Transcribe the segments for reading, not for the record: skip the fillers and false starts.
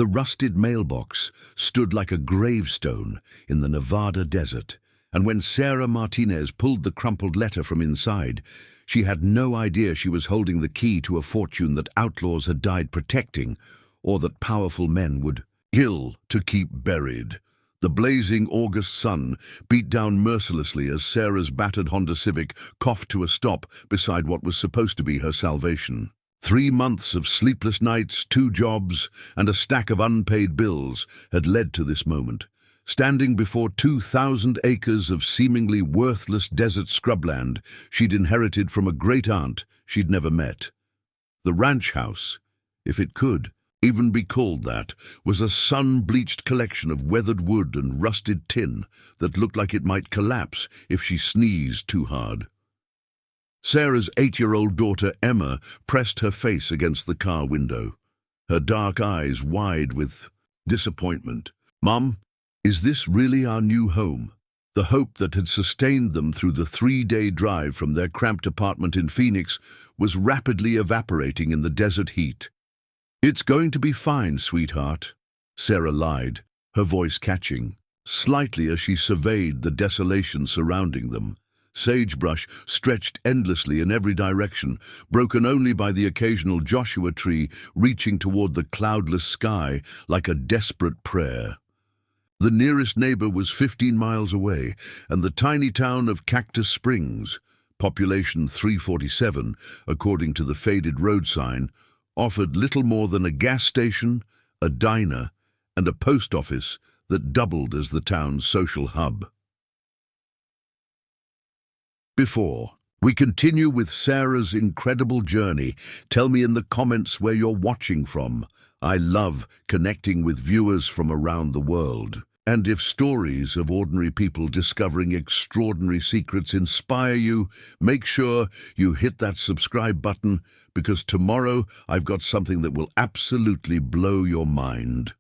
The rusted mailbox stood like a gravestone in the Nevada desert, and when Sarah Martinez pulled the crumpled letter from inside, she had no idea she was holding the key to a fortune that outlaws had died protecting, or that powerful men would kill to keep buried. The blazing August sun beat down mercilessly as Sarah's battered Honda Civic coughed to a stop beside what was supposed to be her salvation. 3 months of sleepless nights, 2 jobs, and a stack of unpaid bills had led to this moment. Standing before 2,000 acres of seemingly worthless desert scrubland she'd inherited from a great-aunt she'd never met. The ranch house, if it could even be called that, was a sun-bleached collection of weathered wood and rusted tin that looked like it might collapse if she sneezed too hard. Sarah's 8-year-old daughter Emma pressed her face against the car window, her dark eyes wide with disappointment. "Mom, is this really our new home?" The hope that had sustained them through the 3-day drive from their cramped apartment in Phoenix was rapidly evaporating in the desert heat. "It's going to be fine, sweetheart," Sarah lied, her voice catching slightly as she surveyed the desolation surrounding them. Sagebrush stretched endlessly in every direction, broken only by the occasional Joshua tree reaching toward the cloudless sky like a desperate prayer. The nearest neighbor was 15 miles away, and the tiny town of Cactus Springs, population 347, according to the faded road sign, offered little more than a gas station, a diner, and a post office that doubled as the town's social hub. Before we continue with Sarah's incredible journey, tell me in the comments where you're watching from. I love connecting with viewers from around the world. And if stories of ordinary people discovering extraordinary secrets inspire you, make sure you hit that subscribe button, because tomorrow I've got something that will absolutely blow your mind.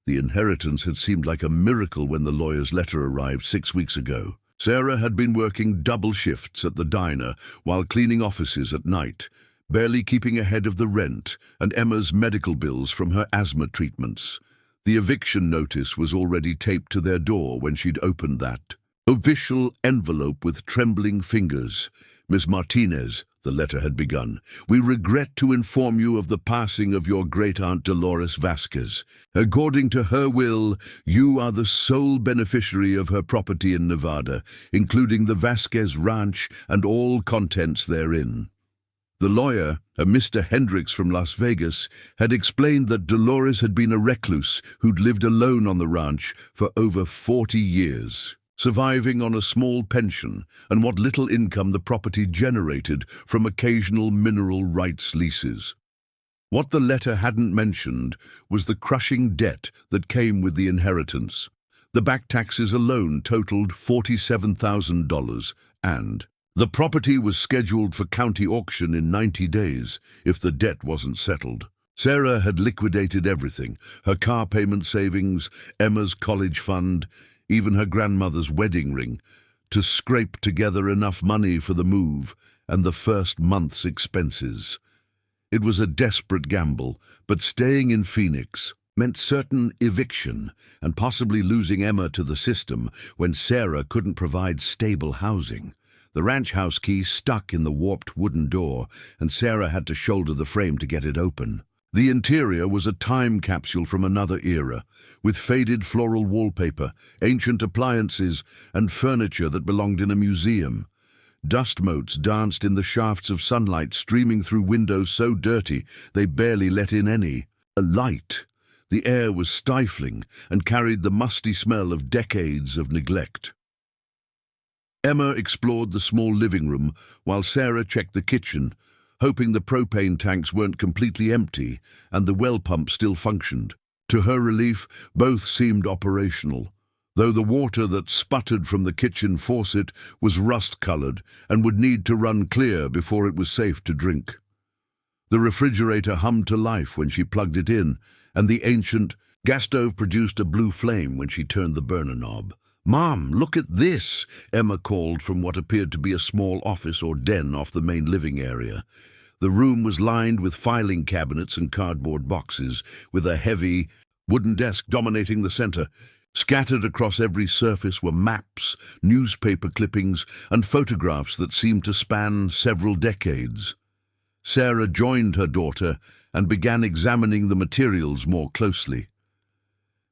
The inheritance had seemed like a miracle when the lawyer's letter arrived 6 weeks ago. Sarah had been working double shifts at the diner while cleaning offices at night, barely keeping ahead of the rent and Emma's medical bills from her asthma treatments. The eviction notice was already taped to their door when she'd opened that official envelope with trembling fingers. "Miss Martinez," the letter had begun, "we regret to inform you of the passing of your great-aunt Dolores Vasquez. According to her will, you are the sole beneficiary of her property in Nevada, including the Vasquez Ranch and all contents therein." The lawyer, a Mr. Hendricks from Las Vegas, had explained that Dolores had been a recluse who'd lived alone on the ranch for over 40 years, surviving on a small pension and what little income the property generated from occasional mineral rights leases. What the letter hadn't mentioned was the crushing debt that came with the inheritance. The back taxes alone totaled $47,000, and the property was scheduled for county auction in 90 days if the debt wasn't settled. Sarah had liquidated everything, her car payment savings, Emma's college fund, even her grandmother's wedding ring, to scrape together enough money for the move and the first month's expenses. It was a desperate gamble, but staying in Phoenix meant certain eviction and possibly losing Emma to the system when Sarah couldn't provide stable housing. The ranch house key stuck in the warped wooden door, and Sarah had to shoulder the frame to get it open. The interior was a time capsule from another era, with faded floral wallpaper, ancient appliances, and furniture that belonged in a museum. Dust motes danced in the shafts of sunlight streaming through windows so dirty they barely let in any light. The air was stifling and carried the musty smell of decades of neglect. Emma explored the small living room while Sarah checked the kitchen, hoping the propane tanks weren't completely empty and the well pump still functioned. To her relief, both seemed operational, though the water that sputtered from the kitchen faucet was rust-colored and would need to run clear before it was safe to drink. The refrigerator hummed to life when she plugged it in, and the ancient gas stove produced a blue flame when she turned the burner knob. "Mom, look at this," Emma called from what appeared to be a small office or den off the main living area. The room was lined with filing cabinets and cardboard boxes, with a heavy wooden desk dominating the center. Scattered across every surface were maps, newspaper clippings, and photographs that seemed to span several decades. Sarah joined her daughter and began examining the materials more closely.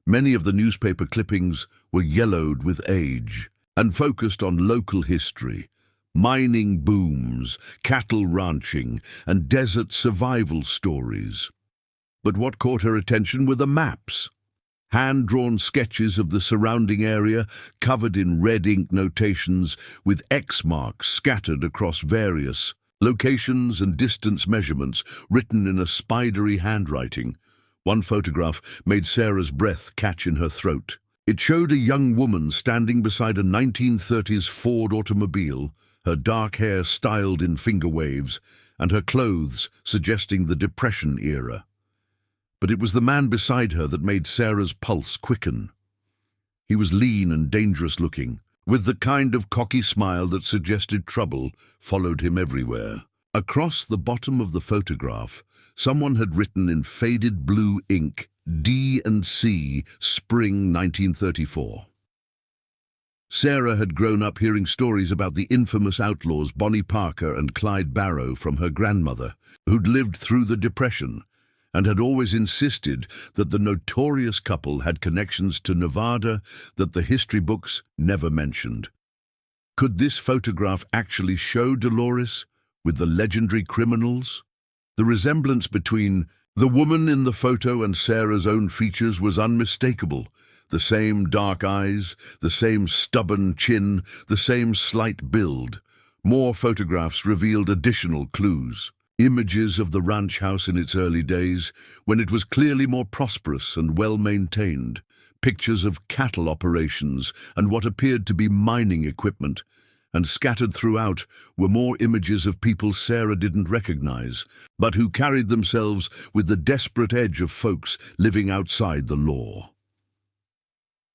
Many of the newspaper clippings were yellowed with age and focused on local history, mining booms, cattle ranching, and desert survival stories. But what caught her attention were the maps. Hand-drawn sketches of the surrounding area covered in red ink notations with X marks scattered across various locations and distance measurements written in a spidery handwriting. One photograph made Sarah's breath catch in her throat. It showed a young woman standing beside a 1930s Ford automobile, her dark hair styled in finger waves, and her clothes suggesting the Depression era. But it was the man beside her that made Sarah's pulse quicken. He was lean and dangerous looking, with the kind of cocky smile that suggested trouble followed him everywhere. Across the bottom of the photograph, someone had written in faded blue ink, D&C, Spring 1934. Sarah had grown up hearing stories about the infamous outlaws Bonnie Parker and Clyde Barrow from her grandmother, who'd lived through the Depression, and had always insisted that the notorious couple had connections to Nevada that the history books never mentioned. Could this photograph actually show Dolores with the legendary criminals? The resemblance between the woman in the photo and Sarah's own features was unmistakable. The same dark eyes, the same stubborn chin, the same slight build. More photographs revealed additional clues. Images of the ranch house in its early days, when it was clearly more prosperous and well-maintained. Pictures of cattle operations and what appeared to be mining equipment. And scattered throughout were more images of people Sarah didn't recognize, but who carried themselves with the desperate edge of folks living outside the law.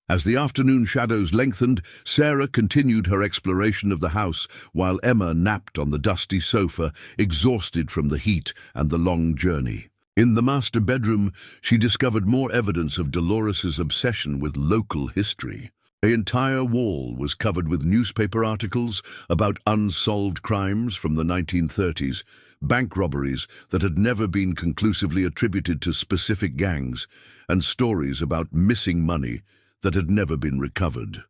As the afternoon shadows lengthened, Sarah continued her exploration of the house while Emma napped on the dusty sofa, exhausted from the heat and the long journey. In the master bedroom, she discovered more evidence of Dolores's obsession with local history. The entire wall was covered with newspaper articles about unsolved crimes from the 1930s, bank robberies that had never been conclusively attributed to specific gangs, and stories about missing money that had never been recovered.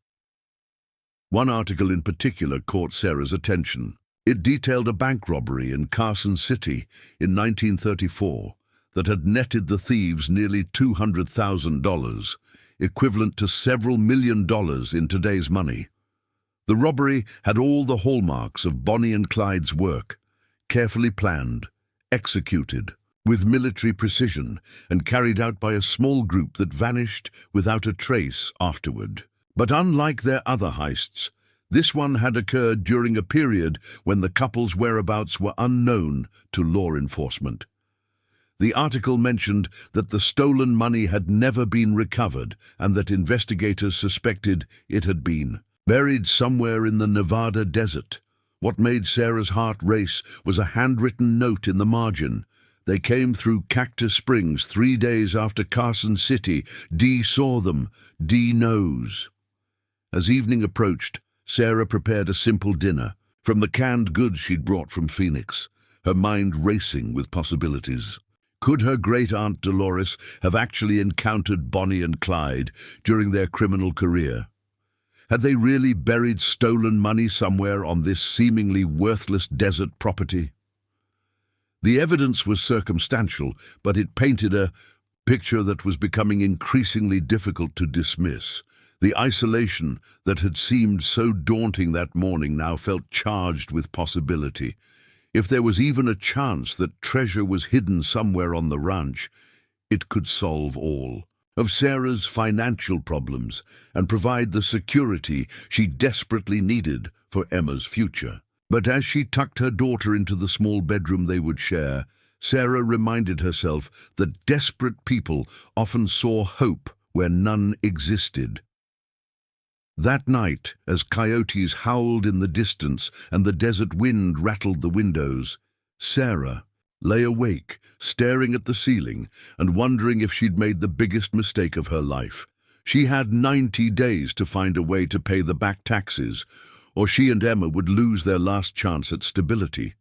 One article in particular caught Sarah's attention. It detailed a bank robbery in Carson City in 1934 that had netted the thieves nearly $200,000, equivalent to several $1 million in today's money. The robbery had all the hallmarks of Bonnie and Clyde's work, carefully planned, executed, with military precision, and carried out by a small group that vanished without a trace afterward. But unlike their other heists, this one had occurred during a period when the couple's whereabouts were unknown to law enforcement. The article mentioned that the stolen money had never been recovered and that investigators suspected it had been buried somewhere in the Nevada desert. What made Sarah's heart race was a handwritten note in the margin. They came through Cactus Springs 3 days after Carson City. D saw them. D knows. As evening approached, Sarah prepared a simple dinner from the canned goods she'd brought from Phoenix, her mind racing with possibilities. Could her great-aunt Dolores have actually encountered Bonnie and Clyde during their criminal career? Had they really buried stolen money somewhere on this seemingly worthless desert property? The evidence was circumstantial, but it painted a picture that was becoming increasingly difficult to dismiss. The isolation that had seemed so daunting that morning now felt charged with possibility. If there was even a chance that treasure was hidden somewhere on the ranch, it could solve all of Sarah's financial problems and provide the security she desperately needed for Emma's future. But as she tucked her daughter into the small bedroom they would share, Sarah reminded herself that desperate people often saw hope where none existed. That night, as coyotes howled in the distance and the desert wind rattled the windows, Sarah, lay awake, staring at the ceiling and wondering if she'd made the biggest mistake of her life. She had 90 days to find a way to pay the back taxes, or she and Emma would lose their last chance at stability.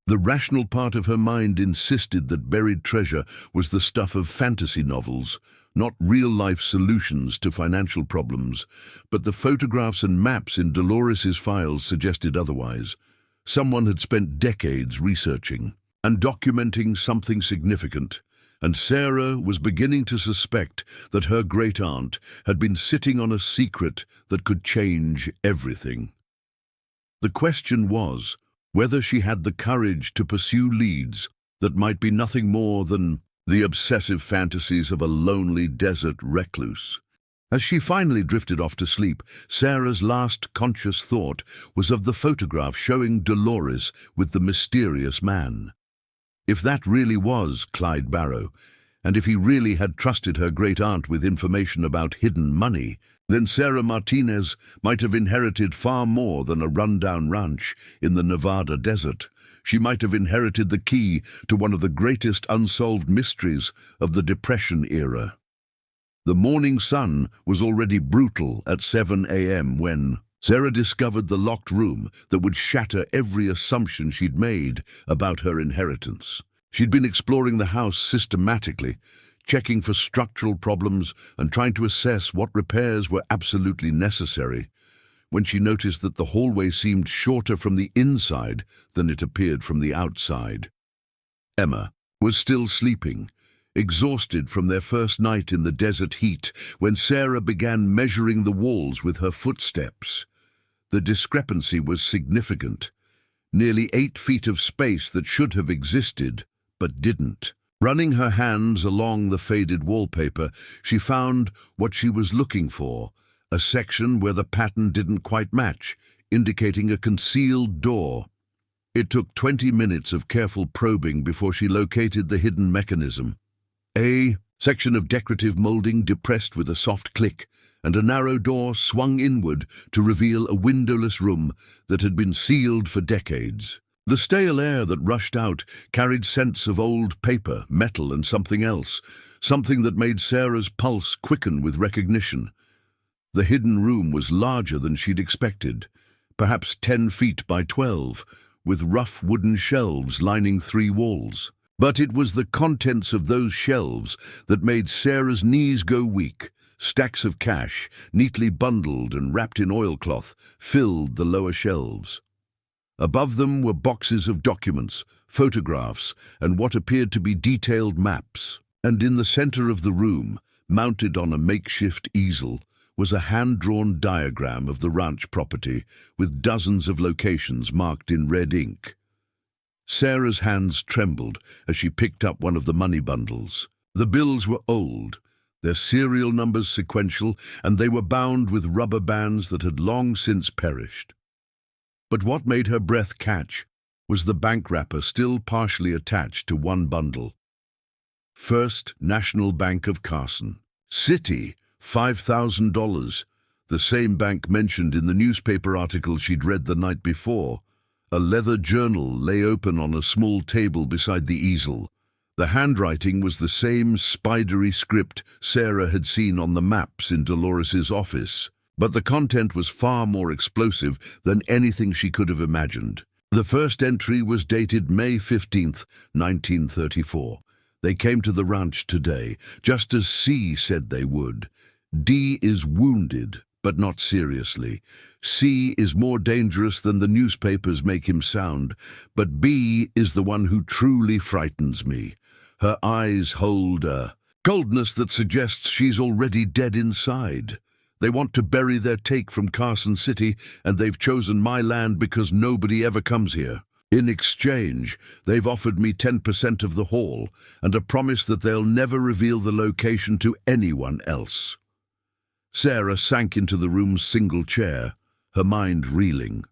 The rational part of her mind insisted that buried treasure was the stuff of fantasy novels, not real-life solutions to financial problems, but the photographs and maps in Dolores's files suggested otherwise. Someone had spent decades researching and documenting something significant, and Sarah was beginning to suspect that her great-aunt had been sitting on a secret that could change everything. The question was whether she had the courage to pursue leads that might be nothing more than the obsessive fantasies of a lonely desert recluse. As she finally drifted off to sleep, Sarah's last conscious thought was of the photograph showing Dolores with the mysterious man. If that really was Clyde Barrow, and if he really had trusted her great-aunt with information about hidden money, then Sarah Martinez might have inherited far more than a rundown ranch in the Nevada desert. She might have inherited the key to one of the greatest unsolved mysteries of the Depression era. The morning sun was already brutal at 7 a.m. when Sarah discovered the locked room that would shatter every assumption she'd made about her inheritance. She'd been exploring the house systematically, checking for structural problems and trying to assess what repairs were absolutely necessary, when she noticed that the hallway seemed shorter from the inside than it appeared from the outside. Emma was still sleeping, exhausted from their first night in the desert heat, when Sarah began measuring the walls with her footsteps. The discrepancy was significant. Nearly 8 feet of space that should have existed, but didn't. Running her hands along the faded wallpaper, she found what she was looking for, a section where the pattern didn't quite match, indicating a concealed door. It took 20 minutes of careful probing before she located the hidden mechanism. A section of decorative molding depressed with a soft click, and a narrow door swung inward to reveal a windowless room that had been sealed for decades. The stale air that rushed out carried scents of old paper, metal, and something else, something that made Sarah's pulse quicken with recognition. The hidden room was larger than she'd expected, perhaps 10 feet by 12, with rough wooden shelves lining 3 walls. But it was the contents of those shelves that made Sarah's knees go weak. Stacks of cash, neatly bundled and wrapped in oilcloth, filled the lower shelves. Above them were boxes of documents, photographs, and what appeared to be detailed maps. And in the center of the room, mounted on a makeshift easel, was a hand-drawn diagram of the ranch property with dozens of locations marked in red ink. Sarah's hands trembled as she picked up one of the money bundles. The bills were old, their serial numbers sequential, and they were bound with rubber bands that had long since perished. But what made her breath catch was the bank wrapper still partially attached to one bundle. First National Bank of Carson. City, $5,000, the same bank mentioned in the newspaper article she'd read the night before. A leather journal lay open on a small table beside the easel. The handwriting was the same spidery script Sarah had seen on the maps in Dolores's office. But the content was far more explosive than anything she could have imagined. The first entry was dated May 15th, 1934. They came to the ranch today, just as C said they would. D is wounded, but not seriously. C is more dangerous than the newspapers make him sound, but B is the one who truly frightens me. Her eyes hold a coldness that suggests she's already dead inside. They want to bury their take from Carson City, and they've chosen my land because nobody ever comes here. In exchange, they've offered me 10% of the haul and a promise that they'll never reveal the location to anyone else. Sarah sank into the room's single chair, her mind reeling.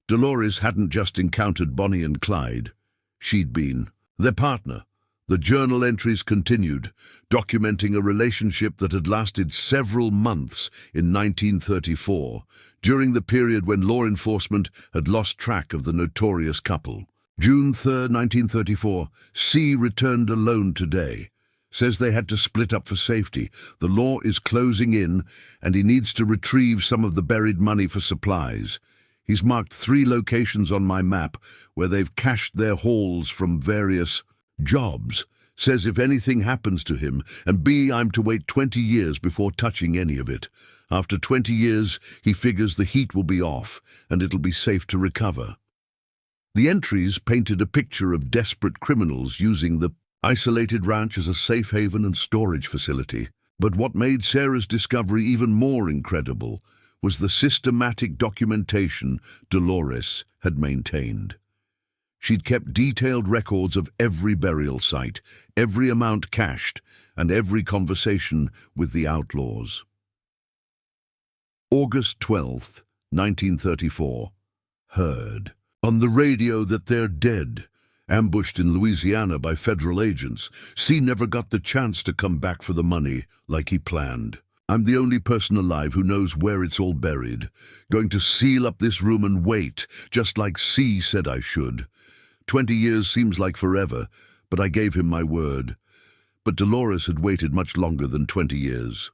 Dolores hadn't just encountered Bonnie and Clyde. She'd been their partner. The journal entries continued, documenting a relationship that had lasted several months in 1934, during the period when law enforcement had lost track of the notorious couple. June 3rd, 1934. C returned alone today. Says they had to split up for safety. The law is closing in, and he needs to retrieve some of the buried money for supplies. He's marked 3 locations on my map where they've cached their hauls from various jobs. Says if anything happens to him, and B, I'm to wait 20 years before touching any of it. After 20 years, he figures the heat will be off, and it'll be safe to recover. The entries painted a picture of desperate criminals using the isolated ranch as a safe haven and storage facility. But what made Sarah's discovery even more incredible was the systematic documentation Dolores had maintained. She'd kept detailed records of every burial site, every amount cached, and every conversation with the outlaws. August 12th, 1934. Heard on the radio that they're dead, ambushed in Louisiana by federal agents. C never got the chance to come back for the money like he planned. I'm the only person alive who knows where it's all buried. Going to seal up this room and wait, just like C said I should. 20 years seems like forever, but I gave him my word. But Dolores had waited much longer than 20 years.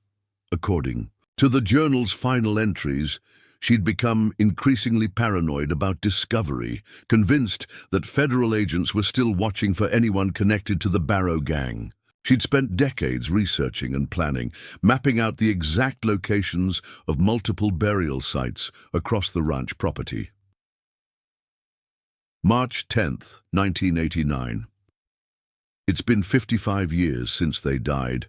According to the journal's final entries, she'd become increasingly paranoid about discovery, convinced that federal agents were still watching for anyone connected to the Barrow gang. She'd spent decades researching and planning, mapping out the exact locations of multiple burial sites across the ranch property. March 10th, 1989. It's been 55 years since they died,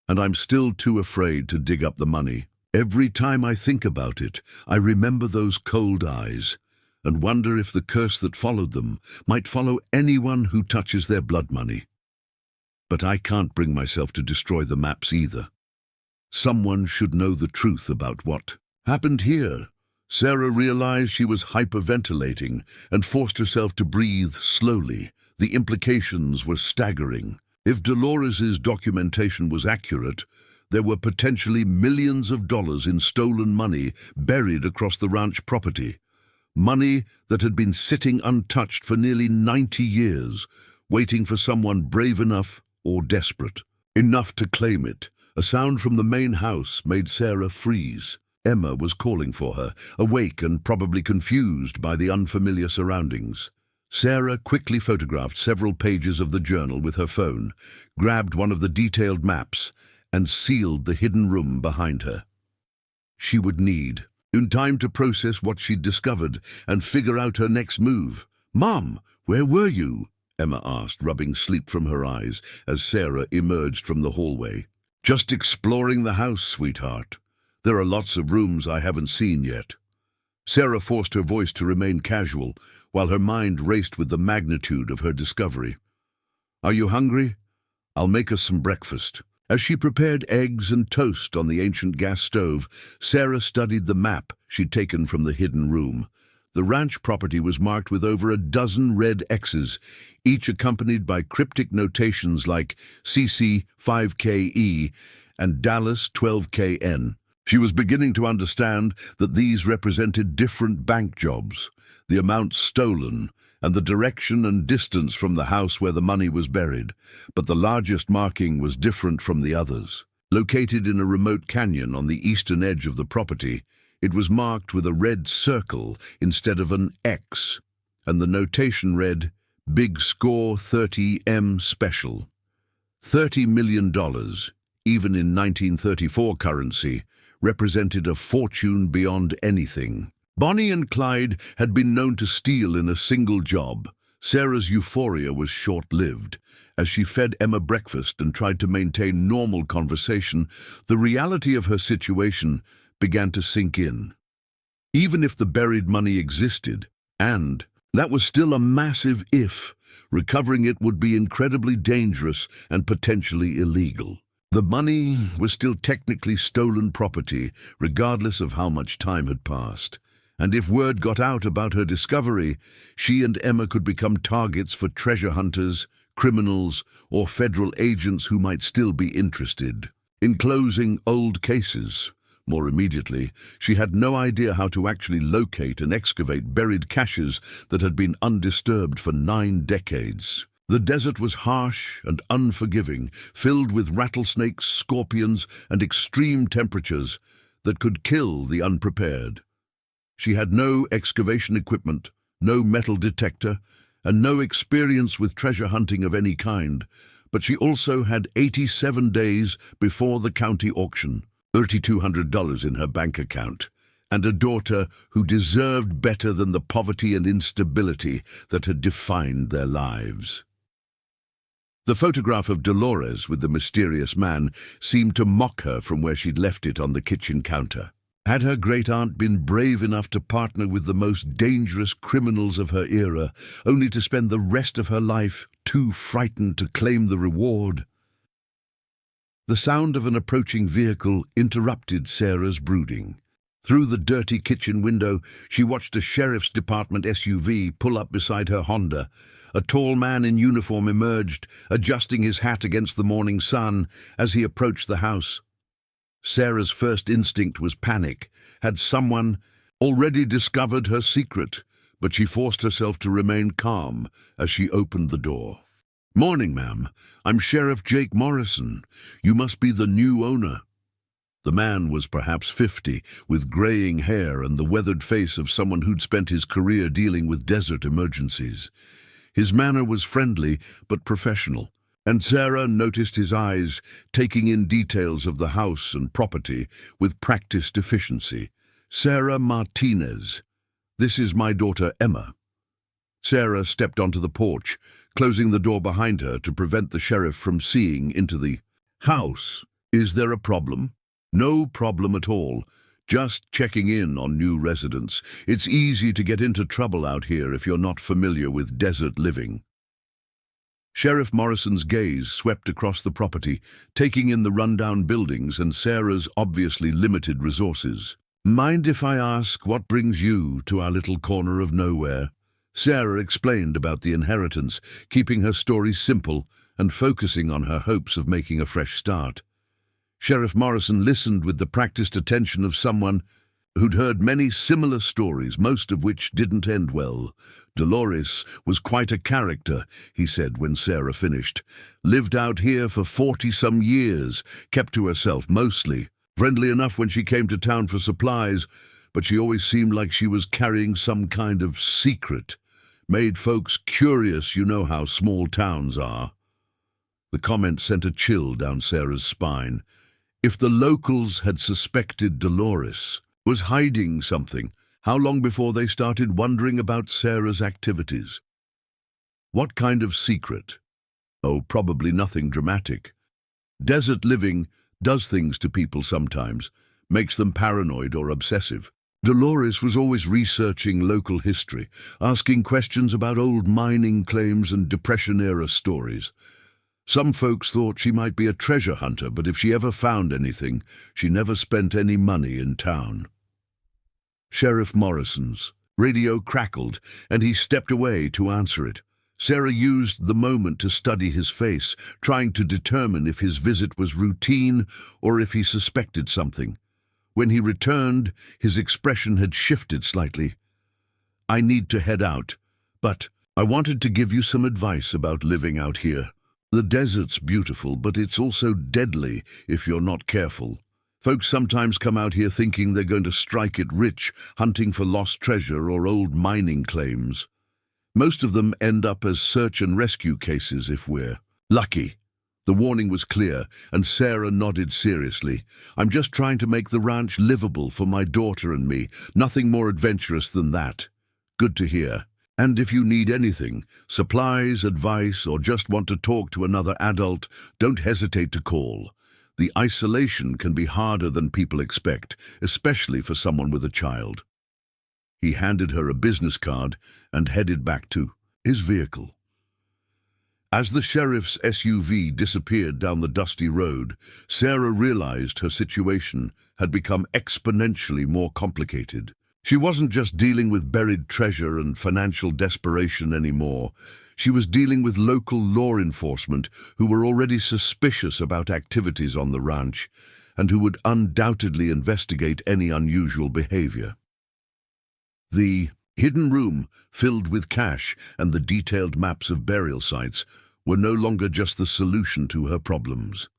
and I'm still too afraid to dig up the money. Every time I think about it, I remember those cold eyes and wonder if the curse that followed them might follow anyone who touches their blood money. But I can't bring myself to destroy the maps either. Someone should know the truth about what happened here. Sarah realized she was hyperventilating and forced herself to breathe slowly. The implications were staggering. If Dolores's documentation was accurate, there were potentially millions of dollars in stolen money buried across the ranch property. Money that had been sitting untouched for nearly 90 years, waiting for someone brave enough or desperate enough to claim it. A sound from the main house made Sarah freeze. Emma was calling for her, awake and probably confused by the unfamiliar surroundings. Sarah quickly photographed several pages of the journal with her phone, grabbed one of the detailed maps, and sealed the hidden room behind her. She would need time to process what she'd discovered and figure out her next move. "Mom, where were you?" Emma asked, rubbing sleep from her eyes as Sarah emerged from the hallway. "Just exploring the house, sweetheart. There are lots of rooms I haven't seen yet." Sarah forced her voice to remain casual while her mind raced with the magnitude of her discovery. "Are you hungry? I'll make us some breakfast." As she prepared eggs and toast on the ancient gas stove, Sarah studied the map she'd taken from the hidden room. The ranch property was marked with over a dozen red X's, each accompanied by cryptic notations like CC 5KE and Dallas 12KN. She was beginning to understand that these represented different bank jobs, the amounts stolen, and the direction and distance from the house where the money was buried, but the largest marking was different from the others. Located in a remote canyon on the eastern edge of the property, it was marked with a red circle instead of an X, and the notation read, "Big Score 30M Special." $30 million, even in 1934 currency, represented a fortune beyond anything. Bonnie and Clyde had been known to steal in a single job. Sarah's euphoria was short-lived. As she fed Emma breakfast and tried to maintain normal conversation, the reality of her situation began to sink in. Even if the buried money existed, and that was still a massive if, recovering it would be incredibly dangerous and potentially illegal. The money was still technically stolen property, regardless of how much time had passed. And if word got out about her discovery, she and Emma could become targets for treasure hunters, criminals, or federal agents who might still be interested in closing old cases. More immediately, she had no idea how to actually locate and excavate buried caches that had been undisturbed for 9 decades. The desert was harsh and unforgiving, filled with rattlesnakes, scorpions, and extreme temperatures that could kill the unprepared. She had no excavation equipment, no metal detector, and no experience with treasure hunting of any kind, but she also had 87 days before the county auction, $3,200 in her bank account, and a daughter who deserved better than the poverty and instability that had defined their lives. The photograph of Dolores with the mysterious man seemed to mock her from where she'd left it on the kitchen counter. Had her great-aunt been brave enough to partner with the most dangerous criminals of her era, only to spend the rest of her life too frightened to claim the reward? The sound of an approaching vehicle interrupted Sarah's brooding. Through the dirty kitchen window, she watched a sheriff's department SUV pull up beside her Honda. A tall man in uniform emerged, adjusting his hat against the morning sun as he approached the house. Sarah's first instinct was panic. Had someone already discovered her secret? But she forced herself to remain calm as she opened the door. "Morning, ma'am. I'm Sheriff Jake Morrison. You must be the new owner." The man was perhaps 50, with graying hair and the weathered face of someone who'd spent his career dealing with desert emergencies. His manner was friendly but professional, and Sarah noticed his eyes taking in details of the house and property with practiced efficiency. "Sarah Martinez. This is my daughter Emma." Sarah stepped onto the porch, closing the door behind her to prevent the sheriff from seeing into the house. "Is there a problem?" "No problem at all. Just checking in on new residents. It's easy to get into trouble out here if you're not familiar with desert living." Sheriff Morrison's gaze swept across the property, taking in the rundown buildings and Sarah's obviously limited resources. "Mind if I ask what brings you to our little corner of nowhere?" Sarah explained about the inheritance, keeping her story simple and focusing on her hopes of making a fresh start. Sheriff Morrison listened with the practiced attention of someone who'd heard many similar stories, most of which didn't end well. "Dolores was quite a character," he said when Sarah finished. "Lived out here for 40-some years, kept to herself mostly. Friendly enough when she came to town for supplies, but she always seemed like she was carrying some kind of secret. Made folks curious, you know how small towns are." The comment sent a chill down Sarah's spine. If the locals had suspected Dolores was hiding something, how long before they started wondering about Sarah's activities? What kind of secret? Oh, probably nothing dramatic. Desert living does things to people sometimes, makes them paranoid or obsessive. Dolores was always researching local history, asking questions about old mining claims and Depression-era stories. Some folks thought she might be a treasure hunter, but if she ever found anything, she never spent any money in town. Sheriff Morrison's radio crackled, and he stepped away to answer it. Sarah used the moment to study his face, trying to determine if his visit was routine or if he suspected something. When he returned, his expression had shifted slightly. "I need to head out, but I wanted to give you some advice about living out here. The desert's beautiful, but it's also deadly if you're not careful. Folks sometimes come out here thinking they're going to strike it rich, hunting for lost treasure or old mining claims. Most of them end up as search and rescue cases if we're lucky." The warning was clear, and Sarah nodded seriously. "I'm just trying to make the ranch livable for my daughter and me. Nothing more adventurous than that." "Good to hear. And if you need anything, supplies, advice, or just want to talk to another adult, don't hesitate to call. The isolation can be harder than people expect, especially for someone with a child." He handed her a business card and headed back to his vehicle. As the sheriff's SUV disappeared down the dusty road, Sarah realized her situation had become exponentially more complicated. She wasn't just dealing with buried treasure and financial desperation anymore. She was dealing with local law enforcement who were already suspicious about activities on the ranch. and who would undoubtedly investigate any unusual behavior. The hidden room, filled with cash and the detailed maps of burial sites, were no longer just the solution to her problems.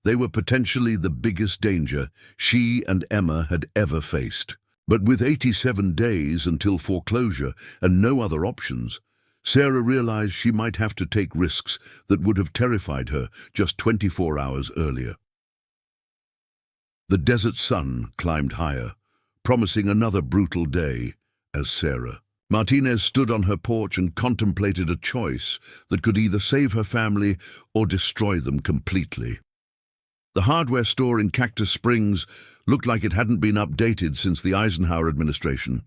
They were potentially the biggest danger she and Emma had ever faced. But with 87 days until foreclosure and no other options, Sarah realized she might have to take risks that would have terrified her just 24 hours earlier. The desert sun climbed higher, promising another brutal day as Sarah. Martinez stood on her porch and contemplated a choice that could either save her family or destroy them completely. The hardware store in Cactus Springs looked like it hadn't been updated since the Eisenhower administration,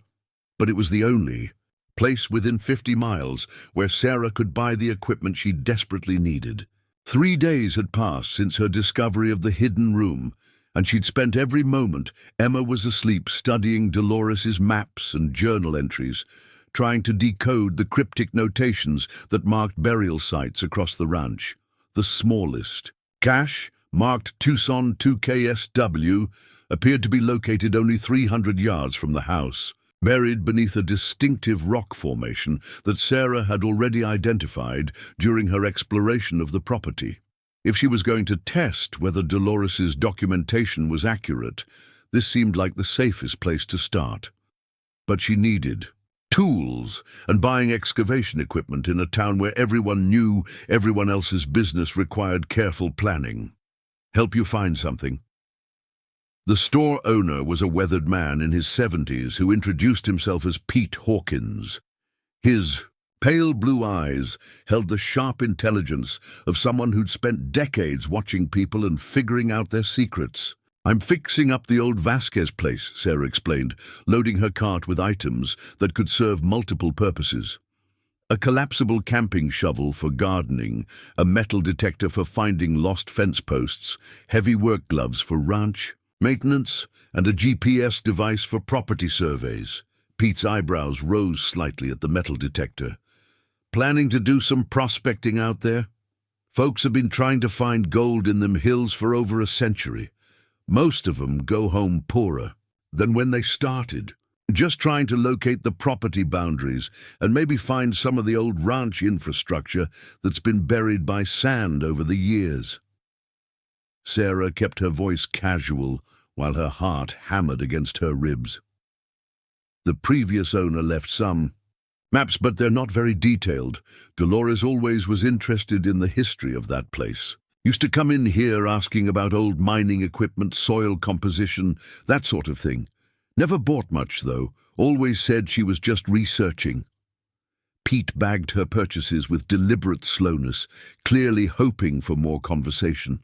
but it was the only place within 50 miles where Sarah could buy the equipment she desperately needed. 3 days had passed since her discovery of the hidden room, and she'd spent every moment Emma was asleep studying Dolores's maps and journal entries, trying to decode the cryptic notations that marked burial sites across the ranch. The smallest, cache, marked Tucson 2KSW, appeared to be located only 300 yards from the house, buried beneath a distinctive rock formation that Sarah had already identified during her exploration of the property. If she was going to test whether Dolores's documentation was accurate, this seemed like the safest place to start. But she needed tools, and buying excavation equipment in a town where everyone knew everyone else's business required careful planning. Help you find something? The store owner was a weathered man in his 70s who introduced himself as Pete Hawkins. His pale blue eyes held the sharp intelligence of someone who'd spent decades watching people and figuring out their secrets. "I'm fixing up the old Vasquez place," Sarah explained, loading her cart with items that could serve multiple purposes. A collapsible camping shovel for gardening, a metal detector for finding lost fence posts, heavy work gloves for ranch maintenance, and a GPS device for property surveys. Pete's eyebrows rose slightly at the metal detector. "Planning to do some prospecting out there? Folks have been trying to find gold in them hills for over a century. Most of them go home poorer than when they started. Just trying to locate the property boundaries and maybe find some of the old ranch infrastructure that's been buried by sand over the years." Sarah kept her voice casual while her heart hammered against her ribs. "The previous owner left some maps, but they're not very detailed. Dolores always was interested in the history of that place. Used to come in here asking about old mining equipment, soil composition, that sort of thing. Never bought much, though. Always said she was just researching." Pete bagged her purchases with deliberate slowness, clearly hoping for more conversation.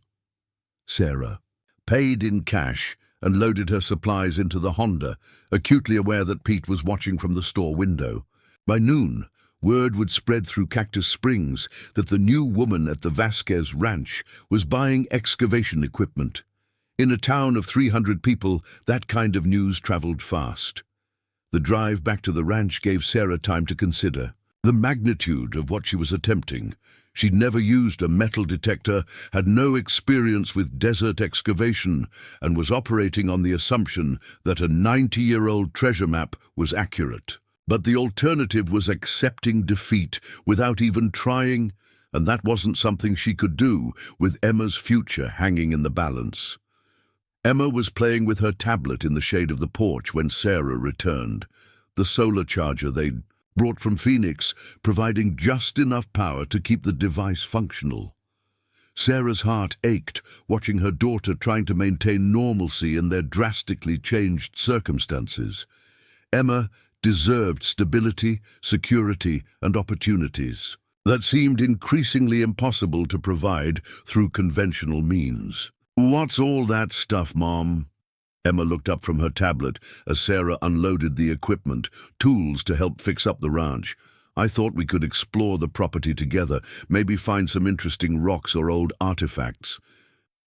Sarah paid in cash and loaded her supplies into the Honda, acutely aware that Pete was watching from the store window. By noon, word would spread through Cactus Springs that the new woman at the Vasquez ranch was buying excavation equipment. In a town of 300 people, that kind of news traveled fast. The drive back to the ranch gave Sarah time to consider the magnitude of what she was attempting. She'd never used a metal detector, had no experience with desert excavation, and was operating on the assumption that a 90-year-old treasure map was accurate. But the alternative was accepting defeat without even trying, and that wasn't something she could do with Emma's future hanging in the balance. Emma was playing with her tablet in the shade of the porch when Sarah returned, the solar charger they'd brought from Phoenix, providing just enough power to keep the device functional. Sarah's heart ached, watching her daughter trying to maintain normalcy in their drastically changed circumstances. Emma deserved stability, security, and opportunities that seemed increasingly impossible to provide through conventional means. "What's all that stuff, Mom?" Emma looked up from her tablet as Sarah unloaded the equipment, tools to help fix up the ranch. "I thought we could explore the property together, maybe find some interesting rocks or old artifacts."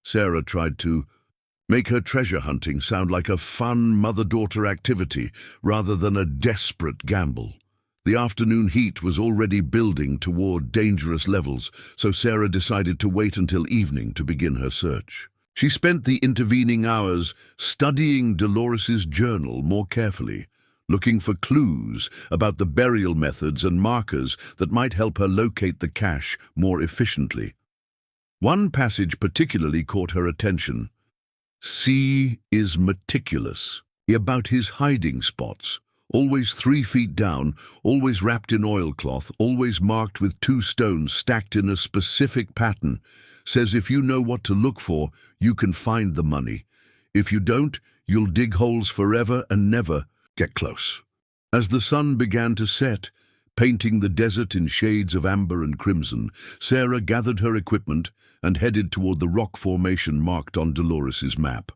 Sarah tried to make her treasure hunting sound like a fun mother-daughter activity rather than a desperate gamble. The afternoon heat was already building toward dangerous levels, so Sarah decided to wait until evening to begin her search. She spent the intervening hours studying Dolores's journal more carefully, looking for clues about the burial methods and markers that might help her locate the cache more efficiently. One passage particularly caught her attention. C is meticulous about his hiding spots, always 3 feet down, always wrapped in oilcloth, always marked with 2 stones stacked in a specific pattern. Says if you know what to look for, you can find the money. If you don't, you'll dig holes forever and never get close. As the sun began to set, painting the desert in shades of amber and crimson, Sarah gathered her equipment and headed toward the rock formation marked on Dolores's map.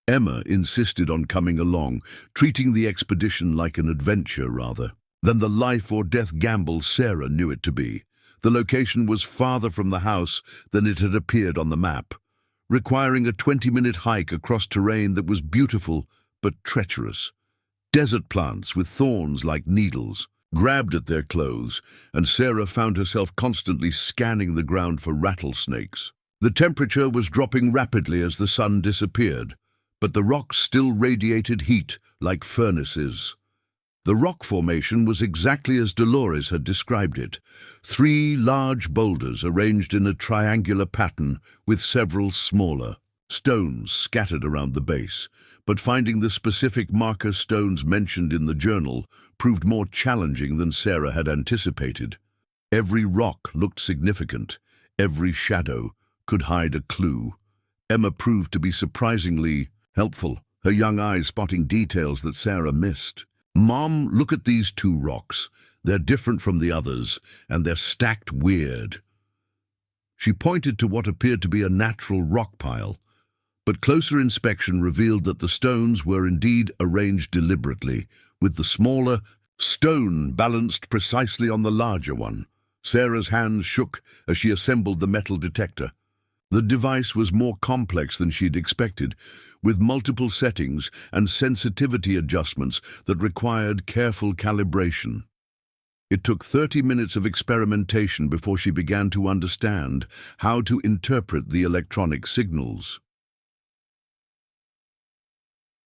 Emma insisted on coming along, treating the expedition like an adventure rather than the life-or-death gamble Sarah knew it to be. The location was farther from the house than it had appeared on the map, requiring a 20-minute hike across terrain that was beautiful but treacherous. Desert plants with thorns like needles grabbed at their clothes, and Sarah found herself constantly scanning the ground for rattlesnakes. The temperature was dropping rapidly as the sun disappeared, but the rocks still radiated heat like furnaces. The rock formation was exactly as Dolores had described it. 3 large boulders arranged in a triangular pattern with several smaller stones scattered around the base. But finding the specific marker stones mentioned in the journal proved more challenging than Sarah had anticipated. Every rock looked significant. Every shadow could hide a clue. Emma proved to be surprisingly helpful, her young eyes spotting details that Sarah missed. "Mom, look at these 2 rocks. They're different from the others, and they're stacked weird." She pointed to what appeared to be a natural rock pile, but closer inspection revealed that the stones were indeed arranged deliberately, with the smaller stone balanced precisely on the larger one. Sarah's hands shook as she assembled the metal detector. The device was more complex than she'd expected, with multiple settings and sensitivity adjustments that required careful calibration. It took 30 minutes of experimentation before she began to understand how to interpret the electronic signals.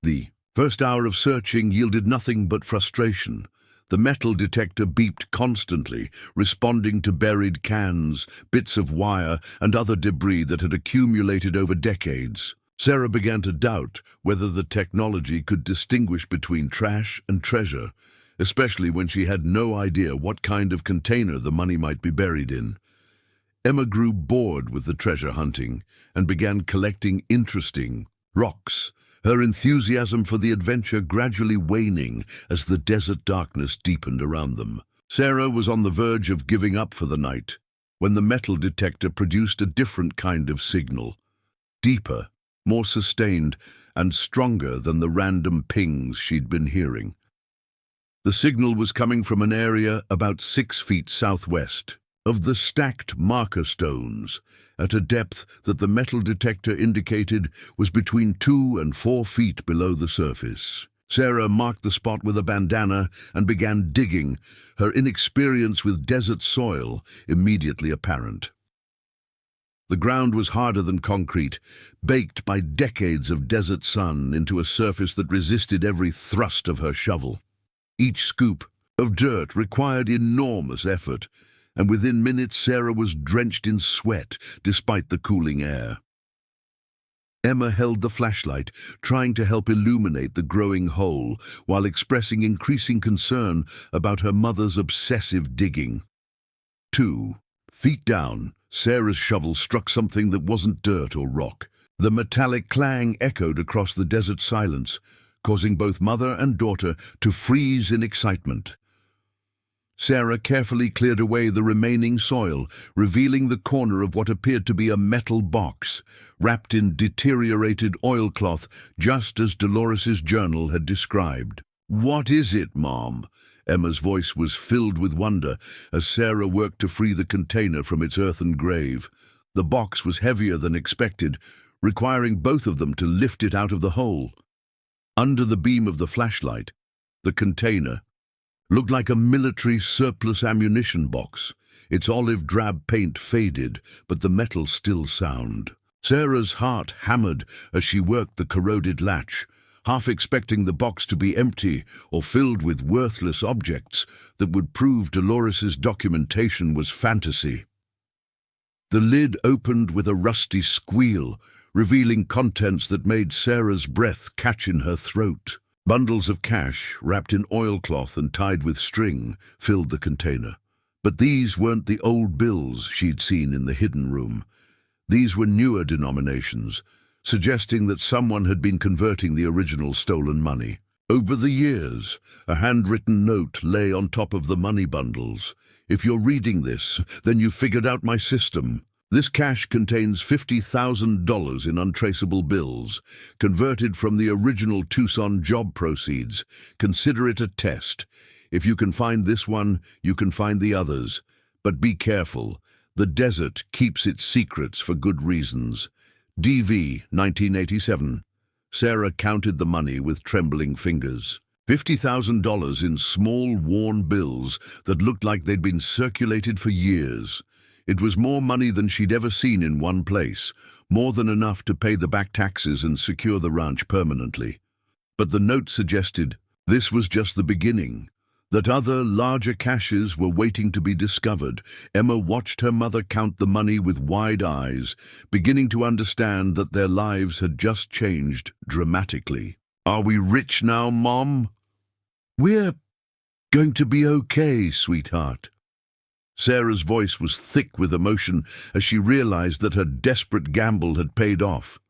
The first hour of searching yielded nothing but frustration. The metal detector beeped constantly, responding to buried cans, bits of wire, and other debris that had accumulated over decades. Sarah began to doubt whether the technology could distinguish between trash and treasure, especially when she had no idea what kind of container the money might be buried in. Emma grew bored with the treasure hunting and began collecting interesting rocks, her enthusiasm for the adventure gradually waning as the desert darkness deepened around them. Sarah was on the verge of giving up for the night when the metal detector produced a different kind of signal, deeper, more sustained, and stronger than the random pings she'd been hearing. The signal was coming from an area about 6 feet southwest of the stacked marker stones, at a depth that the metal detector indicated was between 2 and 4 feet below the surface. Sarah marked the spot with a bandana and began digging, her inexperience with desert soil immediately apparent. The ground was harder than concrete, baked by decades of desert sun into a surface that resisted every thrust of her shovel. Each scoop of dirt required enormous effort, and within minutes Sarah was drenched in sweat despite the cooling air. Emma held the flashlight, trying to help illuminate the growing hole while expressing increasing concern about her mother's obsessive digging. 2 feet down, Sarah's shovel struck something that wasn't dirt or rock. The metallic clang echoed across the desert silence, causing both mother and daughter to freeze in excitement. Sarah carefully cleared away the remaining soil, revealing the corner of what appeared to be a metal box, wrapped in deteriorated oilcloth, just as Dolores's journal had described. "What is it, Mom?" Emma's voice was filled with wonder as Sarah worked to free the container from its earthen grave. The box was heavier than expected, requiring both of them to lift it out of the hole. Under the beam of the flashlight, the container looked like a military surplus ammunition box, its olive drab paint faded, but the metal still sound. Sarah's heart hammered as she worked the corroded latch, half expecting the box to be empty or filled with worthless objects that would prove Dolores's documentation was fantasy. The lid opened with a rusty squeal, revealing contents that made Sarah's breath catch in her throat. Bundles of cash, wrapped in oilcloth and tied with string, filled the container. But these weren't the old bills she'd seen in the hidden room. These were newer denominations, suggesting that someone had been converting the original stolen money. Over the years, a handwritten note lay on top of the money bundles. If you're reading this, then you've figured out my system. This cash contains $50,000 in untraceable bills, converted from the original Tucson job proceeds. Consider it a test. If you can find this one, you can find the others. But be careful. The desert keeps its secrets for good reasons. DV 1987. Sarah counted the money with trembling fingers. $50,000 in small, worn bills that looked like they'd been circulated for years. It was more money than she'd ever seen in one place, more than enough to pay the back taxes and secure the ranch permanently. But the note suggested this was just the beginning, that other, larger caches were waiting to be discovered. Emma watched her mother count the money with wide eyes, beginning to understand that their lives had just changed dramatically. "Are we rich now, Mom?" "We're going to be okay, sweetheart." Sarah's voice was thick with emotion as she realized that her desperate gamble had paid off.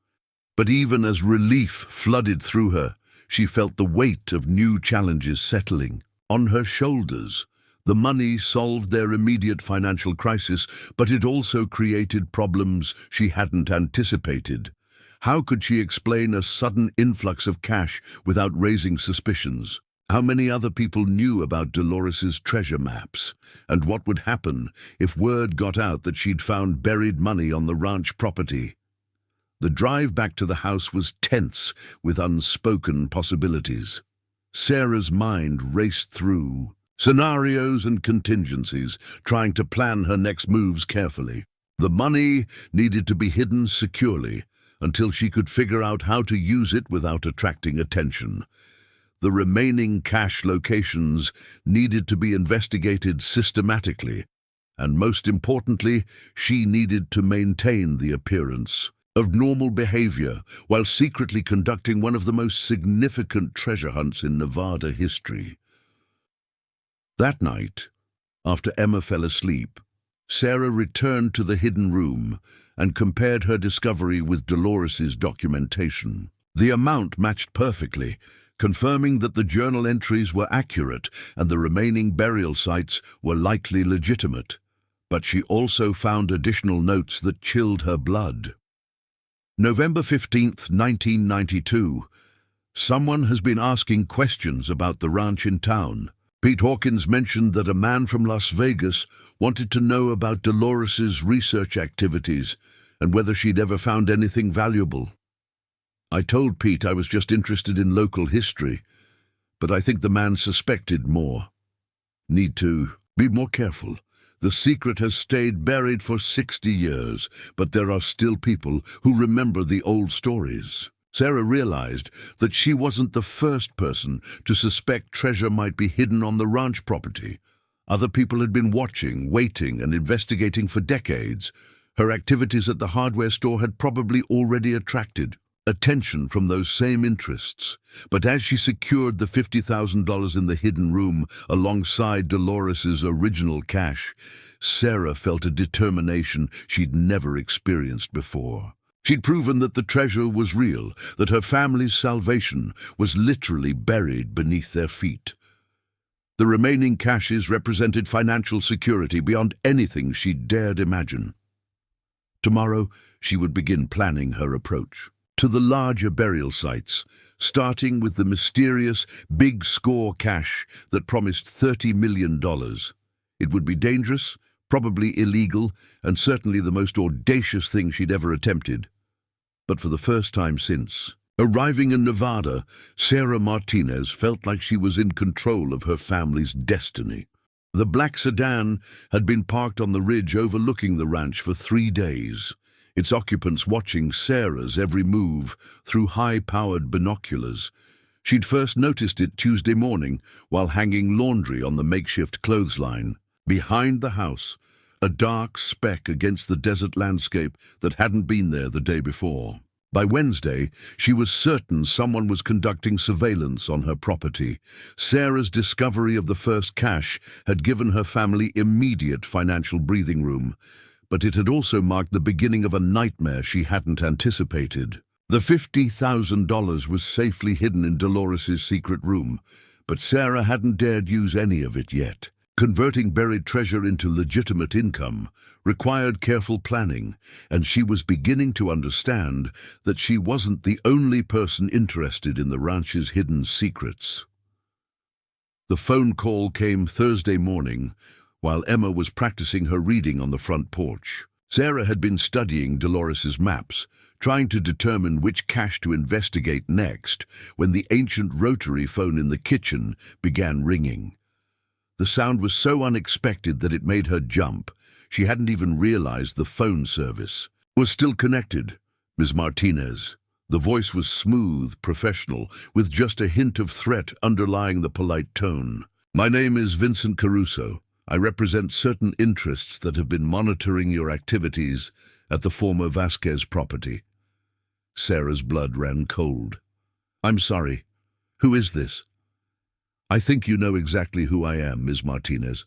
But even as relief flooded through her, she felt the weight of new challenges settling on her shoulders. The money solved their immediate financial crisis, but it also created problems she hadn't anticipated. How could she explain a sudden influx of cash without raising suspicions? How many other people knew about Dolores's treasure maps? And what would happen if word got out that she'd found buried money on the ranch property? The drive back to the house was tense with unspoken possibilities. Sarah's mind raced through scenarios and contingencies, trying to plan her next moves carefully. The money needed to be hidden securely until she could figure out how to use it without attracting attention. The remaining cash locations needed to be investigated systematically, and most importantly, she needed to maintain the appearance of normal behavior while secretly conducting one of the most significant treasure hunts in Nevada history. That night, after Emma fell asleep, Sarah returned to the hidden room and compared her discovery with Dolores's documentation. The amount matched perfectly, confirming that the journal entries were accurate and the remaining burial sites were likely legitimate. But she also found additional notes that chilled her blood. November 15th, 1992. Someone has been asking questions about the ranch in town. Pete Hawkins mentioned that a man from Las Vegas wanted to know about Dolores's research activities and whether she'd ever found anything valuable. I told Pete I was just interested in local history, but I think the man suspected more. Need to be more careful. The secret has stayed buried for 60 years, but there are still people who remember the old stories. Sarah realized that she wasn't the first person to suspect treasure might be hidden on the ranch property. Other people had been watching, waiting, and investigating for decades. Her activities at the hardware store had probably already attracted attention from those same interests. But as she secured the $50,000 in the hidden room alongside Dolores's original cash, Sarah felt a determination she'd never experienced before. She'd proven that the treasure was real, that her family's salvation was literally buried beneath their feet. The remaining caches represented financial security beyond anything she'd dared imagine. Tomorrow, she would begin planning her approach to the larger burial sites, starting with the mysterious big score cache that promised $30 million. It would be dangerous, probably illegal, and certainly the most audacious thing she'd ever attempted. But for the first time since arriving in Nevada, Sarah Martinez felt like she was in control of her family's destiny. The black sedan had been parked on the ridge overlooking the ranch for 3 days. its occupants watching Sarah's every move through high-powered binoculars. She'd first noticed it Tuesday morning while hanging laundry on the makeshift clothesline. Behind the house, a dark speck against the desert landscape that hadn't been there the day before. By Wednesday, she was certain someone was conducting surveillance on her property. Sarah's discovery of the first cache had given her family immediate financial breathing room, but it had also marked the beginning of a nightmare she hadn't anticipated. The $50,000 was safely hidden in Dolores's secret room, but Sarah hadn't dared use any of it yet. Converting buried treasure into legitimate income required careful planning, and she was beginning to understand that she wasn't the only person interested in the ranch's hidden secrets. The phone call came Thursday morning while Emma was practicing her reading on the front porch. Sarah had been studying Dolores's maps, trying to determine which cache to investigate next, when the ancient rotary phone in the kitchen began ringing. The sound was so unexpected that it made her jump. She hadn't even realized the phone service was still connected. Ms. Martinez. The voice was smooth, professional, with just a hint of threat underlying the polite tone. My name is Vincent Caruso. I represent certain interests that have been monitoring your activities at the former Vasquez property. Sarah's blood ran cold. I'm sorry. Who is this? I think you know exactly who I am, Ms. Martinez.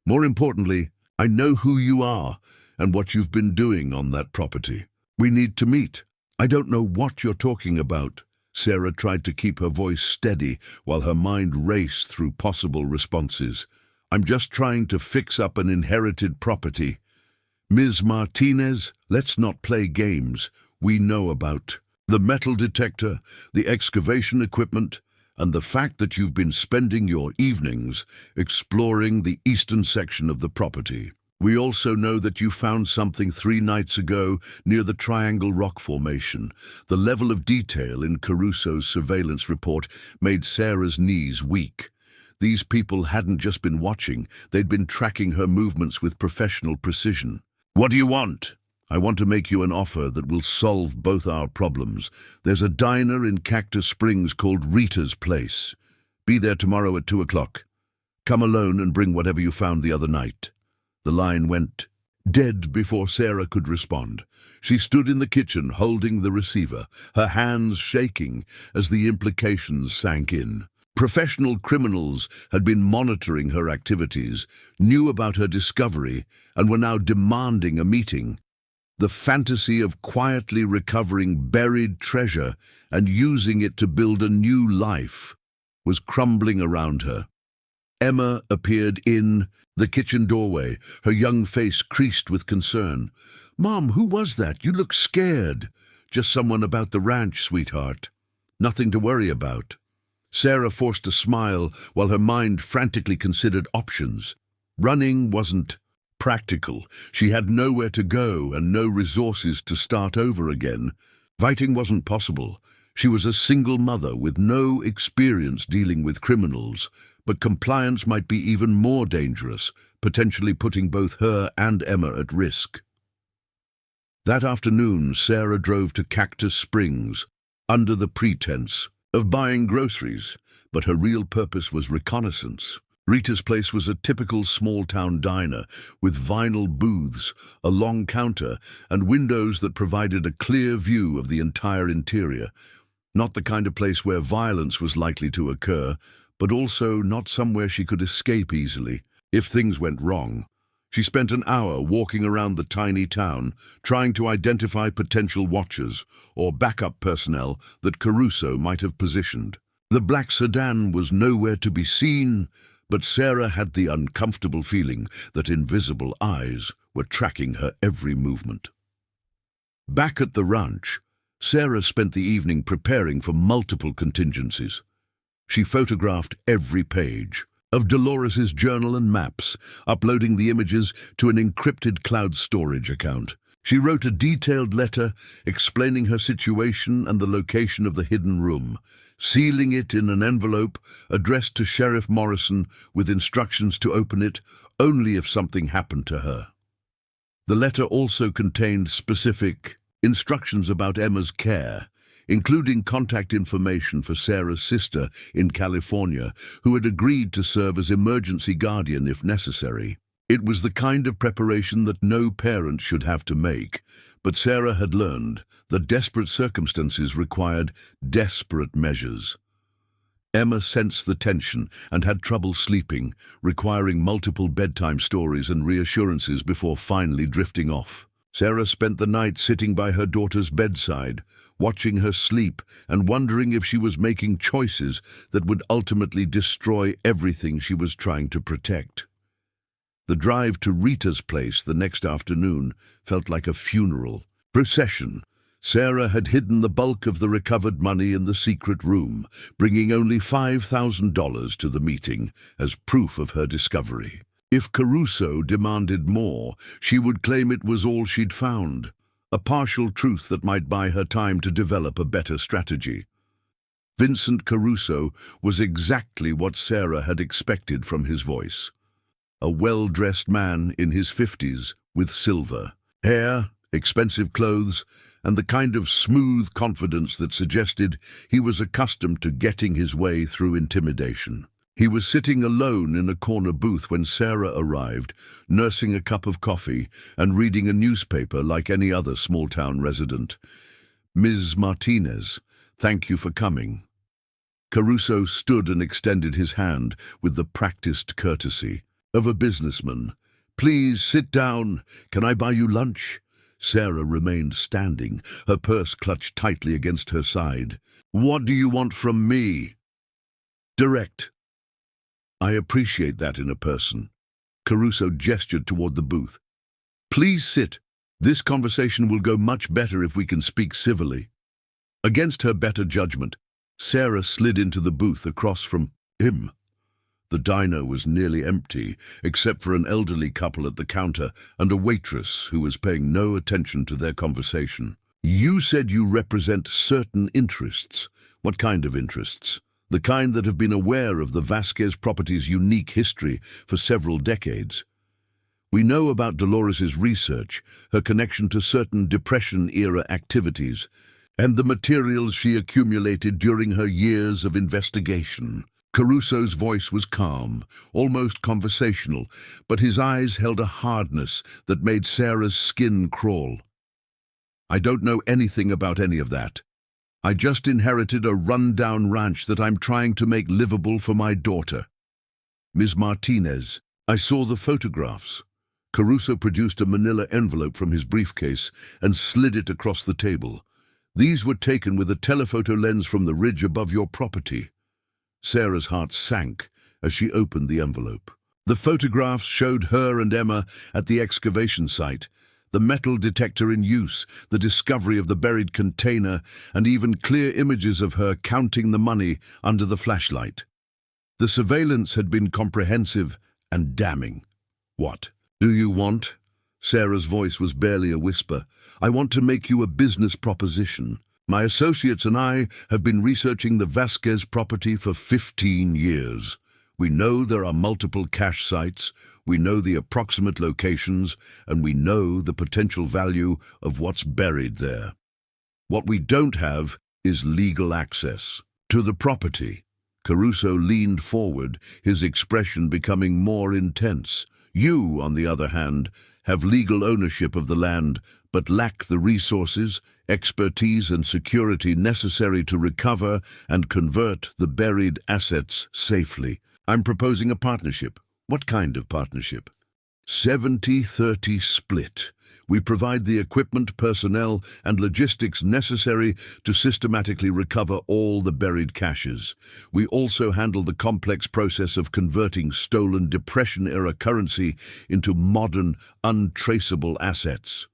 More importantly, I know who you are and what you've been doing on that property. We need to meet. I don't know what you're talking about. Sarah tried to keep her voice steady while her mind raced through possible responses. I'm just trying to fix up an inherited property. Ms. Martinez, let's not play games. We know about the metal detector, the excavation equipment, and the fact that you've been spending your evenings exploring the eastern section of the property. We also know that you found something 3 nights ago near the Triangle Rock Formation. The level of detail in Caruso's surveillance report made Sarah's knees weak. These people hadn't just been watching, they'd been tracking her movements with professional precision. What do you want? I want to make you an offer that will solve both our problems. There's a diner in Cactus Springs called Rita's Place. Be there tomorrow at 2 o'clock. Come alone and bring whatever you found the other night. The line went dead before Sarah could respond. She stood in the kitchen holding the receiver, her hands shaking as the implications sank in. Professional criminals had been monitoring her activities, knew about her discovery, and were now demanding a meeting. The fantasy of quietly recovering buried treasure and using it to build a new life was crumbling around her. Emma appeared in the kitchen doorway, her young face creased with concern. Mom, who was that? You look scared. Just someone about the ranch, sweetheart. Nothing to worry about. Sarah forced a smile while her mind frantically considered options. Running wasn't practical. She had nowhere to go and no resources to start over again. Fighting wasn't possible. She was a single mother with no experience dealing with criminals, but compliance might be even more dangerous, potentially putting both her and Emma at risk. That afternoon, Sarah drove to Cactus Springs under the pretense of buying groceries, but her real purpose was reconnaissance. Rita's Place was a typical small-town diner with vinyl booths, a long counter, and windows that provided a clear view of the entire interior. Not the kind of place where violence was likely to occur, but also not somewhere she could escape easily if things went wrong. She spent an hour walking around the tiny town, trying to identify potential watchers or backup personnel that Caruso might have positioned. The black sedan was nowhere to be seen, but Sarah had the uncomfortable feeling that invisible eyes were tracking her every movement. Back at the ranch, Sarah spent the evening preparing for multiple contingencies. She photographed every page of Dolores's journal and maps, uploading the images to an encrypted cloud storage account. She wrote a detailed letter explaining her situation and the location of the hidden room, sealing it in an envelope addressed to Sheriff Morrison with instructions to open it only if something happened to her. The letter also contained specific instructions about Emma's care, including contact information for Sarah's sister in California, who had agreed to serve as emergency guardian if necessary. It was the kind of preparation that no parent should have to make, but Sarah had learned that desperate circumstances required desperate measures. Emma sensed the tension and had trouble sleeping, requiring multiple bedtime stories and reassurances before finally drifting off. Sarah spent the night sitting by her daughter's bedside, watching her sleep and wondering if she was making choices that would ultimately destroy everything she was trying to protect. The drive to Rita's place the next afternoon felt like a funeral procession. Sarah had hidden the bulk of the recovered money in the secret room, bringing only $5,000 to the meeting as proof of her discovery. If Caruso demanded more, she would claim it was all she'd found, a partial truth that might buy her time to develop a better strategy. Vincent Caruso was exactly what Sarah had expected from his voice. A well-dressed man in his 50s with silver hair, expensive clothes, and the kind of smooth confidence that suggested he was accustomed to getting his way through intimidation. He was sitting alone in a corner booth when Sarah arrived, nursing a cup of coffee and reading a newspaper like any other small-town resident. "Ms. Martinez, thank you for coming." Caruso stood and extended his hand with the practiced courtesy of a businessman. "Please sit down. Can I buy you lunch?" Sarah remained standing, her purse clutched tightly against her side. "What do you want from me?" "Direct." "I appreciate that in a person." Caruso gestured toward the booth. "Please sit. This conversation will go much better if we can speak civilly." Against her better judgment, Sarah slid into the booth across from him. The diner was nearly empty, except for an elderly couple at the counter and a waitress who was paying no attention to their conversation. "You said you represent certain interests. What kind of interests?" "The kind that have been aware of the Vasquez property's unique history for several decades. We know about Dolores's research, her connection to certain Depression-era activities, and the materials she accumulated during her years of investigation." Caruso's voice was calm, almost conversational, but his eyes held a hardness that made Sarah's skin crawl. "I don't know anything about any of that. I just inherited a run-down ranch that I'm trying to make livable for my daughter." "Ms. Martinez, I saw the photographs." Caruso produced a manila envelope from his briefcase and slid it across the table. "These were taken with a telephoto lens from the ridge above your property." Sarah's heart sank as she opened the envelope. The photographs showed her and Emma at the excavation site, the metal detector in use, the discovery of the buried container, and even clear images of her counting the money under the flashlight. The surveillance had been comprehensive and damning. "What do you want?" Sarah's voice was barely a whisper. "I want to make you a business proposition. My associates and I have been researching the Vasquez property for 15 years. We know there are multiple cache sites, we know the approximate locations, and we know the potential value of what's buried there. What we don't have is legal access to the property." Caruso leaned forward, his expression becoming more intense. "You, on the other hand, have legal ownership of the land, but lack the resources, expertise and security necessary to recover and convert the buried assets safely. I'm proposing a partnership." "What kind of partnership?" 70-30 split. We provide the equipment, personnel, and logistics necessary to systematically recover all the buried caches. We also handle the complex process of converting stolen Depression-era currency into modern, untraceable assets.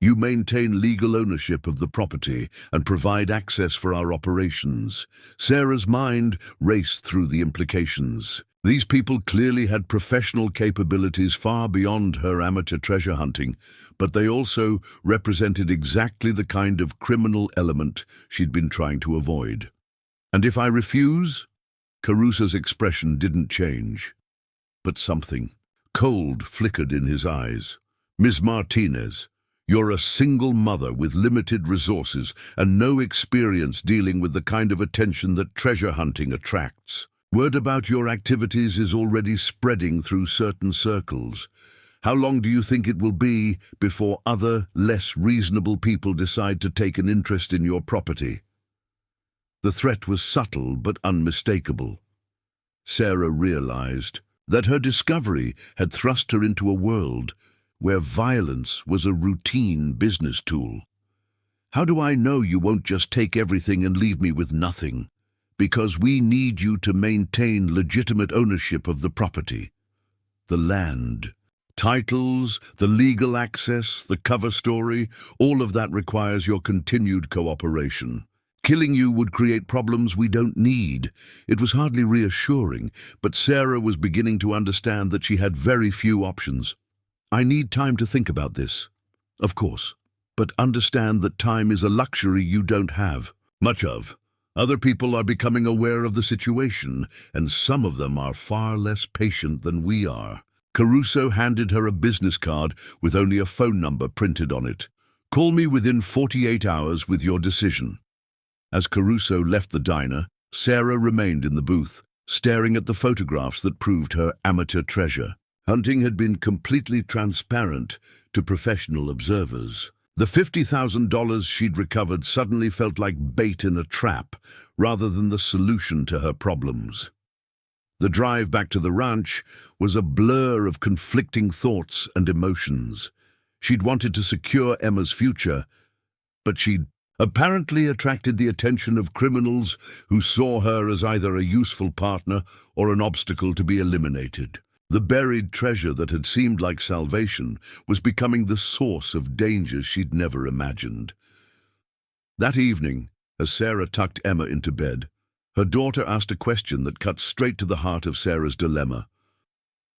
You maintain legal ownership of the property and provide access for our operations." Sarah's mind raced through the implications. These people clearly had professional capabilities far beyond her amateur treasure hunting, but they also represented exactly the kind of criminal element she'd been trying to avoid. "And if I refuse?" Caruso's expression didn't change, but something cold flickered in his eyes. Miss Martinez, you're a single mother with limited resources and no experience dealing with the kind of attention that treasure hunting attracts. Word about your activities is already spreading through certain circles. How long do you think it will be before other, less reasonable people decide to take an interest in your property? The threat was subtle but unmistakable. Sarah realized that her discovery had thrust her into a world where violence was a routine business tool. How do I know you won't just take everything and leave me with nothing? Because we need you to maintain legitimate ownership of the property. The land, titles, the legal access, the cover story, all of that requires your continued cooperation. Killing you would create problems we don't need. It was hardly reassuring, but Sarah was beginning to understand that she had very few options. I need time to think about this. Of course. But understand that time is a luxury you don't have. Much of. Other people are becoming aware of the situation, and some of them are far less patient than we are. Caruso handed her a business card with only a phone number printed on it. Call me within 48 hours with your decision. As Caruso left the diner, Sarah remained in the booth, staring at the photographs that proved her amateur treasure. Hunting had been completely transparent to professional observers. The $50,000 she'd recovered suddenly felt like bait in a trap, rather than the solution to her problems. The drive back to the ranch was a blur of conflicting thoughts and emotions. She'd wanted to secure Emma's future, but she'd apparently attracted the attention of criminals who saw her as either a useful partner or an obstacle to be eliminated. The buried treasure that had seemed like salvation was becoming the source of dangers she'd never imagined. That evening, as Sarah tucked Emma into bed, her daughter asked a question that cut straight to the heart of Sarah's dilemma.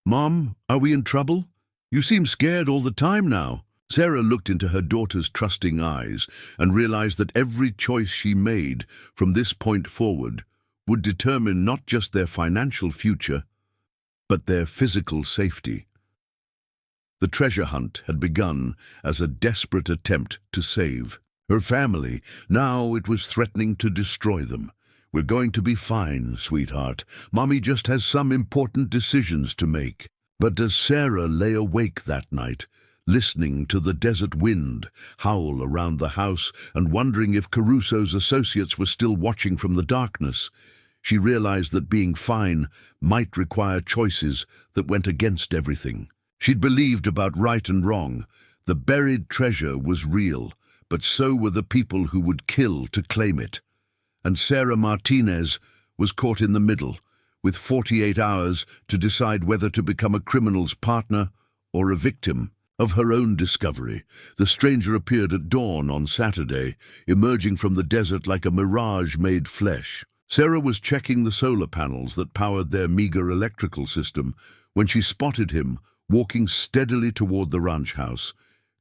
"Mom, are we in trouble? You seem scared all the time now." Sarah looked into her daughter's trusting eyes and realized that every choice she made from this point forward would determine not just their financial future, but their physical safety. The treasure hunt had begun as a desperate attempt to save her family. Now it was threatening to destroy them. "We're going to be fine, sweetheart. Mommy just has some important decisions to make." But as Sarah lay awake that night, listening to the desert wind howl around the house and wondering if Caruso's associates were still watching from the darkness, she realized that being fine might require choices that went against everything she'd believed about right and wrong. The buried treasure was real, but so were the people who would kill to claim it. And Sarah Martinez was caught in the middle, with 48 hours to decide whether to become a criminal's partner or a victim of her own discovery. The stranger appeared at dawn on Saturday, emerging from the desert like a mirage made flesh. Sarah was checking the solar panels that powered their meager electrical system when she spotted him walking steadily toward the ranch house,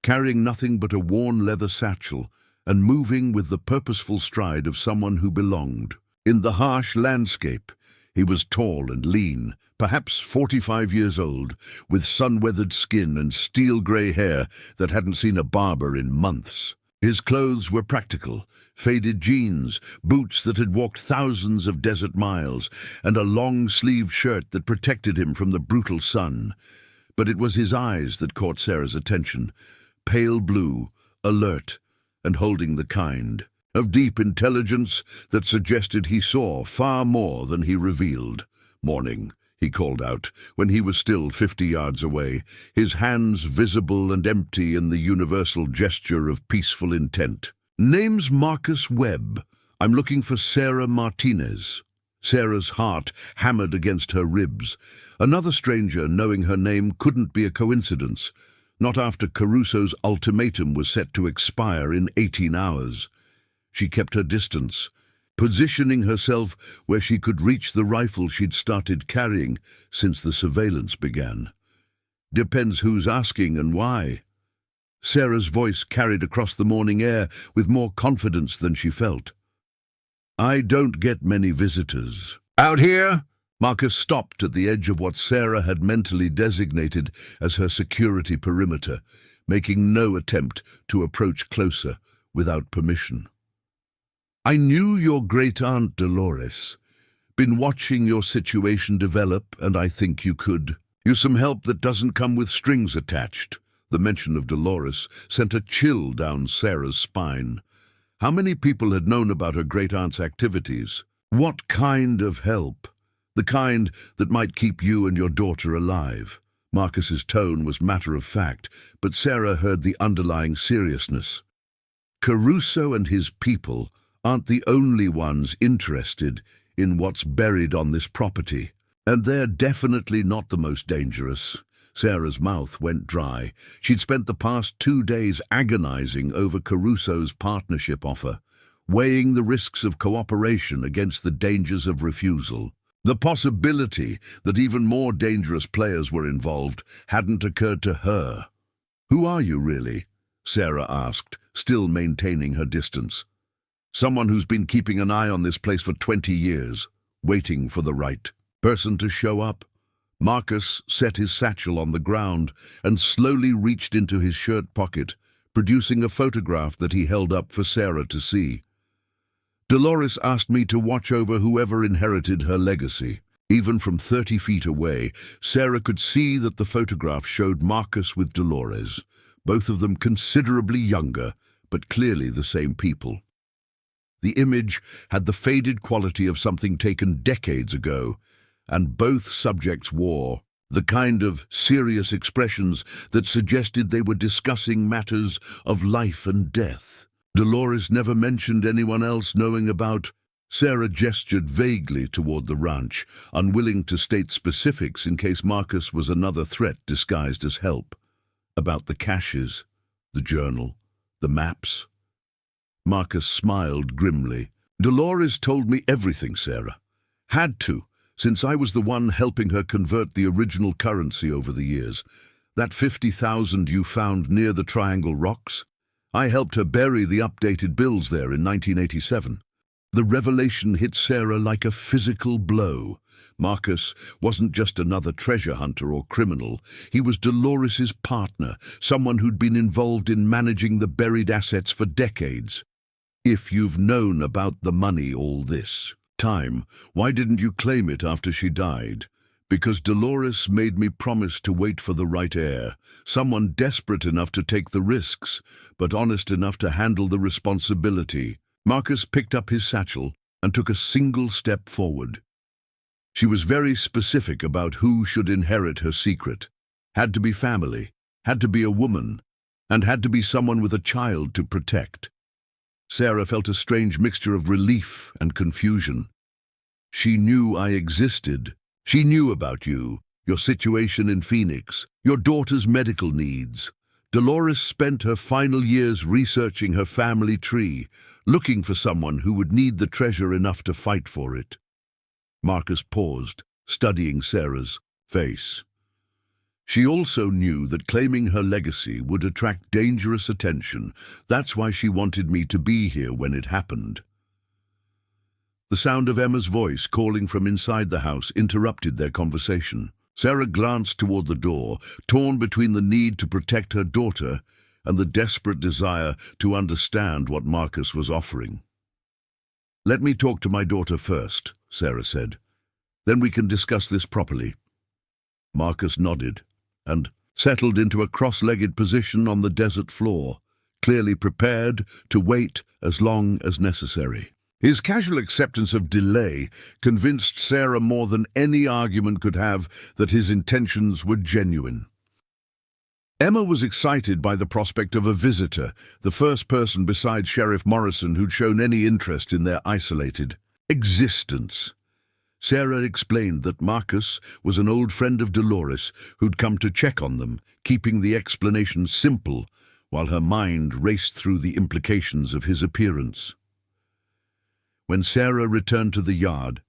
carrying nothing but a worn leather satchel and moving with the purposeful stride of someone who belonged. In the harsh landscape, he was tall and lean, perhaps 45 years old, with sun-weathered skin and steel-gray hair that hadn't seen a barber in months. His clothes were practical, faded jeans, boots that had walked thousands of desert miles, and a long-sleeved shirt that protected him from the brutal sun. But it was his eyes that caught Sarah's attention, pale blue, alert, and holding the kind of deep intelligence that suggested he saw far more than he revealed. "Morning," he called out, when he was still 50 yards away, his hands visible and empty in the universal gesture of peaceful intent. "Name's Marcus Webb. I'm looking for Sarah Martinez." Sarah's heart hammered against her ribs. Another stranger knowing her name couldn't be a coincidence, not after Caruso's ultimatum was set to expire in 18 hours. She kept her distance, positioning herself where she could reach the rifle she'd started carrying since the surveillance began. "Depends who's asking and why." Sarah's voice carried across the morning air with more confidence than she felt. "I don't get many visitors." "Out here?" Marcus stopped at the edge of what Sarah had mentally designated as her security perimeter, making no attempt to approach closer without permission. "I knew your great-aunt Dolores. Been watching your situation develop, and I think you could use some help that doesn't come with strings attached." The mention of Dolores sent a chill down Sarah's spine. How many people had known about her great-aunt's activities? What kind of help? The kind that might keep you and your daughter alive. Marcus's tone was matter-of-fact, but Sarah heard the underlying seriousness. Caruso and his people aren't the only ones interested in what's buried on this property, and they're definitely not the most dangerous. Sarah's mouth went dry. She'd spent the past 2 days agonizing over Caruso's partnership offer, weighing the risks of cooperation against the dangers of refusal. The possibility that even more dangerous players were involved hadn't occurred to her. "Who are you, really?" Sarah asked, still maintaining her distance. "Someone who's been keeping an eye on this place for 20 years, waiting for the right person to show up." Marcus set his satchel on the ground and slowly reached into his shirt pocket, producing a photograph that he held up for Sarah to see. "Dolores asked me to watch over whoever inherited her legacy." Even from 30 feet away, Sarah could see that the photograph showed Marcus with Dolores, both of them considerably younger, but clearly the same people. The image had the faded quality of something taken decades ago, and both subjects wore the kind of serious expressions that suggested they were discussing matters of life and death. Dolores never mentioned anyone else knowing about. Sarah gestured vaguely toward the ranch, unwilling to state specifics in case Marcus was another threat disguised as help. "About the caches, the journal, the maps." Marcus smiled grimly. "Dolores told me everything, Sarah. Had to, since I was the one helping her convert the original currency over the years. That 50,000 you found near the Triangle Rocks? I helped her bury the updated bills there in 1987. The revelation hit Sarah like a physical blow. Marcus wasn't just another treasure hunter or criminal. He was Dolores's partner, someone who'd been involved in managing the buried assets for decades. If you've known about the money all this time, why didn't you claim it after she died? Because Dolores made me promise to wait for the right heir, someone desperate enough to take the risks, but honest enough to handle the responsibility. Marcus picked up his satchel and took a single step forward. She was very specific about who should inherit her secret. Had to be family, had to be a woman, and had to be someone with a child to protect. Sarah felt a strange mixture of relief and confusion. She knew I existed. She knew about you, your situation in Phoenix, your daughter's medical needs. Dolores spent her final years researching her family tree, looking for someone who would need the treasure enough to fight for it. Marcus paused, studying Sarah's face. She also knew that claiming her legacy would attract dangerous attention. That's why she wanted me to be here when it happened. The sound of Emma's voice calling from inside the house interrupted their conversation. Sarah glanced toward the door, torn between the need to protect her daughter and the desperate desire to understand what Marcus was offering. "Let me talk to my daughter first," Sarah said. "Then we can discuss this properly." Marcus nodded and settled into a cross-legged position on the desert floor, clearly prepared to wait as long as necessary. His casual acceptance of delay convinced Sarah more than any argument could have that his intentions were genuine. Emma was excited by the prospect of a visitor, the first person besides Sheriff Morrison who'd shown any interest in their isolated existence. Sarah explained that Marcus was an old friend of Dolores who'd come to check on them, keeping the explanation simple while her mind raced through the implications of his appearance. When Sarah returned to the yard,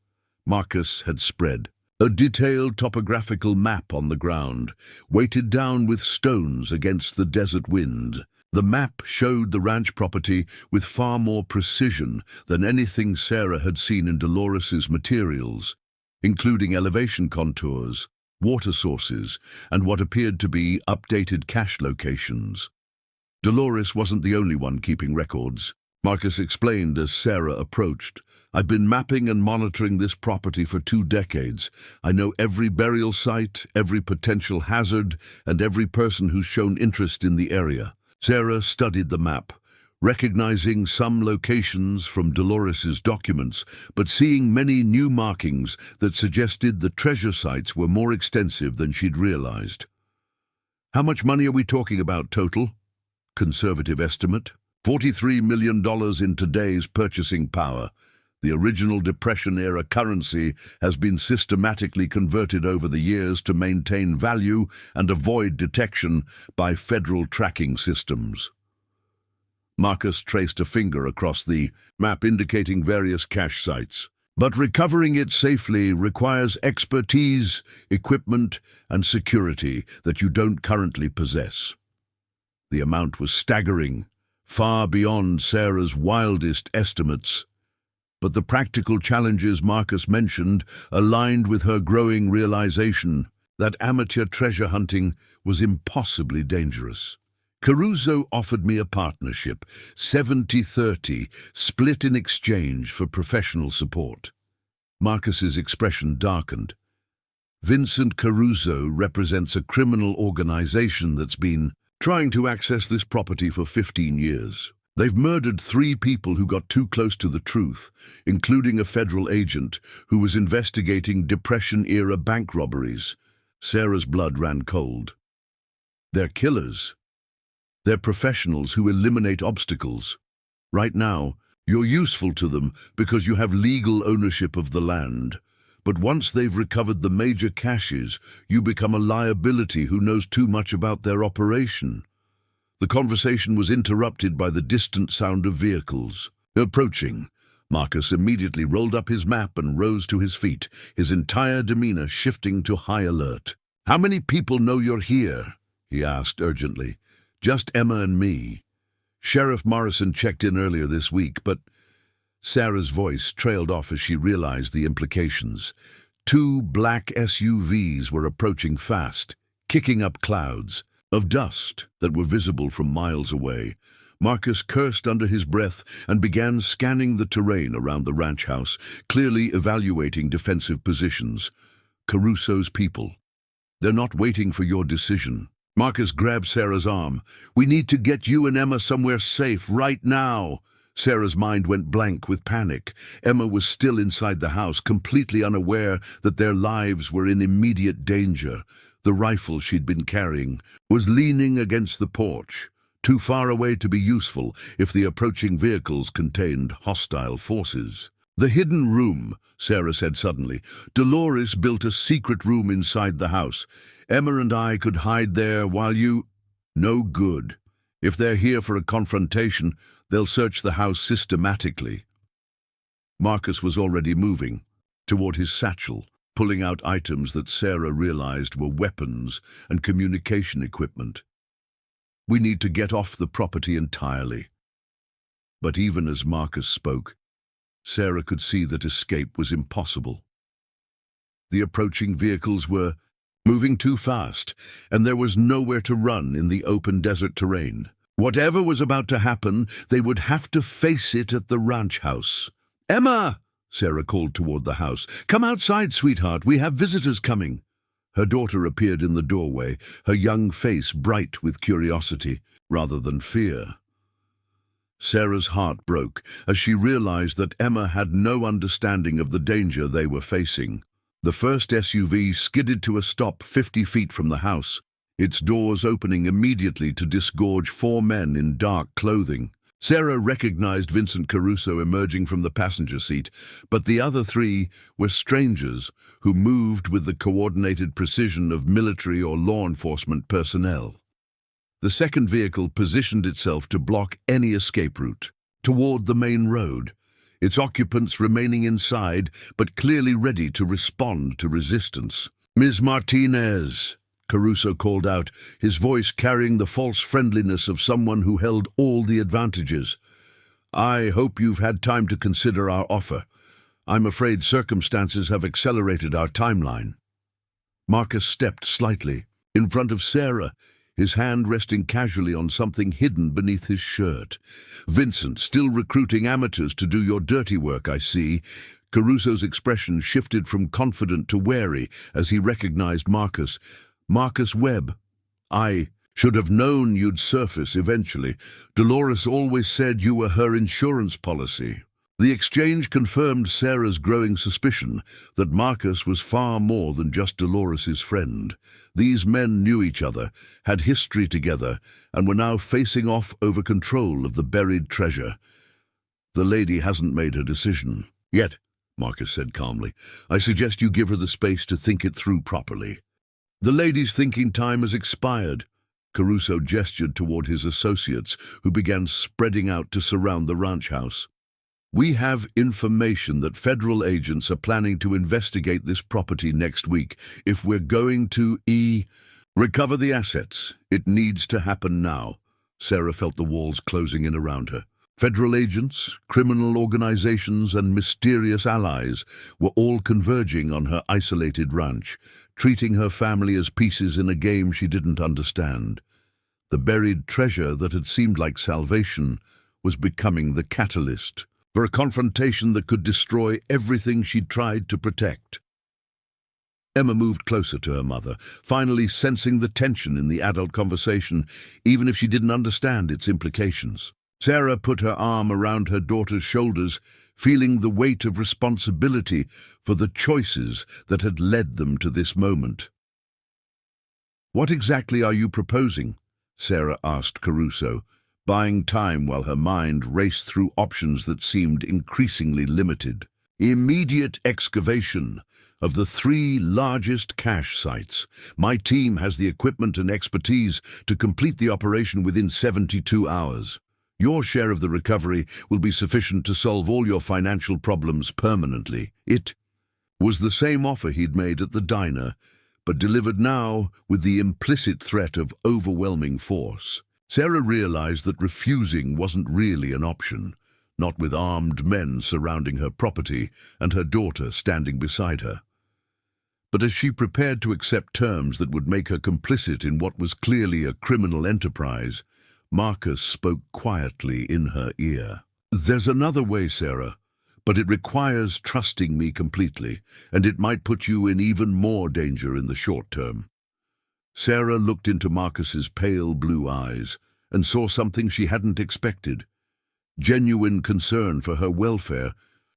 Marcus had spread a detailed topographical map on the ground, weighted down with stones against the desert wind. The map showed the ranch property with far more precision than anything Sarah had seen in Dolores's materials, including elevation contours, water sources, and what appeared to be updated cache locations. Dolores wasn't the only one keeping records. Marcus explained as Sarah approached. "I've been mapping and monitoring this property for 2 decades. I know every burial site, every potential hazard, and every person who's shown interest in the area." Sarah studied the map, recognizing some locations from Dolores's documents, but seeing many new markings that suggested the treasure sites were more extensive than she'd realized. "How much money are we talking about total?" "Conservative estimate. $43 million in today's purchasing power. The original Depression-era currency has been systematically converted over the years to maintain value and avoid detection by federal tracking systems." Marcus traced a finger across the map indicating various cache sites. "But recovering it safely requires expertise, equipment, and security that you don't currently possess." The amount was staggering, far beyond Sarah's wildest estimates. But the practical challenges Marcus mentioned aligned with her growing realization that amateur treasure hunting was impossibly dangerous. "Caruso offered me a partnership, 70-30, split in exchange for professional support." Marcus's expression darkened. "Vincent Caruso represents a criminal organization that's been trying to access this property for 15 years. They've murdered 3 people who got too close to the truth, including a federal agent who was investigating Depression-era bank robberies." Sarah's blood ran cold. "They're killers. They're professionals who eliminate obstacles. Right now, you're useful to them because you have legal ownership of the land. But once they've recovered the major caches, you become a liability who knows too much about their operation." The conversation was interrupted by the distant sound of vehicles. Approaching, Marcus immediately rolled up his map and rose to his feet, his entire demeanor shifting to high alert. "How many people know you're here?" he asked urgently. "Just Emma and me. Sheriff Morrison checked in earlier this week, but—" Sarah's voice trailed off as she realized the implications. 2 black SUVs were approaching fast, kicking up clouds of dust that were visible from miles away. Marcus cursed under his breath and began scanning the terrain around the ranch house, clearly evaluating defensive positions. "Caruso's people. They're not waiting for your decision." Marcus grabbed Sarah's arm. "We need to get you and Emma somewhere safe right now." Sarah's mind went blank with panic. Emma was still inside the house, completely unaware that their lives were in immediate danger. The rifle she'd been carrying was leaning against the porch, too far away to be useful if the approaching vehicles contained hostile forces. "The hidden room," Sarah said suddenly. "Dolores built a secret room inside the house. Emma and I could hide there while you—" "No good. If they're here for a confrontation, they'll search the house systematically." Marcus was already moving toward his satchel, pulling out items that Sarah realized were weapons and communication equipment. "We need to get off the property entirely." But even as Marcus spoke, Sarah could see that escape was impossible. The approaching vehicles were moving too fast, and there was nowhere to run in the open desert terrain. Whatever was about to happen, they would have to face it at the ranch house. "Emma!" Sarah called toward the house. "Come outside, sweetheart. We have visitors coming." Her daughter appeared in the doorway, her young face bright with curiosity rather than fear. Sarah's heart broke as she realized that Emma had no understanding of the danger they were facing. The first SUV skidded to a stop 50 feet from the house, its doors opening immediately to disgorge 4 men in dark clothing. Sarah recognized Vincent Caruso emerging from the passenger seat, but the other 3 were strangers who moved with the coordinated precision of military or law enforcement personnel. The second vehicle positioned itself to block any escape route toward the main road, its occupants remaining inside but clearly ready to respond to resistance. "Ms. Martinez," Caruso called out, his voice carrying the false friendliness of someone who held all the advantages. "I hope you've had time to consider our offer. I'm afraid circumstances have accelerated our timeline." Marcus stepped slightly, in front of Sarah, his hand resting casually on something hidden beneath his shirt. "Vincent, still recruiting amateurs to do your dirty work, I see." Caruso's expression shifted from confident to wary as he recognized Marcus. "Marcus Webb. I should have known you'd surface eventually. Dolores always said you were her insurance policy." The exchange confirmed Sarah's growing suspicion that Marcus was far more than just Dolores's friend. These men knew each other, had history together, and were now facing off over control of the buried treasure. "The lady hasn't made her decision yet," Marcus said calmly. "I suggest you give her the space to think it through properly." "The lady's thinking time has expired." Caruso gestured toward his associates, who began spreading out to surround the ranch house. "We have information that federal agents are planning to investigate this property next week. If we're going to recover the assets, it needs to happen now." Sarah felt the walls closing in around her. Federal agents, criminal organizations, and mysterious allies were all converging on her isolated ranch, treating her family as pieces in a game she didn't understand. The buried treasure that had seemed like salvation was becoming the catalyst for a confrontation that could destroy everything she'd tried to protect. Emma moved closer to her mother, finally sensing the tension in the adult conversation, even if she didn't understand its implications. Sarah put her arm around her daughter's shoulders, feeling the weight of responsibility for the choices that had led them to this moment. "What exactly are you proposing?" Sarah asked Caruso, buying time while her mind raced through options that seemed increasingly limited. "Immediate excavation of the 3 largest cache sites. My team has the equipment and expertise to complete the operation within 72 hours. Your share of the recovery will be sufficient to solve all your financial problems permanently." It was the same offer he'd made at the diner, but delivered now with the implicit threat of overwhelming force. Sarah realized that refusing wasn't really an option, not with armed men surrounding her property and her daughter standing beside her. But as she prepared to accept terms that would make her complicit in what was clearly a criminal enterprise, Marcus spoke quietly in her ear. "There's another way, Sarah, but it requires trusting me completely, and it might put you in even more danger in the short term." Sarah looked into Marcus's pale blue eyes and saw something she hadn't expected: genuine concern for her welfare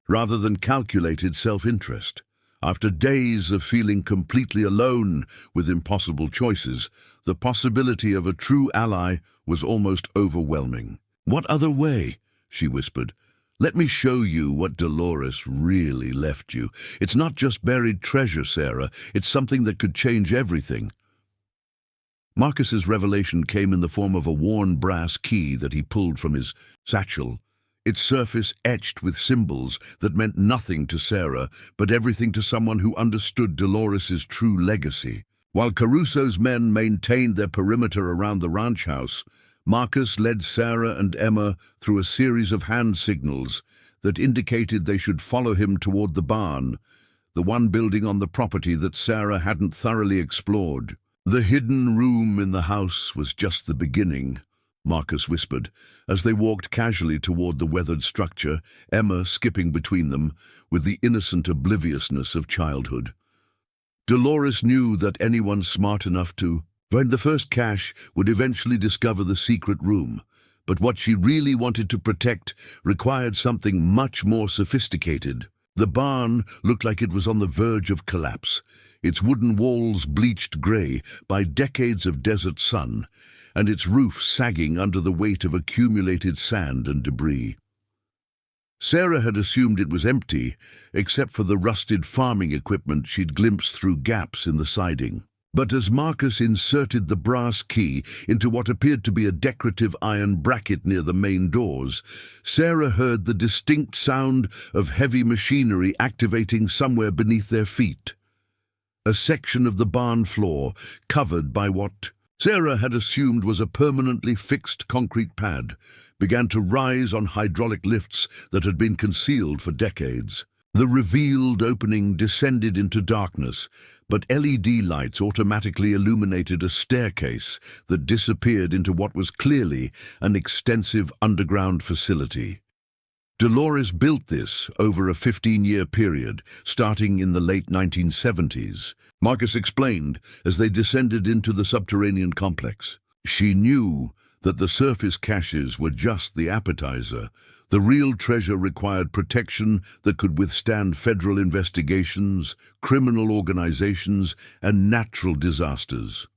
rather than calculated self-interest. After days of feeling completely alone with impossible choices, the possibility of a true ally was almost overwhelming. "What other way?" she whispered. "Let me show you what Dolores really left you. It's not just buried treasure, Sarah. It's something that could change everything." Marcus's revelation came in the form of a worn brass key that he pulled from his satchel, its surface etched with symbols that meant nothing to Sarah, but everything to someone who understood Dolores's true legacy. While Caruso's men maintained their perimeter around the ranch house, Marcus led Sarah and Emma through a series of hand signals that indicated they should follow him toward the barn, the one building on the property that Sarah hadn't thoroughly explored. "The hidden room in the house was just the beginning," Marcus whispered, as they walked casually toward the weathered structure, Emma skipping between them with the innocent obliviousness of childhood. Dolores knew that anyone smart enough to find the first cache would eventually discover the secret room, but what she really wanted to protect required something much more sophisticated. The barn looked like it was on the verge of collapse, its wooden walls bleached gray by decades of desert sun, and its roof sagging under the weight of accumulated sand and debris. Sarah had assumed it was empty, except for the rusted farming equipment she'd glimpsed through gaps in the siding. But as Marcus inserted the brass key into what appeared to be a decorative iron bracket near the main doors, Sarah heard the distinct sound of heavy machinery activating somewhere beneath their feet. A section of the barn floor, covered by what Sarah had assumed was a permanently fixed concrete pad, began to rise on hydraulic lifts that had been concealed for decades. The revealed opening descended into darkness, but LED lights automatically illuminated a staircase that disappeared into what was clearly an extensive underground facility. Dolores built this over a 15-year period, starting in the late 1970s. Marcus explained as they descended into the subterranean complex. She knew that the surface caches were just the appetizer. The real treasure required protection that could withstand federal investigations, criminal organizations, and natural disasters.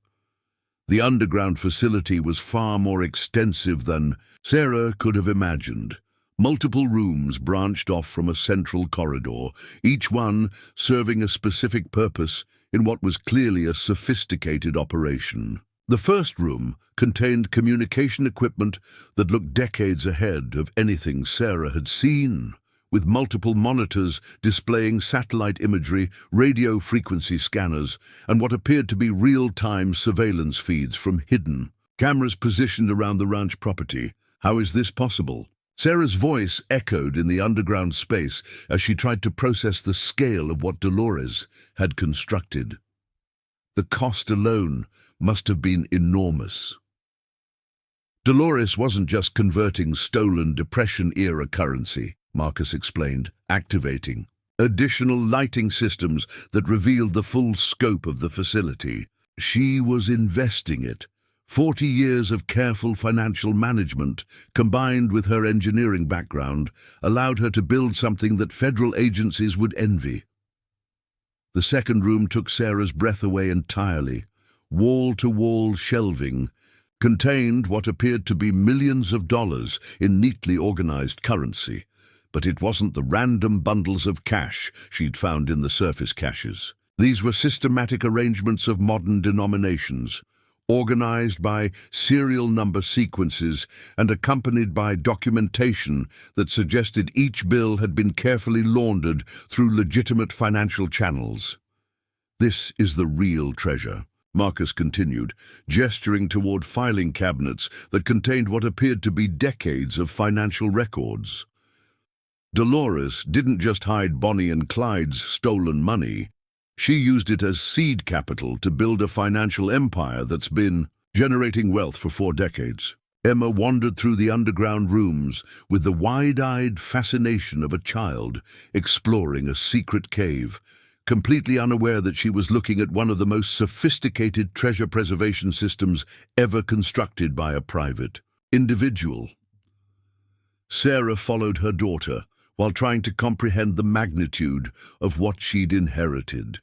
The underground facility was far more extensive than Sarah could have imagined. Multiple rooms branched off from a central corridor, each one serving a specific purpose in what was clearly a sophisticated operation. The first room contained communication equipment that looked decades ahead of anything Sarah had seen, with multiple monitors displaying satellite imagery, radio frequency scanners, and what appeared to be real-time surveillance feeds from hidden cameras positioned around the ranch property. How is this possible? Sarah's voice echoed in the underground space as she tried to process the scale of what Dolores had constructed. The cost alone must have been enormous. Dolores wasn't just converting stolen Depression-era currency, Marcus explained, activating additional lighting systems that revealed the full scope of the facility. She was investing it. 40 years of careful financial management, combined with her engineering background, allowed her to build something that federal agencies would envy. The second room took Sarah's breath away entirely. Wall-to-wall shelving contained what appeared to be millions of dollars in neatly organized currency, but it wasn't the random bundles of cash she'd found in the surface caches. These were systematic arrangements of modern denominations, organized by serial number sequences and accompanied by documentation that suggested each bill had been carefully laundered through legitimate financial channels. This is the real treasure, Marcus continued, gesturing toward filing cabinets that contained what appeared to be decades of financial records. Dolores didn't just hide Bonnie and Clyde's stolen money. She used it as seed capital to build a financial empire that's been generating wealth for 4 decades. Emma wandered through the underground rooms with the wide-eyed fascination of a child exploring a secret cave, completely unaware that she was looking at one of the most sophisticated treasure preservation systems ever constructed by a private individual. Sarah followed her daughter while trying to comprehend the magnitude of what she'd inherited.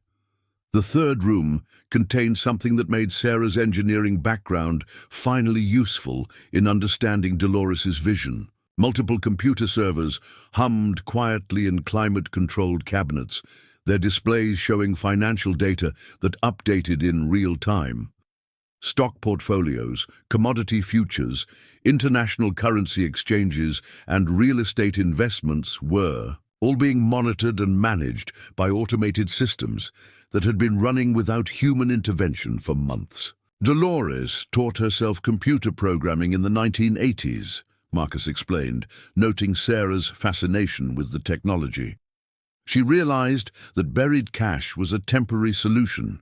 The third room contained something that made Sarah's engineering background finally useful in understanding Dolores's vision. Multiple computer servers hummed quietly in climate-controlled cabinets, their displays showing financial data that updated in real time. Stock portfolios, commodity futures, international currency exchanges, and real estate investments were all being monitored and managed by automated systems that had been running without human intervention for months. Dolores taught herself computer programming in the 1980s, Marcus explained, noting Sarah's fascination with the technology. She realized that buried cash was a temporary solution.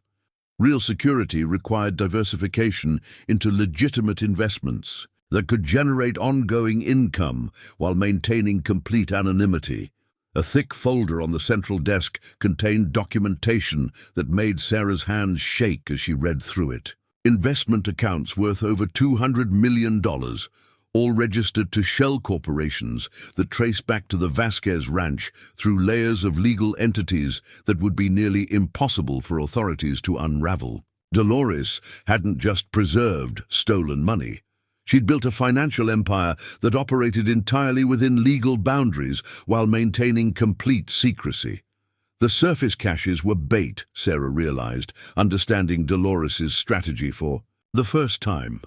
Real security required diversification into legitimate investments that could generate ongoing income while maintaining complete anonymity. A thick folder on the central desk contained documentation that made Sarah's hands shake as she read through it. Investment accounts worth over $200 million, all registered to shell corporations that trace back to the Vasquez Ranch through layers of legal entities that would be nearly impossible for authorities to unravel. Dolores hadn't just preserved stolen money. She'd built a financial empire that operated entirely within legal boundaries while maintaining complete secrecy. The surface caches were bait, Sarah realized, understanding Dolores's strategy for the first time.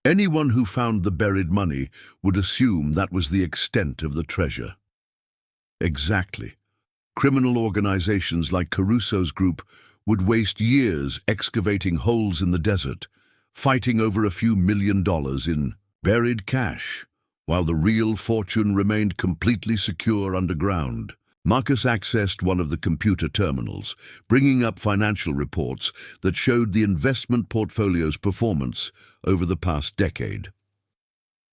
Anyone who found the buried money would assume that was the extent of the treasure. Exactly. Criminal organizations like Caruso's group would waste years excavating holes in the desert, fighting over a few $1 million in buried cash, while the real fortune remained completely secure underground. Marcus accessed one of the computer terminals, bringing up financial reports that showed the investment portfolio's performance over the past decade.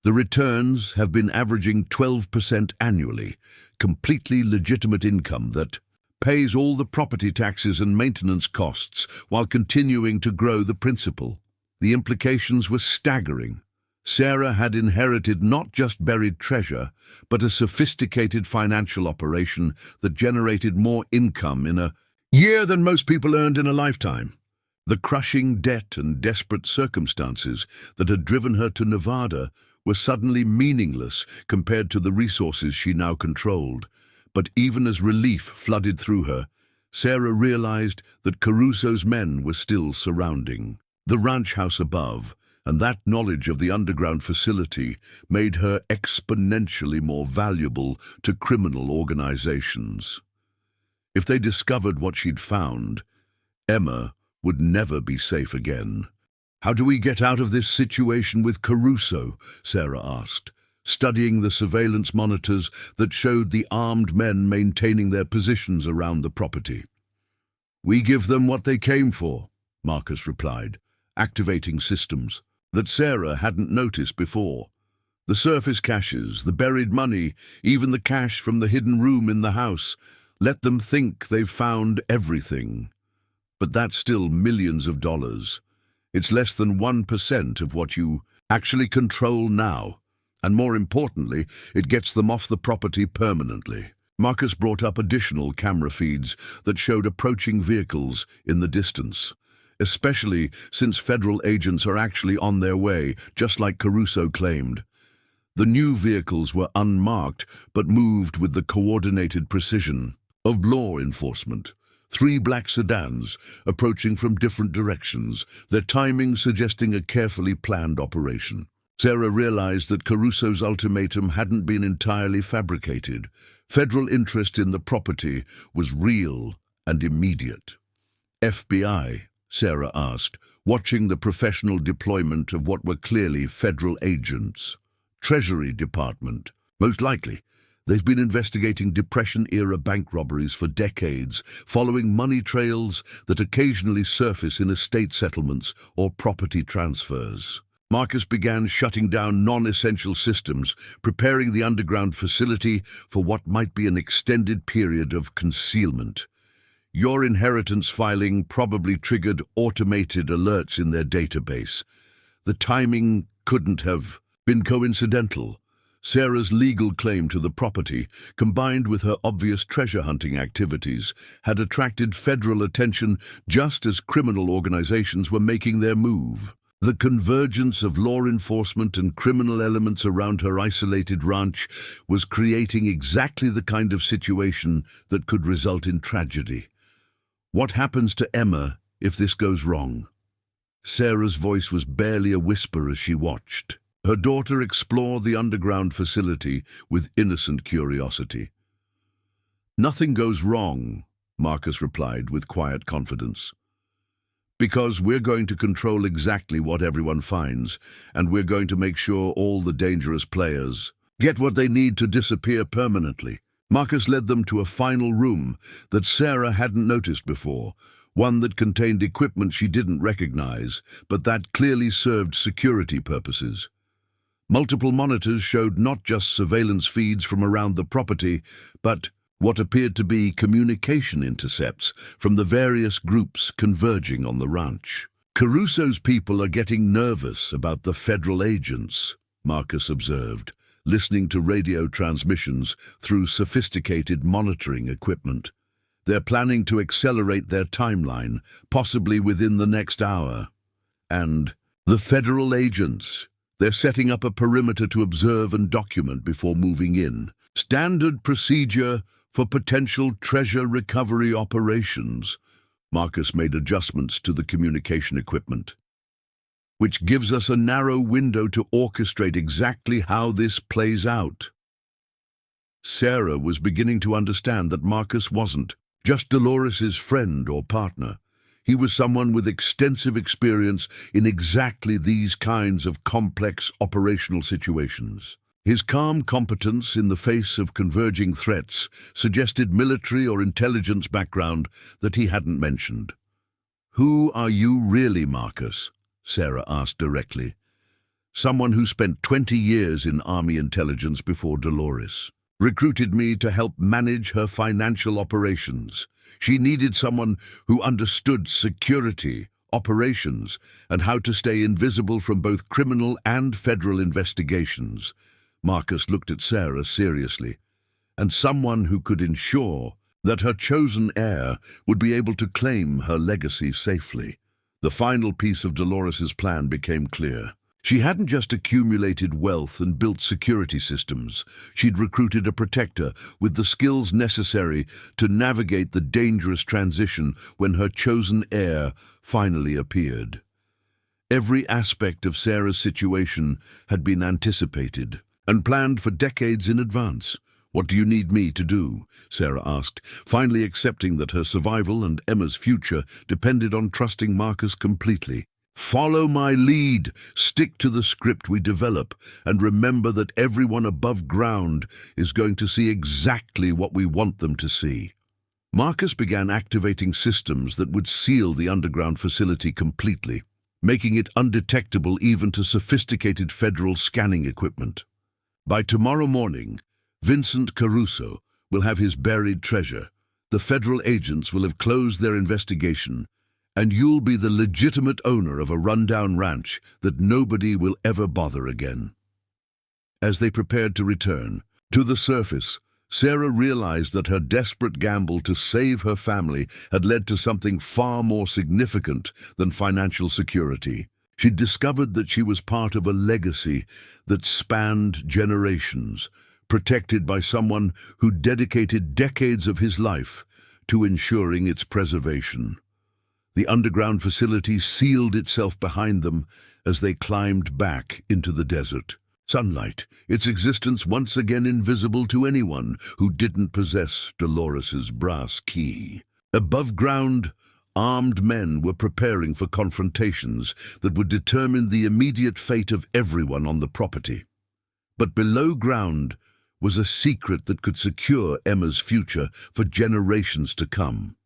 The returns have been averaging 12% annually, completely legitimate income that pays all the property taxes and maintenance costs while continuing to grow the principal. The implications were staggering. Sarah had inherited not just buried treasure, but a sophisticated financial operation that generated more income in a year than most people earned in a lifetime. The crushing debt and desperate circumstances that had driven her to Nevada were suddenly meaningless compared to the resources she now controlled. But even as relief flooded through her, Sarah realized that Caruso's men were still surrounding the ranch house above, and that knowledge of the underground facility made her exponentially more valuable to criminal organizations. If they discovered what she'd found, Emma would never be safe again. "How do we get out of this situation with Caruso?" Sarah asked, studying the surveillance monitors that showed the armed men maintaining their positions around the property. "We give them what they came for," Marcus replied, activating systems that Sarah hadn't noticed before. The surface caches, the buried money, even the cash from the hidden room in the house. Let them think they've found everything. But that's still millions of dollars. It's less than 1% of what you actually control now. And more importantly, it gets them off the property permanently. Marcus brought up additional camera feeds that showed approaching vehicles in the distance, especially since federal agents are actually on their way, just like Caruso claimed. The new vehicles were unmarked, but moved with the coordinated precision of law enforcement. 3 black sedans approaching from different directions, their timing suggesting a carefully planned operation. Sarah realized that Caruso's ultimatum hadn't been entirely fabricated. Federal interest in the property was real and immediate. "FBI?" Sarah asked, watching the professional deployment of what were clearly federal agents. "Treasury Department. Most likely. They've been investigating Depression-era bank robberies for decades, following money trails that occasionally surface in estate settlements or property transfers." Marcus began shutting down non-essential systems, preparing the underground facility for what might be an extended period of concealment. Your inheritance filing probably triggered automated alerts in their database. The timing couldn't have been coincidental. Sarah's legal claim to the property, combined with her obvious treasure hunting activities, had attracted federal attention just as criminal organizations were making their move. The convergence of law enforcement and criminal elements around her isolated ranch was creating exactly the kind of situation that could result in tragedy. What happens to Emma if this goes wrong? Sarah's voice was barely a whisper as she watched her daughter explore the underground facility with innocent curiosity. "Nothing goes wrong," Marcus replied with quiet confidence. "Because we're going to control exactly what everyone finds, and we're going to make sure all the dangerous players get what they need to disappear permanently." Marcus led them to a final room that Sarah hadn't noticed before, one that contained equipment she didn't recognize, but that clearly served security purposes. Multiple monitors showed not just surveillance feeds from around the property, but what appeared to be communication intercepts from the various groups converging on the ranch. "Caruso's people are getting nervous about the federal agents," Marcus observed, listening to radio transmissions through sophisticated monitoring equipment. "They're planning to accelerate their timeline, possibly within the next hour. And the federal agents, they're setting up a perimeter to observe and document before moving in. Standard procedure for potential treasure recovery operations." Marcus made adjustments to the communication equipment, "which gives us a narrow window to orchestrate exactly how this plays out." Sarah was beginning to understand that Marcus wasn't just Dolores's friend or partner. He was someone with extensive experience in exactly these kinds of complex operational situations. His calm competence in the face of converging threats suggested military or intelligence background that he hadn't mentioned. "Who are you really, Marcus?" Sarah asked directly. "Someone who spent 20 years in Army intelligence before Dolores recruited me to help manage her financial operations. She needed someone who understood security, operations, and how to stay invisible from both criminal and federal investigations." Marcus looked at Sarah seriously. "And someone who could ensure that her chosen heir would be able to claim her legacy safely." The final piece of Dolores's plan became clear. She hadn't just accumulated wealth and built security systems. She'd recruited a protector with the skills necessary to navigate the dangerous transition when her chosen heir finally appeared. Every aspect of Sarah's situation had been anticipated and planned for decades in advance. "What do you need me to do?" Sarah asked, finally accepting that her survival and Emma's future depended on trusting Marcus completely. "Follow my lead, stick to the script we develop, and remember that everyone above ground is going to see exactly what we want them to see." Marcus began activating systems that would seal the underground facility completely, making it undetectable even to sophisticated federal scanning equipment. By tomorrow morning, Vincent Caruso will have his buried treasure. The federal agents will have closed their investigation, and you'll be the legitimate owner of a rundown ranch that nobody will ever bother again. As they prepared to return to the surface, Sarah realized that her desperate gamble to save her family had led to something far more significant than financial security. She'd discovered that she was part of a legacy that spanned generations, protected by someone who dedicated decades of his life to ensuring its preservation. The underground facility sealed itself behind them as they climbed back into the desert. Sunlight, its existence once again invisible to anyone who didn't possess Dolores's brass key. Above ground, armed men were preparing for confrontations that would determine the immediate fate of everyone on the property. But below ground was a secret that could secure Emma's future for generations to come,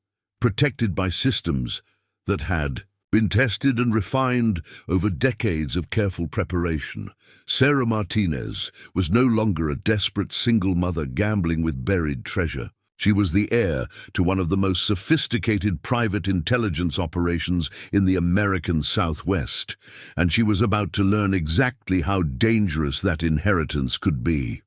protected by systems that had been tested and refined over decades of careful preparation. Sarah Martinez was no longer a desperate single mother gambling with buried treasure. She was the heir to one of the most sophisticated private intelligence operations in the American Southwest, and she was about to learn exactly how dangerous that inheritance could be.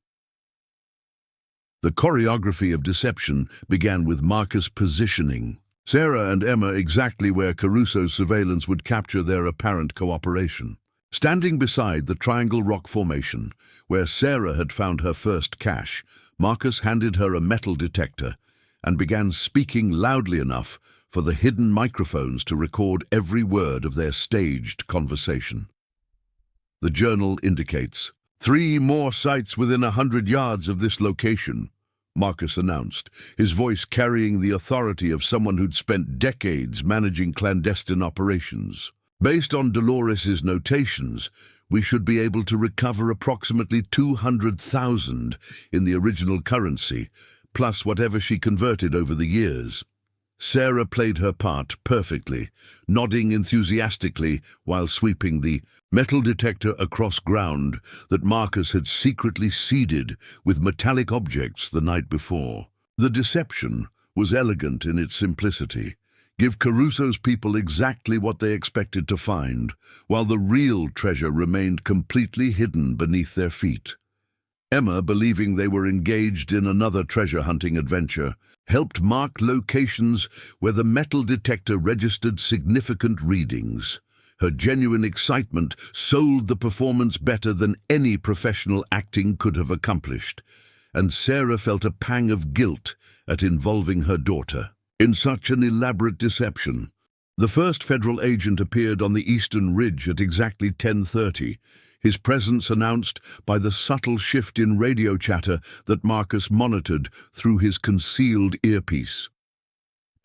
The choreography of deception began with Marcus positioning Sarah and Emma exactly where Caruso's surveillance would capture their apparent cooperation. Standing beside the triangle rock formation, where Sarah had found her first cache, Marcus handed her a metal detector and began speaking loudly enough for the hidden microphones to record every word of their staged conversation. The journal indicates 3 more sites within 100 yards of this location, Marcus announced, his voice carrying the authority of someone who'd spent decades managing clandestine operations. "Based on Dolores's notations, we should be able to recover approximately 200,000 in the original currency, plus whatever she converted over the years." Sarah played her part perfectly, nodding enthusiastically while sweeping the metal detector across ground that Marcus had secretly seeded with metallic objects the night before. The deception was elegant in its simplicity. Give Caruso's people exactly what they expected to find, while the real treasure remained completely hidden beneath their feet. Emma, believing they were engaged in another treasure-hunting adventure, helped mark locations where the metal detector registered significant readings. Her genuine excitement sold the performance better than any professional acting could have accomplished, and Sarah felt a pang of guilt at involving her daughter in such an elaborate deception. The first federal agent appeared on the eastern ridge at exactly 10:30, his presence announced by the subtle shift in radio chatter that Marcus monitored through his concealed earpiece.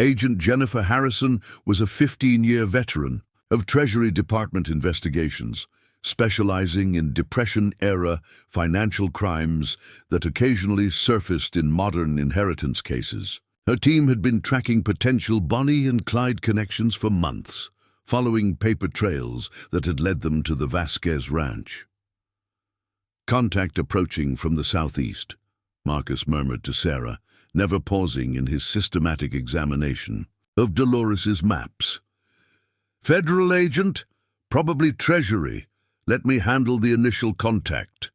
Agent Jennifer Harrison was a 15-year veteran of Treasury Department investigations, specializing in Depression-era financial crimes that occasionally surfaced in modern inheritance cases. Her team had been tracking potential Bonnie and Clyde connections for months, following paper trails that had led them to the Vasquez ranch. "Contact approaching from the southeast," Marcus murmured to Sarah, never pausing in his systematic examination of Dolores's maps. "Federal agent? Probably Treasury. Let me handle the initial contact."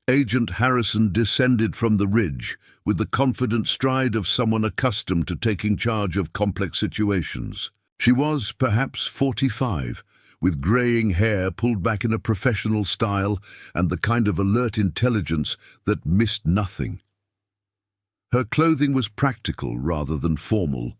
Agent Harrison descended from the ridge with the confident stride of someone accustomed to taking charge of complex situations. She was perhaps 45, with graying hair pulled back in a professional style and the kind of alert intelligence that missed nothing. Her clothing was practical rather than formal.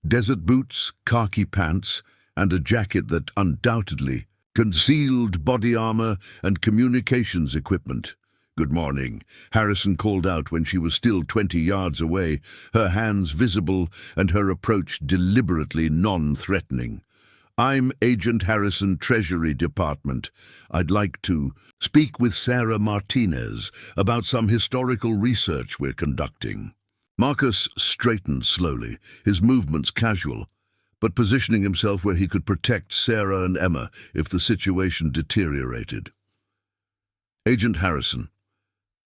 Desert boots, khaki pants, and a jacket that undoubtedly concealed body armor and communications equipment. "Good morning," Harrison called out when she was still 20 yards away, her hands visible and her approach deliberately non-threatening. "I'm Agent Harrison, Treasury Department. I'd like to speak with Sarah Martinez about some historical research we're conducting." Marcus straightened slowly, his movements casual, but positioning himself where he could protect Sarah and Emma if the situation deteriorated. "Agent Harrison,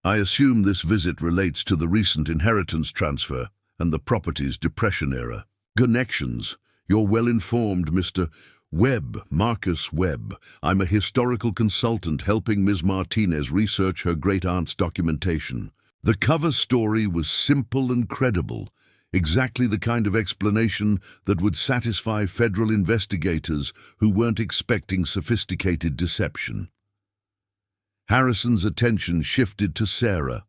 I assume this visit relates to the recent inheritance transfer and the property's Depression era connections. You're well-informed, Mr. Webb, Marcus Webb. I'm a historical consultant helping Ms. Martinez research her great-aunt's documentation." The cover story was simple and credible, exactly the kind of explanation that would satisfy federal investigators who weren't expecting sophisticated deception. Harrison's attention shifted to Sarah,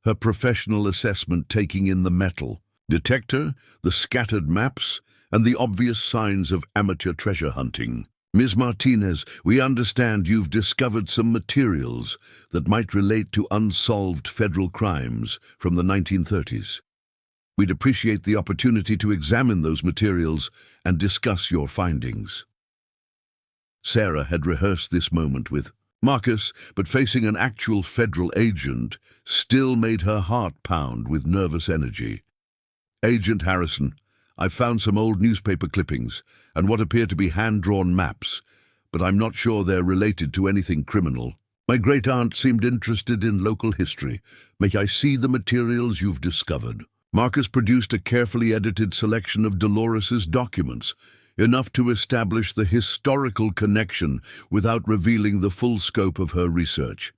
her professional assessment taking in the metal detector, the scattered maps, and the obvious signs of amateur treasure hunting. "Ms. Martinez, we understand you've discovered some materials that might relate to unsolved federal crimes from the 1930s. We'd appreciate the opportunity to examine those materials and discuss your findings." Sarah had rehearsed this moment with Marcus, but facing an actual federal agent still made her heart pound with nervous energy. "Agent Harrison, I've found some old newspaper clippings and what appear to be hand-drawn maps, but I'm not sure they're related to anything criminal. My great-aunt seemed interested in local history. May I see the materials you've discovered?" Marcus produced a carefully edited selection of Dolores's documents, enough to establish the historical connection without revealing the full scope of her research.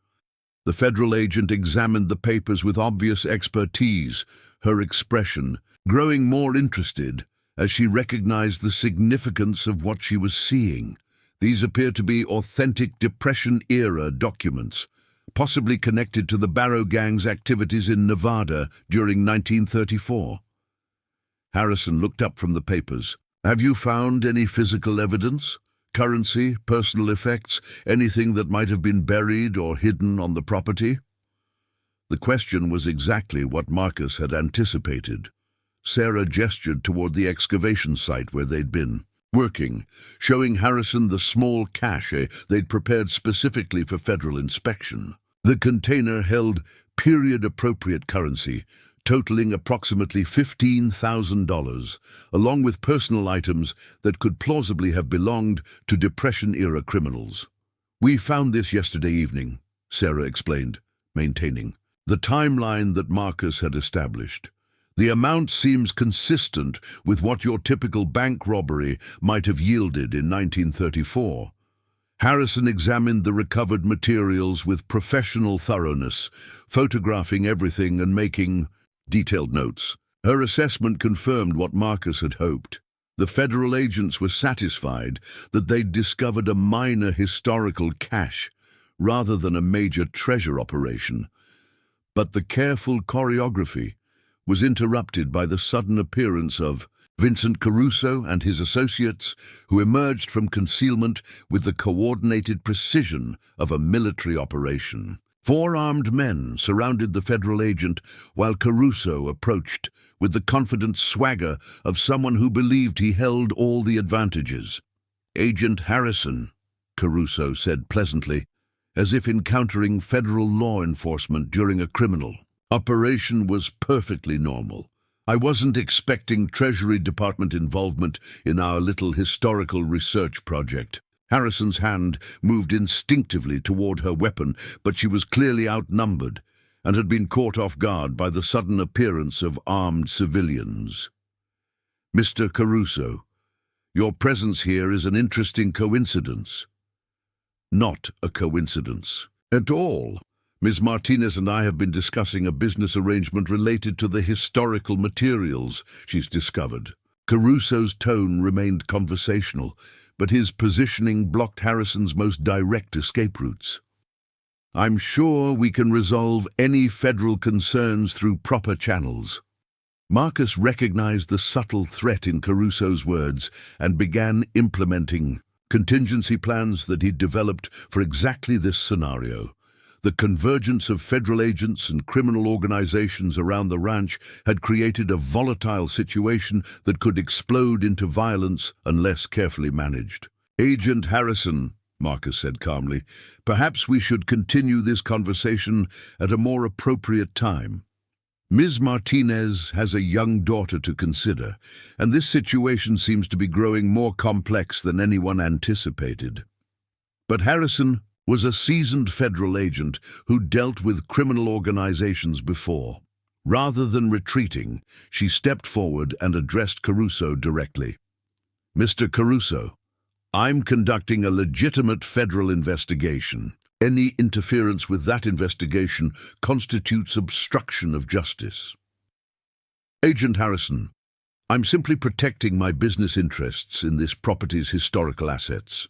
The federal agent examined the papers with obvious expertise, her expression growing more interested as she recognized the significance of what she was seeing. These appear to be authentic Depression-era documents, possibly connected to the Barrow Gang's activities in Nevada during 1934. Harrison looked up from the papers. "Have you found any physical evidence? Currency, personal effects, anything that might have been buried or hidden on the property?" The question was exactly what Marcus had anticipated. Sarah gestured toward the excavation site where they'd been working, showing Harrison the small cache they'd prepared specifically for federal inspection. The container held period-appropriate currency, totaling approximately $15,000, along with personal items that could plausibly have belonged to Depression-era criminals. "We found this yesterday evening," Sarah explained, maintaining the timeline that Marcus had established. "The amount seems consistent with what your typical bank robbery might have yielded in 1934. Harrison examined the recovered materials with professional thoroughness, photographing everything and making detailed notes. Her assessment confirmed what Marcus had hoped. The federal agents were satisfied that they'd discovered a minor historical cache rather than a major treasure operation. But the careful choreography was interrupted by the sudden appearance of Vincent Caruso and his associates, who emerged from concealment with the coordinated precision of a military operation. 4 armed men surrounded the federal agent while Caruso approached with the confident swagger of someone who believed he held all the advantages. "Agent Harrison," Caruso said pleasantly, as if encountering federal law enforcement during a criminal operation was perfectly normal. I wasn't expecting Treasury Department involvement in our little historical research project. Harrison's hand moved instinctively toward her weapon, but she was clearly outnumbered and had been caught off guard by the sudden appearance of armed civilians. "Mr. Caruso, your presence here is an interesting coincidence." "Not a coincidence at all. Ms. Martinez and I have been discussing a business arrangement related to the historical materials she's discovered." Caruso's tone remained conversational, but his positioning blocked Harrison's most direct escape routes. "I'm sure we can resolve any federal concerns through proper channels." Marcus recognized the subtle threat in Caruso's words and began implementing contingency plans that he'd developed for exactly this scenario. The convergence of federal agents and criminal organizations around the ranch had created a volatile situation that could explode into violence unless carefully managed. "Agent Harrison," Marcus said calmly, "perhaps we should continue this conversation at a more appropriate time. Ms. Martinez has a young daughter to consider, and this situation seems to be growing more complex than anyone anticipated." But Harrison was a seasoned federal agent who dealt with criminal organizations before. Rather than retreating, she stepped forward and addressed Caruso directly. "Mr. Caruso, I'm conducting a legitimate federal investigation. Any interference with that investigation constitutes obstruction of justice." "Agent Harrison, I'm simply protecting my business interests in this property's historical assets.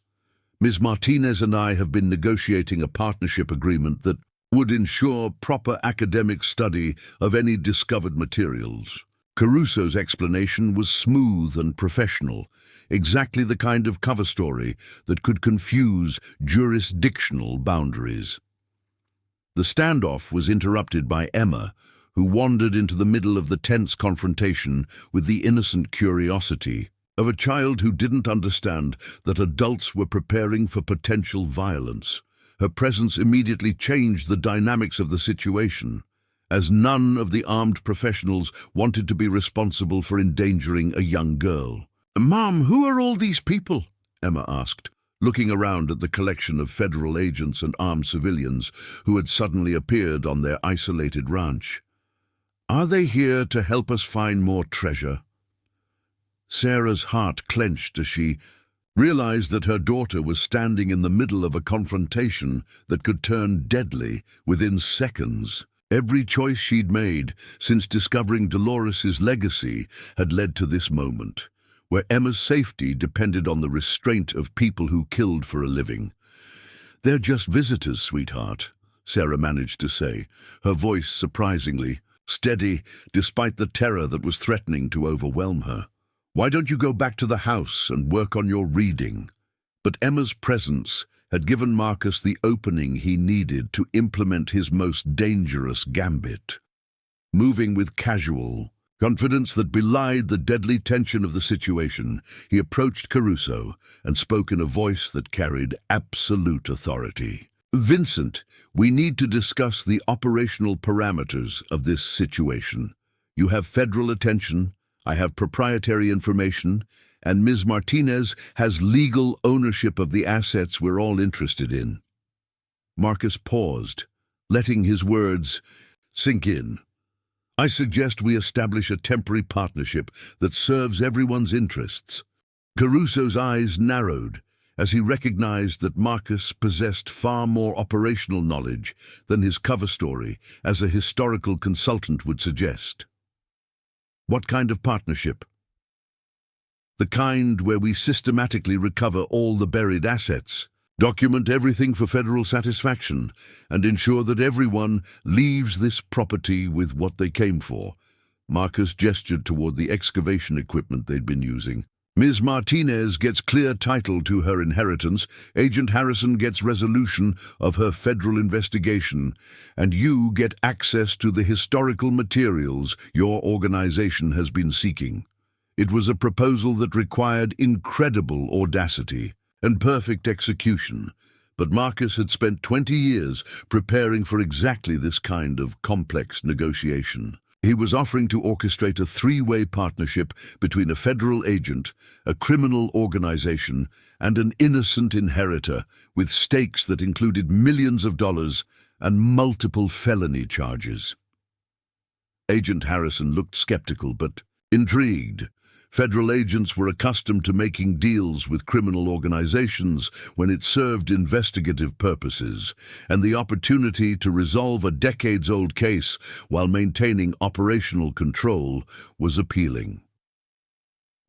Ms. Martinez and I have been negotiating a partnership agreement that would ensure proper academic study of any discovered materials." Caruso's explanation was smooth and professional, exactly the kind of cover story that could confuse jurisdictional boundaries. The standoff was interrupted by Emma, who wandered into the middle of the tense confrontation with the innocent curiosity of a child who didn't understand that adults were preparing for potential violence. Her presence immediately changed the dynamics of the situation, as none of the armed professionals wanted to be responsible for endangering a young girl. "Mom, who are all these people?" Emma asked, looking around at the collection of federal agents and armed civilians who had suddenly appeared on their isolated ranch. "Are they here to help us find more treasure?" Sarah's heart clenched as she realized that her daughter was standing in the middle of a confrontation that could turn deadly within seconds. Every choice she'd made since discovering Dolores's legacy had led to this moment, where Emma's safety depended on the restraint of people who killed for a living. "They're just visitors, sweetheart," Sarah managed to say, her voice surprisingly steady despite the terror that was threatening to overwhelm her. "Why don't you go back to the house and work on your reading?" But Emma's presence had given Marcus the opening he needed to implement his most dangerous gambit. Moving with casual confidence that belied the deadly tension of the situation, he approached Caruso and spoke in a voice that carried absolute authority. "Vincent, we need to discuss the operational parameters of this situation. You have federal attention, I have proprietary information, and Ms. Martinez has legal ownership of the assets we're all interested in." Marcus paused, letting his words sink in. "I suggest we establish a temporary partnership that serves everyone's interests." Caruso's eyes narrowed as he recognized that Marcus possessed far more operational knowledge than his cover story as a historical consultant would suggest. "What kind of partnership?" "The kind where we systematically recover all the buried assets, document everything for federal satisfaction, and ensure that everyone leaves this property with what they came for." Marcus gestured toward the excavation equipment they'd been using. "Ms. Martinez gets clear title to her inheritance, Agent Harrison gets resolution of her federal investigation, and you get access to the historical materials your organization has been seeking." It was a proposal that required incredible audacity and perfect execution, But Marcus had spent 20 years preparing for exactly this kind of complex negotiation. He was offering to orchestrate a three-way partnership between a federal agent, a criminal organization, and an innocent inheritor, with stakes that included millions of dollars and multiple felony charges. Agent Harrison looked skeptical but intrigued. Federal agents were accustomed to making deals with criminal organizations when it served investigative purposes, and the opportunity to resolve a decades-old case while maintaining operational control was appealing.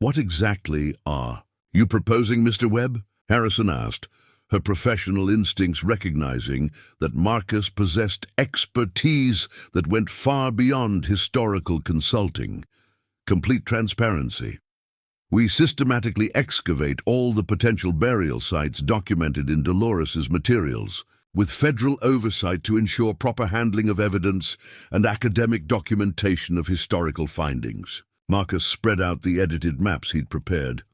"What exactly are you proposing, Mr. Webb?" Harrison asked, her professional instincts recognizing that Marcus possessed expertise that went far beyond historical consulting. Complete transparency. "We systematically excavate all the potential burial sites documented in Dolores's materials, with federal oversight to ensure proper handling of evidence and academic documentation of historical findings." Marcus spread out the edited maps he'd prepared.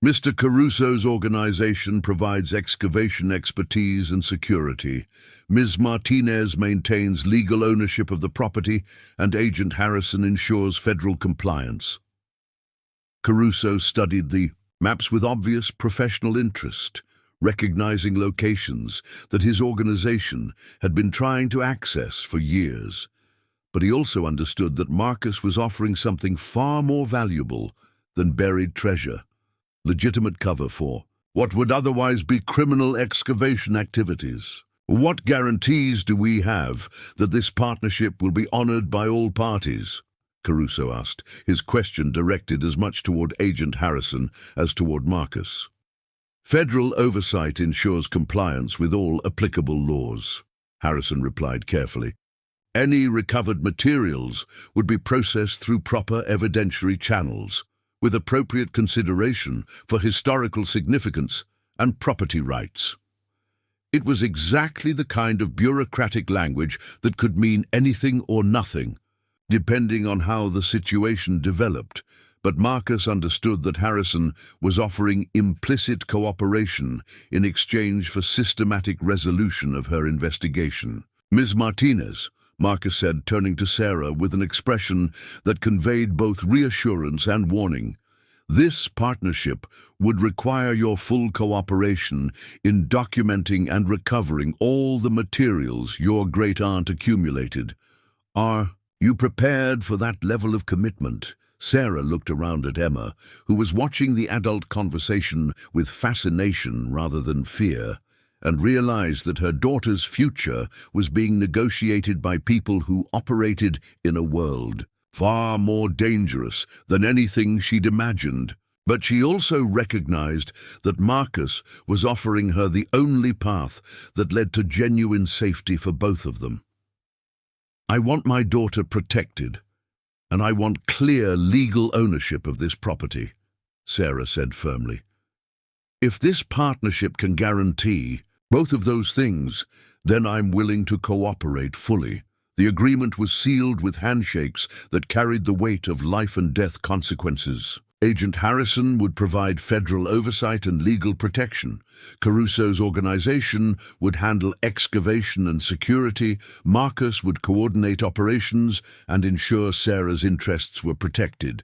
"Mr. Caruso's organization provides excavation expertise and security. Ms. Martinez maintains legal ownership of the property, and Agent Harrison ensures federal compliance." Caruso studied the maps with obvious professional interest, recognizing locations that his organization had been trying to access for years. But he also understood that Marcus was offering something far more valuable than buried treasure: legitimate cover for what would otherwise be criminal excavation activities. "What guarantees do we have that this partnership will be honored by all parties?" Caruso asked, his question directed as much toward Agent Harrison as toward Marcus. "Federal oversight ensures compliance with all applicable laws," Harrison replied carefully. "Any recovered materials would be processed through proper evidentiary channels, with appropriate consideration for historical significance and property rights." It was exactly the kind of bureaucratic language that could mean anything or nothing, depending on how the situation developed, but Marcus understood that Harrison was offering implicit cooperation in exchange for systematic resolution of her investigation. "Ms. Martinez," Marcus said, turning to Sarah with an expression that conveyed both reassurance and warning, "this partnership would require your full cooperation in documenting and recovering all the materials your great-aunt accumulated. Are you prepared for that level of commitment?" Sarah looked around at Emma, who was watching the adult conversation with fascination rather than fear, and realized that her daughter's future was being negotiated by people who operated in a world far more dangerous than anything she'd imagined. But she also recognized that Marcus was offering her the only path that led to genuine safety for both of them. "I want my daughter protected, and I want clear legal ownership of this property," Sarah said firmly. "If this partnership can guarantee both of those things, then I'm willing to cooperate fully." The agreement was sealed with handshakes that carried the weight of life and death consequences. Agent Harrison would provide federal oversight and legal protection. Caruso's organization would handle excavation and security. Marcus would coordinate operations and ensure Sarah's interests were protected.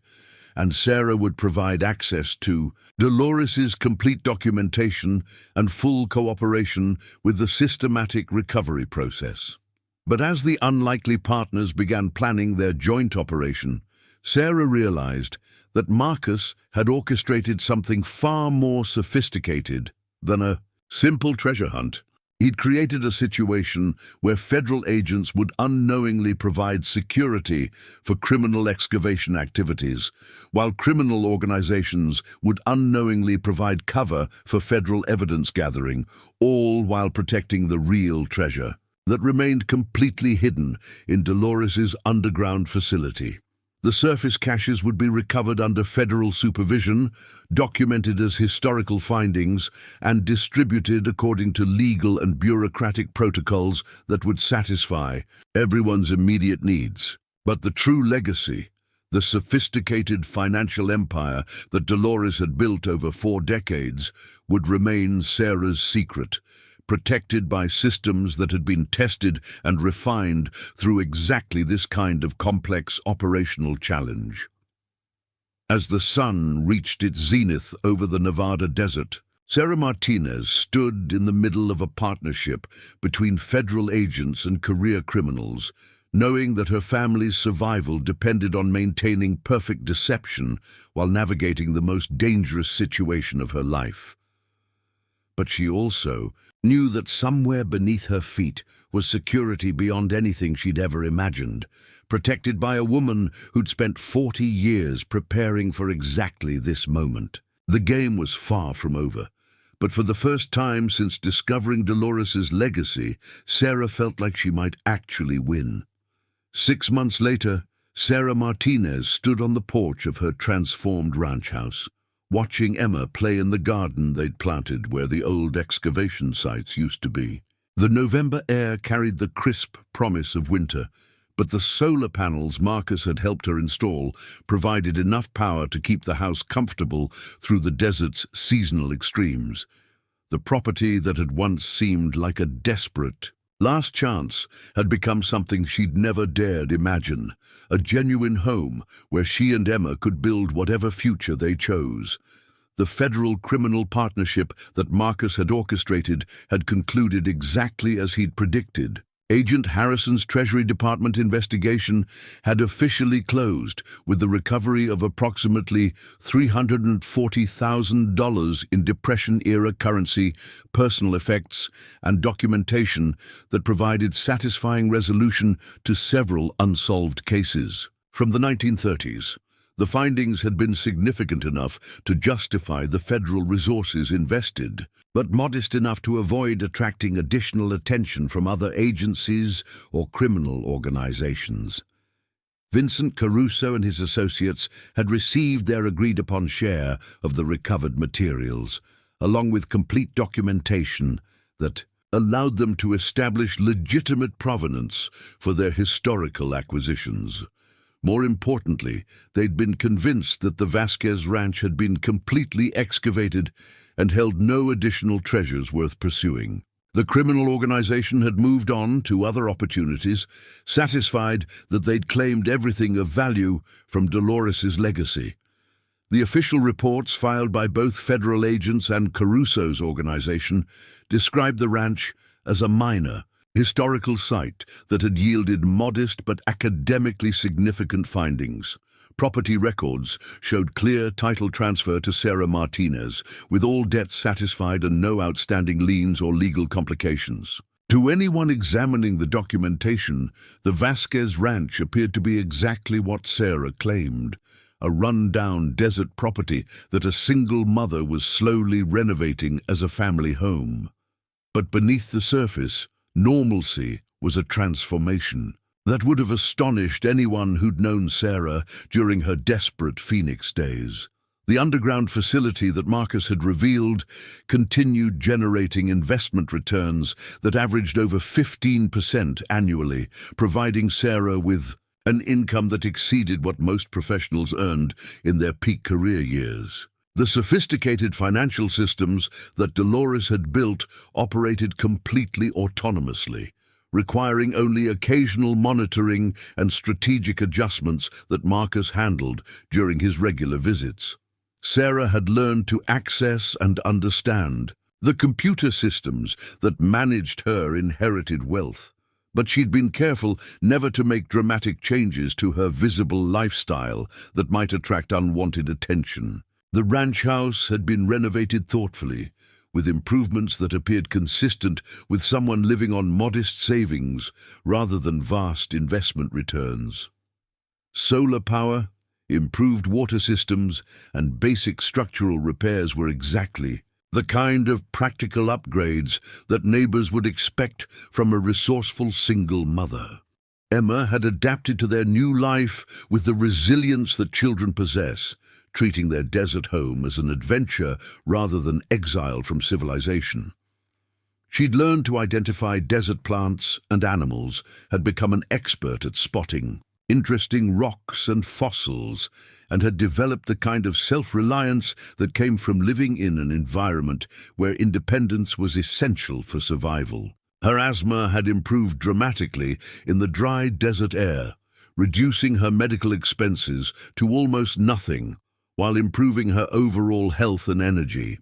And Sarah would provide access to Dolores's complete documentation and full cooperation with the systematic recovery process. But as the unlikely partners began planning their joint operation, Sarah realized that Marcus had orchestrated something far more sophisticated than a simple treasure hunt. He'd created a situation where federal agents would unknowingly provide security for criminal excavation activities, while criminal organizations would unknowingly provide cover for federal evidence gathering, all while protecting the real treasure that remained completely hidden in Dolores's underground facility. The surface caches would be recovered under federal supervision, documented as historical findings, and distributed according to legal and bureaucratic protocols that would satisfy everyone's immediate needs. But the true legacy, the sophisticated financial empire that Dolores had built over 4 decades, would remain Sarah's secret, protected by systems that had been tested and refined through exactly this kind of complex operational challenge. As the sun reached its zenith over the Nevada desert, Sarah Martinez stood in the middle of a partnership between federal agents and career criminals, knowing that her family's survival depended on maintaining perfect deception while navigating the most dangerous situation of her life. But she also knew that somewhere beneath her feet was security beyond anything she'd ever imagined, protected by a woman who'd spent 40 years preparing for exactly this moment. The game was far from over, but for the first time since discovering Dolores's legacy, Sarah felt like she might actually win. 6 months later, Sarah Martinez stood on the porch of her transformed ranch house, watching Emma play in the garden they'd planted where the old excavation sites used to be. The November air carried the crisp promise of winter, but the solar panels Marcus had helped her install provided enough power to keep the house comfortable through the desert's seasonal extremes. The property that had once seemed like a desperate last chance had become something she'd never dared imagine, a genuine home where she and Emma could build whatever future they chose. The federal criminal partnership that Marcus had orchestrated had concluded exactly as he'd predicted. Agent Harrison's Treasury Department investigation had officially closed with the recovery of approximately $340,000 in Depression-era currency, personal effects, and documentation that provided satisfying resolution to several unsolved cases. From the 1930s, the findings had been significant enough to justify the federal resources invested, but modest enough to avoid attracting additional attention from other agencies or criminal organizations. Vincent Caruso and his associates had received their agreed-upon share of the recovered materials, along with complete documentation that allowed them to establish legitimate provenance for their historical acquisitions. More importantly, they'd been convinced that the Vasquez ranch had been completely excavated and held no additional treasures worth pursuing. The criminal organization had moved on to other opportunities, satisfied that they'd claimed everything of value from Dolores's legacy. The official reports filed by both federal agents and Caruso's organization described the ranch as a minor, historical site that had yielded modest but academically significant findings. Property records showed clear title transfer to Sarah Martinez, with all debts satisfied and no outstanding liens or legal complications. To anyone examining the documentation, the Vasquez ranch appeared to be exactly what Sarah claimed, a run-down desert property that a single mother was slowly renovating as a family home. But beneath the surface, normalcy was a transformation that would have astonished anyone who'd known Sarah during her desperate Phoenix days. The underground facility that Marcus had revealed continued generating investment returns that averaged over 15% annually, providing Sarah with an income that exceeded what most professionals earned in their peak career years. The sophisticated financial systems that Dolores had built operated completely autonomously, requiring only occasional monitoring and strategic adjustments that Marcus handled during his regular visits. Sarah had learned to access and understand the computer systems that managed her inherited wealth, but she'd been careful never to make dramatic changes to her visible lifestyle that might attract unwanted attention. The ranch house had been renovated thoughtfully, with improvements that appeared consistent with someone living on modest savings rather than vast investment returns. Solar power, improved water systems, and basic structural repairs were exactly the kind of practical upgrades that neighbors would expect from a resourceful single mother. Emma had adapted to their new life with the resilience that children possess, treating their desert home as an adventure rather than exile from civilization. She'd learned to identify desert plants and animals, had become an expert at spotting interesting rocks and fossils, and had developed the kind of self-reliance that came from living in an environment where independence was essential for survival. Her asthma had improved dramatically in the dry desert air, reducing her medical expenses to almost nothing, while improving her overall health and energy.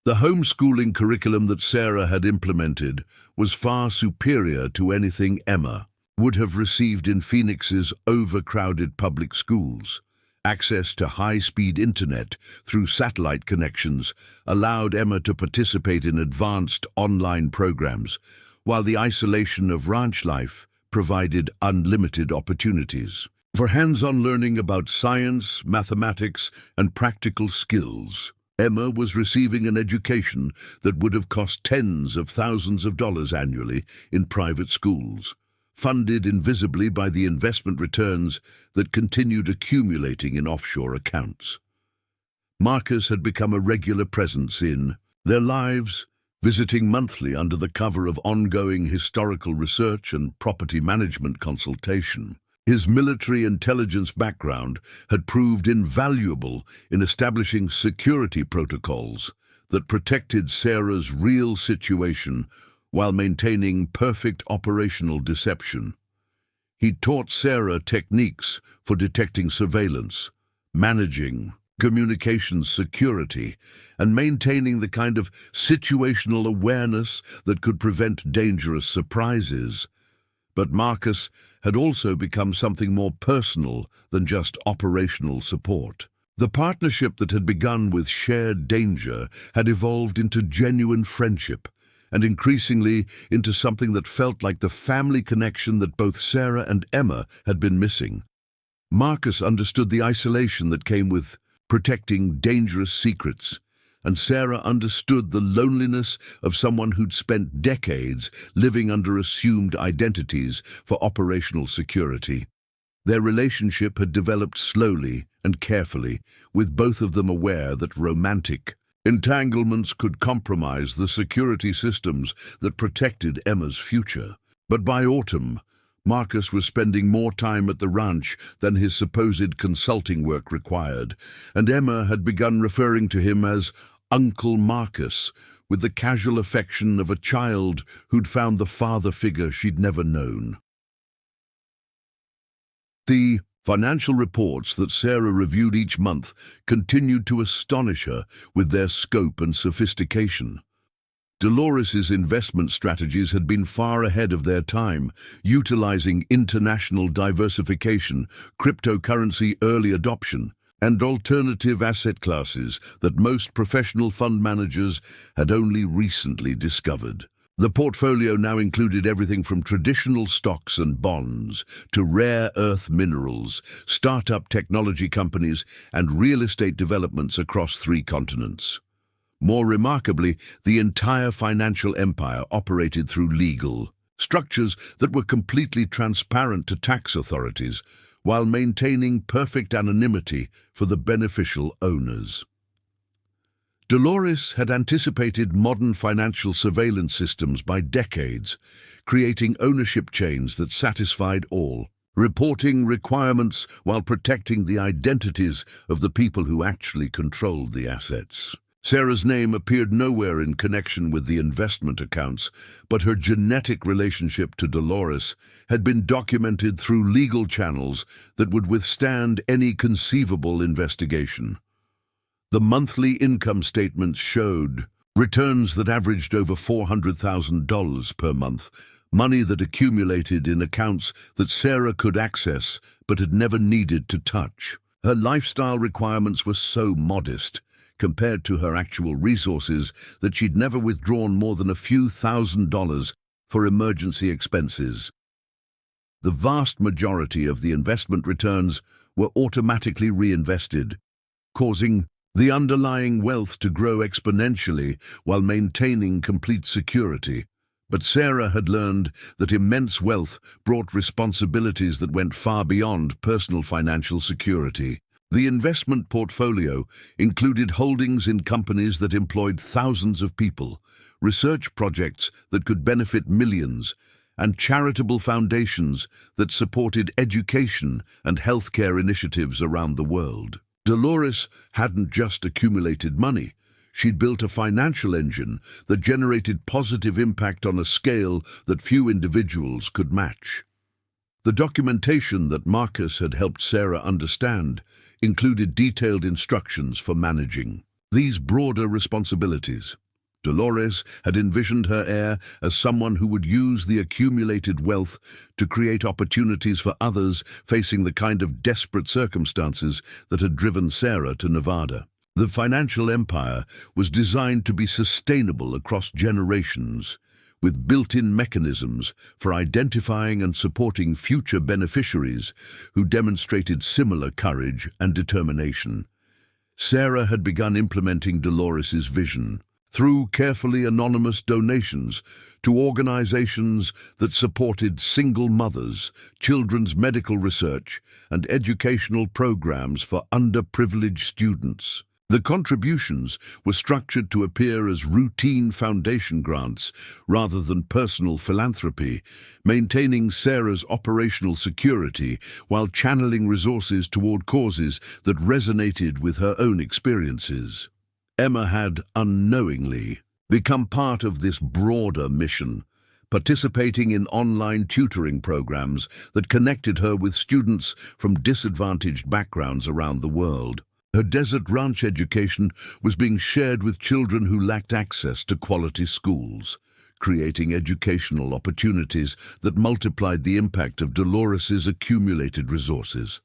The homeschooling curriculum that Sarah had implemented was far superior to anything Emma would have received in Phoenix's overcrowded public schools. Access to high-speed internet through satellite connections allowed Emma to participate in advanced online programs, while the isolation of ranch life provided unlimited opportunities for hands-on learning about science, mathematics, and practical skills. Emma was receiving an education that would have cost tens of thousands of dollars annually in private schools, funded invisibly by the investment returns that continued accumulating in offshore accounts. Marcus had become a regular presence in their lives, visiting monthly under the cover of ongoing historical research and property management consultation. His military intelligence background had proved invaluable in establishing security protocols that protected Sarah's real situation while maintaining perfect operational deception. He taught Sarah techniques for detecting surveillance, managing communications security, and maintaining the kind of situational awareness that could prevent dangerous surprises. But Marcus had also become something more personal than just operational support. The partnership that had begun with shared danger had evolved into genuine friendship, and increasingly into something that felt like the family connection that both Sarah and Emma had been missing. Marcus understood the isolation that came with protecting dangerous secrets, and Sarah understood the loneliness of someone who'd spent decades living under assumed identities for operational security. Their relationship had developed slowly and carefully, with both of them aware that romantic entanglements could compromise the security systems that protected Emma's future. But by autumn, Marcus was spending more time at the ranch than his supposed consulting work required, and Emma had begun referring to him as Uncle Marcus, with the casual affection of a child who'd found the father figure she'd never known. The financial reports that Sarah reviewed each month continued to astonish her with their scope and sophistication. Dolores's investment strategies had been far ahead of their time, utilizing international diversification, cryptocurrency early adoption, and alternative asset classes that most professional fund managers had only recently discovered. The portfolio now included everything from traditional stocks and bonds to rare earth minerals, startup technology companies, and real estate developments across 3 continents. More remarkably, the entire financial empire operated through legal structures that were completely transparent to tax authorities, while maintaining perfect anonymity for the beneficial owners. Dolores had anticipated modern financial surveillance systems by decades, creating ownership chains that satisfied all, reporting requirements while protecting the identities of the people who actually controlled the assets. Sarah's name appeared nowhere in connection with the investment accounts, but her genetic relationship to Dolores had been documented through legal channels that would withstand any conceivable investigation. The monthly income statements showed returns that averaged over $400,000 per month, money that accumulated in accounts that Sarah could access but had never needed to touch. Her lifestyle requirements were so modest, compared to her actual resources, that she'd never withdrawn more than a few $1,000s for emergency expenses. The vast majority of the investment returns were automatically reinvested, causing the underlying wealth to grow exponentially while maintaining complete security. But Sarah had learned that immense wealth brought responsibilities that went far beyond personal financial security. The investment portfolio included holdings in companies that employed thousands of people, research projects that could benefit millions, and charitable foundations that supported education and healthcare initiatives around the world. Dolores hadn't just accumulated money. She'd built a financial engine that generated positive impact on a scale that few individuals could match. The documentation that Marcus had helped Sarah understand included detailed instructions for managing these broader responsibilities. Dolores had envisioned her heir as someone who would use the accumulated wealth to create opportunities for others facing the kind of desperate circumstances that had driven Sarah to Nevada. The financial empire was designed to be sustainable across generations, with built-in mechanisms for identifying and supporting future beneficiaries who demonstrated similar courage and determination. Sarah had begun implementing Dolores's vision through carefully anonymous donations to organizations that supported single mothers, children's medical research, and educational programs for underprivileged students. The contributions were structured to appear as routine foundation grants rather than personal philanthropy, maintaining Sarah's operational security while channeling resources toward causes that resonated with her own experiences. Emma had unknowingly become part of this broader mission, participating in online tutoring programs that connected her with students from disadvantaged backgrounds around the world. Her desert ranch education was being shared with children who lacked access to quality schools, creating educational opportunities that multiplied the impact of Dolores's accumulated resources.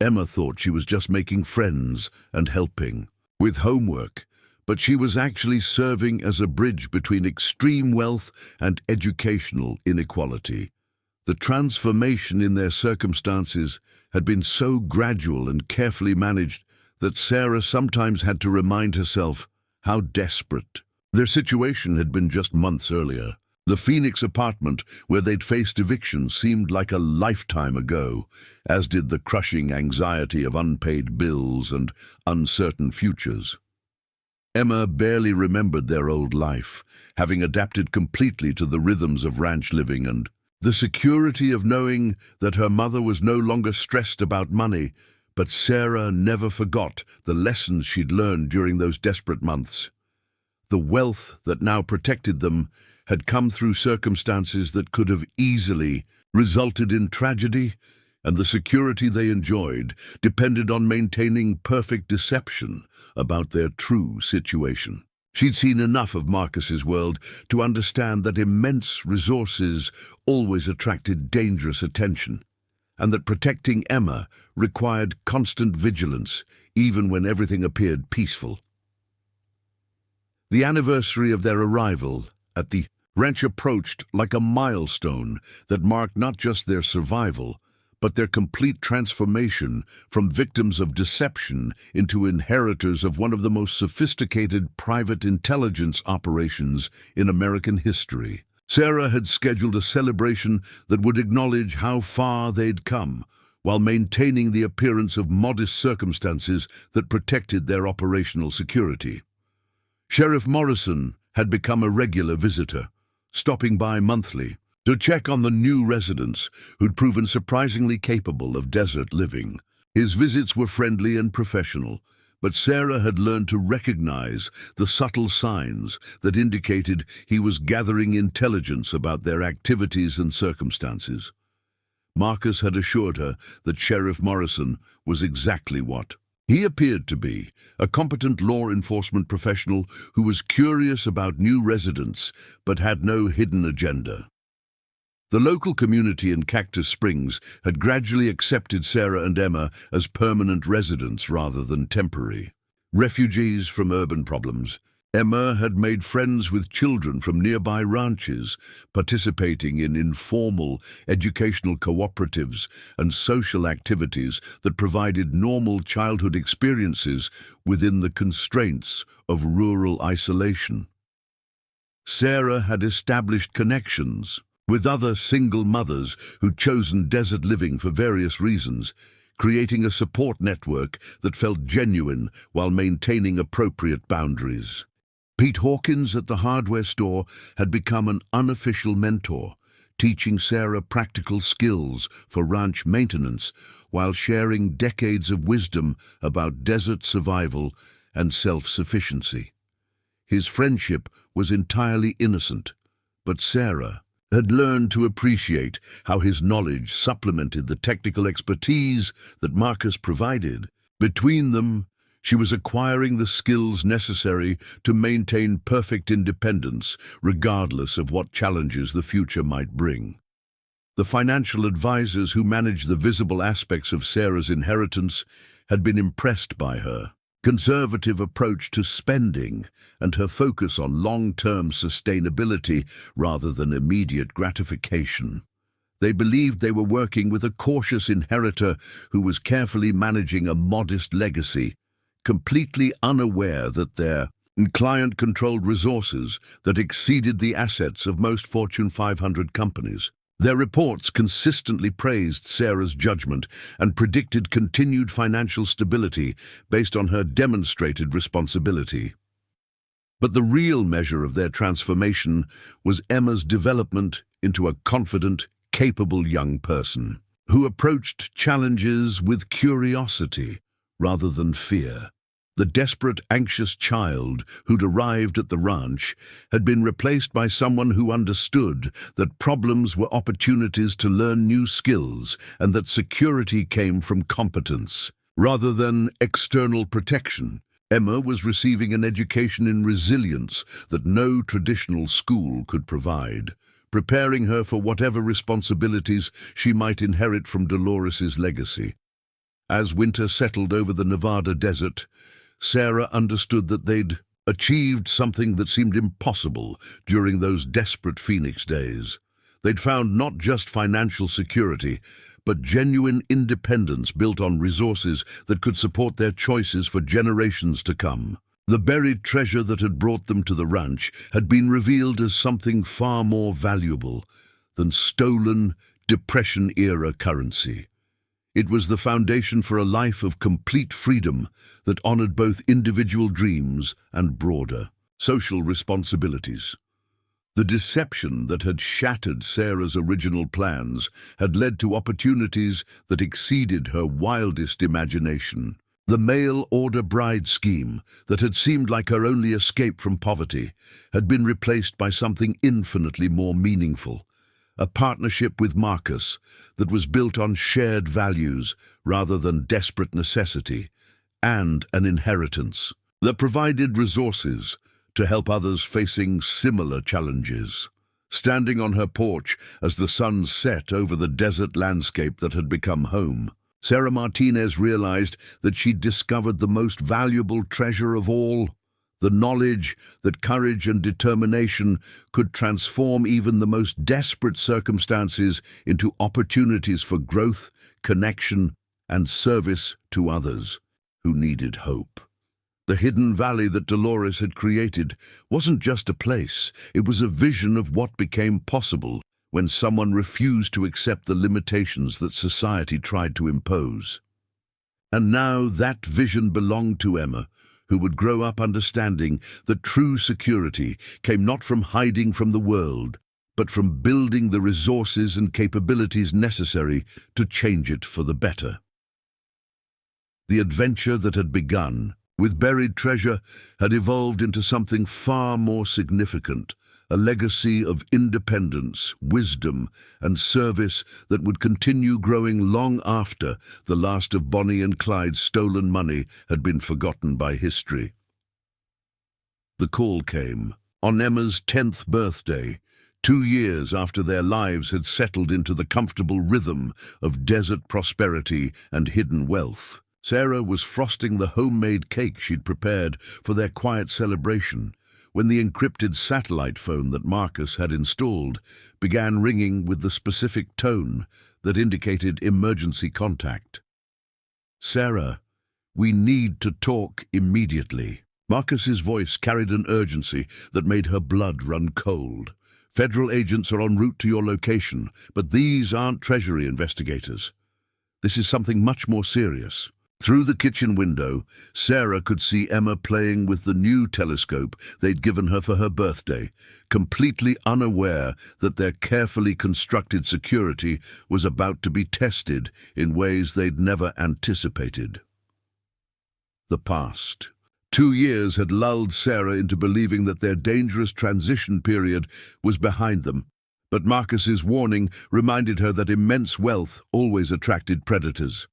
Emma thought she was just making friends and helping with homework, but she was actually serving as a bridge between extreme wealth and educational inequality. The transformation in their circumstances had been so gradual and carefully managed that Sarah sometimes had to remind herself how desperate their situation had been just months earlier. The Phoenix apartment where they'd faced eviction seemed like a lifetime ago, as did the crushing anxiety of unpaid bills and uncertain futures. Emma barely remembered their old life, having adapted completely to the rhythms of ranch living, and the security of knowing that her mother was no longer stressed about money. But Sarah never forgot the lessons she'd learned during those desperate months. The wealth that now protected them had come through circumstances that could have easily resulted in tragedy, and the security they enjoyed depended on maintaining perfect deception about their true situation. She'd seen enough of Marcus's world to understand that immense resources always attracted dangerous attention, and that protecting Emma required constant vigilance, even when everything appeared peaceful. The anniversary of their arrival at the ranch approached like a milestone that marked not just their survival, but their complete transformation from victims of deception into inheritors of one of the most sophisticated private intelligence operations in American history. Sarah had scheduled a celebration that would acknowledge how far they'd come, while maintaining the appearance of modest circumstances that protected their operational security. Sheriff Morrison had become a regular visitor, stopping by monthly to check on the new residents who'd proven surprisingly capable of desert living. His visits were friendly and professional, but Sarah had learned to recognize the subtle signs that indicated he was gathering intelligence about their activities and circumstances. Marcus had assured her that Sheriff Morrison was exactly what he appeared to be, a competent law enforcement professional who was curious about new residents but had no hidden agenda. The local community in Cactus Springs had gradually accepted Sarah and Emma as permanent residents rather than temporary refugees from urban problems. Emma had made friends with children from nearby ranches, participating in informal educational cooperatives and social activities that provided normal childhood experiences within the constraints of rural isolation. Sarah had established connections with other single mothers who'd chosen desert living for various reasons, creating a support network that felt genuine while maintaining appropriate boundaries. Pete Hawkins at the hardware store had become an unofficial mentor, teaching Sarah practical skills for ranch maintenance while sharing decades of wisdom about desert survival and self-sufficiency. His friendship was entirely innocent, but Sarah had learned to appreciate how his knowledge supplemented the technical expertise that Marcus provided. Between them, she was acquiring the skills necessary to maintain perfect independence, regardless of what challenges the future might bring. The financial advisors who managed the visible aspects of Sarah's inheritance had been impressed by her conservative approach to spending and her focus on long-term sustainability rather than immediate gratification. They believed they were working with a cautious inheritor who was carefully managing a modest legacy, completely unaware that their client-controlled resources that exceeded the assets of most Fortune 500 companies. Their reports consistently praised Sarah's judgment and predicted continued financial stability based on her demonstrated responsibility. But the real measure of their transformation was Emma's development into a confident, capable young person who approached challenges with curiosity rather than fear. The desperate, anxious child who'd arrived at the ranch had been replaced by someone who understood that problems were opportunities to learn new skills and that security came from competence, rather than external protection. Emma was receiving an education in resilience that no traditional school could provide, preparing her for whatever responsibilities she might inherit from Dolores's legacy. As winter settled over the Nevada desert, Sarah understood that they'd achieved something that seemed impossible during those desperate Phoenix days. They'd found not just financial security, but genuine independence built on resources that could support their choices for generations to come. The buried treasure that had brought them to the ranch had been revealed as something far more valuable than stolen Depression-era currency. It was the foundation for a life of complete freedom that honored both individual dreams and broader social responsibilities. The deception that had shattered Sarah's original plans had led to opportunities that exceeded her wildest imagination. The mail-order bride scheme that had seemed like her only escape from poverty had been replaced by something infinitely more meaningful. A partnership with Marcus that was built on shared values rather than desperate necessity, and an inheritance that provided resources to help others facing similar challenges. Standing on her porch as the sun set over the desert landscape that had become home, Sarah Martinez realized that she'd discovered the most valuable treasure of all, the knowledge that courage and determination could transform even the most desperate circumstances into opportunities for growth, connection, and service to others who needed hope. The hidden valley that Dolores had created wasn't just a place, it was a vision of what became possible when someone refused to accept the limitations that society tried to impose. And now that vision belonged to Emma, who would grow up understanding that true security came not from hiding from the world, but from building the resources and capabilities necessary to change it for the better. The adventure that had begun with buried treasure had evolved into something far more significant, a legacy of independence, wisdom, and service that would continue growing long after the last of Bonnie and Clyde's stolen money had been forgotten by history. The call came on Emma's 10th birthday, 2 years after their lives had settled into the comfortable rhythm of desert prosperity and hidden wealth. Sarah was frosting the homemade cake she'd prepared for their quiet celebration when the encrypted satellite phone that Marcus had installed began ringing with the specific tone that indicated emergency contact. "Sarah, we need to talk immediately." Marcus's voice carried an urgency that made her blood run cold. "Federal agents are en route to your location, but these aren't Treasury investigators. This is something much more serious." Through the kitchen window, Sarah could see Emma playing with the new telescope they'd given her for her birthday, completely unaware that their carefully constructed security was about to be tested in ways they'd never anticipated. The past. 2 years had lulled Sarah into believing that their dangerous transition period was behind them, but Marcus's warning reminded her that immense wealth always attracted predators.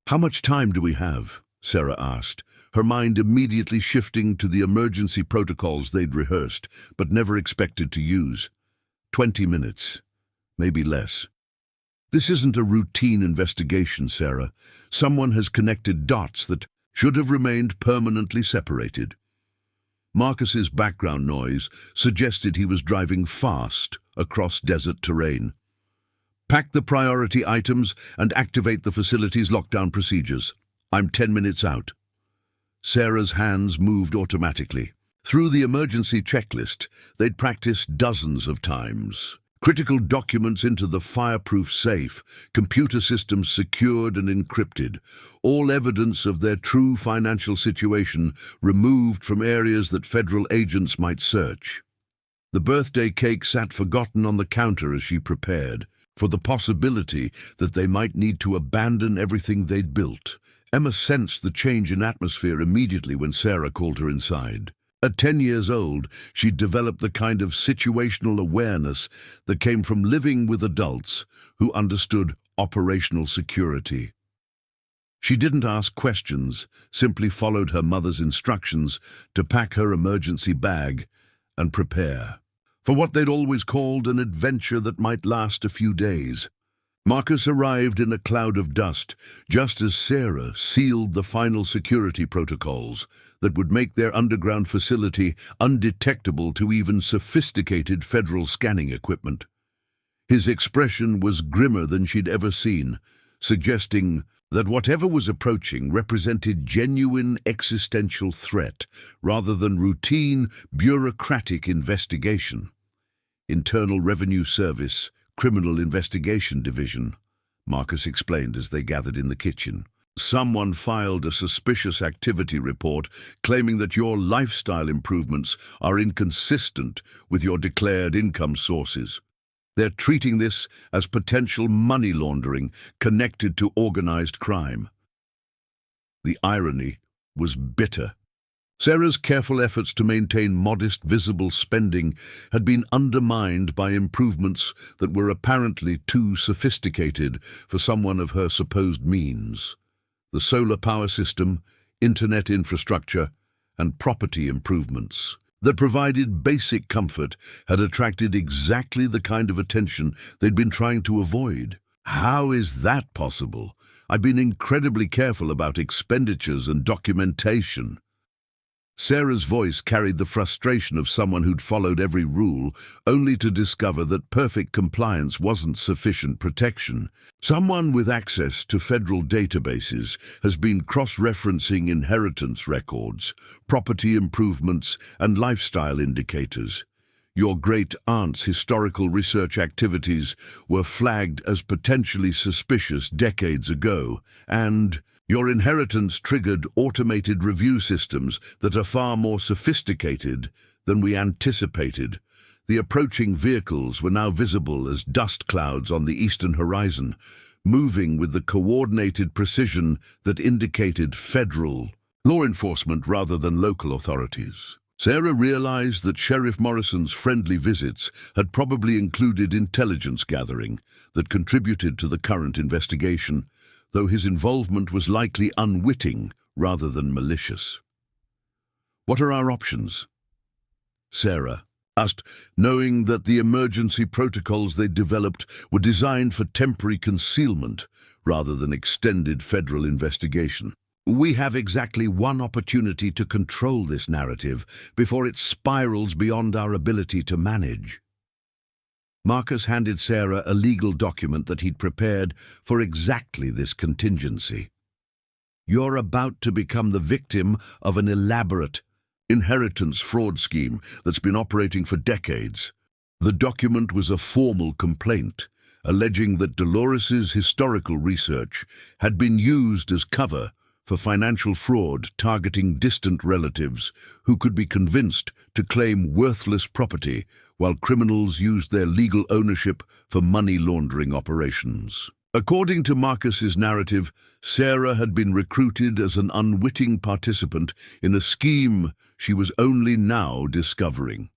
"How much time do we have?" Sarah asked, her mind immediately shifting to the emergency protocols they'd rehearsed, but never expected to use. 20 minutes, maybe less. "This isn't a routine investigation, Sarah. Someone has connected dots that should have remained permanently separated." Marcus's background noise suggested he was driving fast across desert terrain. "Pack the priority items and activate the facility's lockdown procedures. I'm 10 minutes out." Sarah's hands moved automatically. Through the emergency checklist, they'd practiced dozens of times. Critical documents into the fireproof safe, computer systems secured and encrypted, all evidence of their true financial situation removed from areas that federal agents might search. The birthday cake sat forgotten on the counter as she prepared for the possibility that they might need to abandon everything they'd built. Emma sensed the change in atmosphere immediately when Sarah called her inside. At 10 years old, she'd developed the kind of situational awareness that came from living with adults who understood operational security. She didn't ask questions, simply followed her mother's instructions to pack her emergency bag and prepare for what they'd always called an adventure that might last a few days. Marcus arrived in a cloud of dust, just as Sarah sealed the final security protocols that would make their underground facility undetectable to even sophisticated federal scanning equipment. His expression was grimmer than she'd ever seen, suggesting that whatever was approaching represented genuine existential threat rather than routine bureaucratic investigation. "Internal Revenue Service, Criminal Investigation Division," Marcus explained as they gathered in the kitchen. "Someone filed a suspicious activity report claiming that your lifestyle improvements are inconsistent with your declared income sources. They're treating this as potential money laundering connected to organized crime." The irony was bitter. Sarah's careful efforts to maintain modest, visible spending had been undermined by improvements that were apparently too sophisticated for someone of her supposed means. The solar power system, internet infrastructure, and property improvements that provided basic comfort had attracted exactly the kind of attention they'd been trying to avoid. "How is that possible? I've been incredibly careful about expenditures and documentation." Sarah's voice carried the frustration of someone who'd followed every rule, only to discover that perfect compliance wasn't sufficient protection. Someone with access to federal databases has been cross-referencing inheritance records, property improvements, and lifestyle indicators. Your great-aunt's historical research activities were flagged as potentially suspicious decades ago, and your inheritance triggered automated review systems that are far more sophisticated than we anticipated. The approaching vehicles were now visible as dust clouds on the eastern horizon, moving with the coordinated precision that indicated federal law enforcement rather than local authorities. Sarah realized that Sheriff Morrison's friendly visits had probably included intelligence gathering that contributed to the current investigation, though his involvement was likely unwitting rather than malicious. "What are our options?" Sarah asked, knowing that the emergency protocols they developed were designed for temporary concealment rather than extended federal investigation. "We have exactly one opportunity to control this narrative before it spirals beyond our ability to manage." Marcus handed Sarah a legal document that he'd prepared for exactly this contingency. "You're about to become the victim of an elaborate inheritance fraud scheme that's been operating for decades." The document was a formal complaint, alleging that Dolores's historical research had been used as cover for financial fraud targeting distant relatives who could be convinced to claim worthless property while criminals used their legal ownership for money laundering operations. According to Marcus's narrative, Sarah had been recruited as an unwitting participant in a scheme she was only now discovering.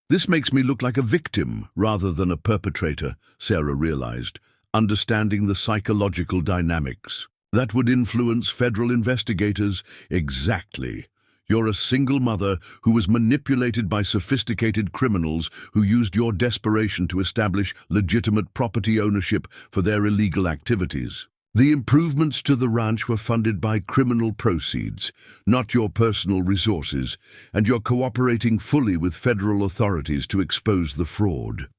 "This makes me look like a victim rather than a perpetrator," Sarah realized, understanding the psychological dynamics that would influence federal investigators. Exactly. You're a single mother who was manipulated by sophisticated criminals who used your desperation to establish legitimate property ownership for their illegal activities. The improvements to the ranch were funded by criminal proceeds, not your personal resources, and you're cooperating fully with federal authorities to expose the fraud.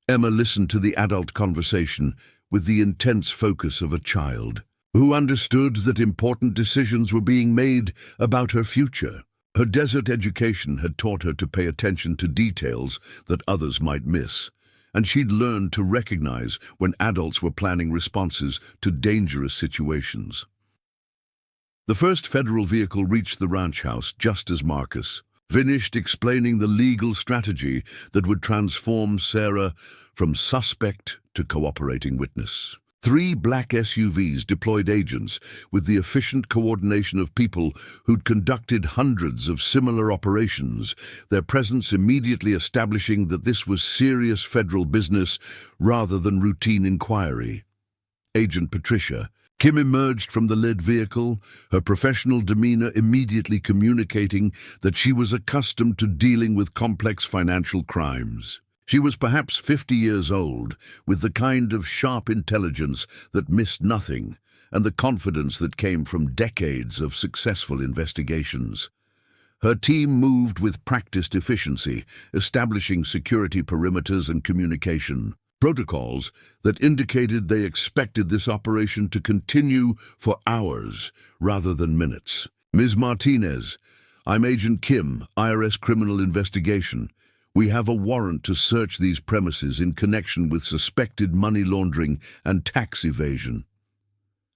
Emma listened to the adult conversation with the intense focus of a child who understood that important decisions were being made about her future. Her desert education had taught her to pay attention to details that others might miss, and she'd learned to recognize when adults were planning responses to dangerous situations. The first federal vehicle reached the ranch house just as Marcus finished explaining the legal strategy that would transform Sarah from suspect to cooperating witness. 3 black SUVs deployed agents with the efficient coordination of people who'd conducted hundreds of similar operations, their presence immediately establishing that this was serious federal business rather than routine inquiry. Agent Patricia Kim emerged from the lead vehicle, her professional demeanor immediately communicating that she was accustomed to dealing with complex financial crimes. She was perhaps 50 years old, with the kind of sharp intelligence that missed nothing, and the confidence that came from decades of successful investigations. Her team moved with practiced efficiency, establishing security perimeters and communication protocols that indicated they expected this operation to continue for hours rather than minutes. "Ms. Martinez, I'm Agent Kim, IRS Criminal Investigation. We have a warrant to search these premises in connection with suspected money laundering and tax evasion."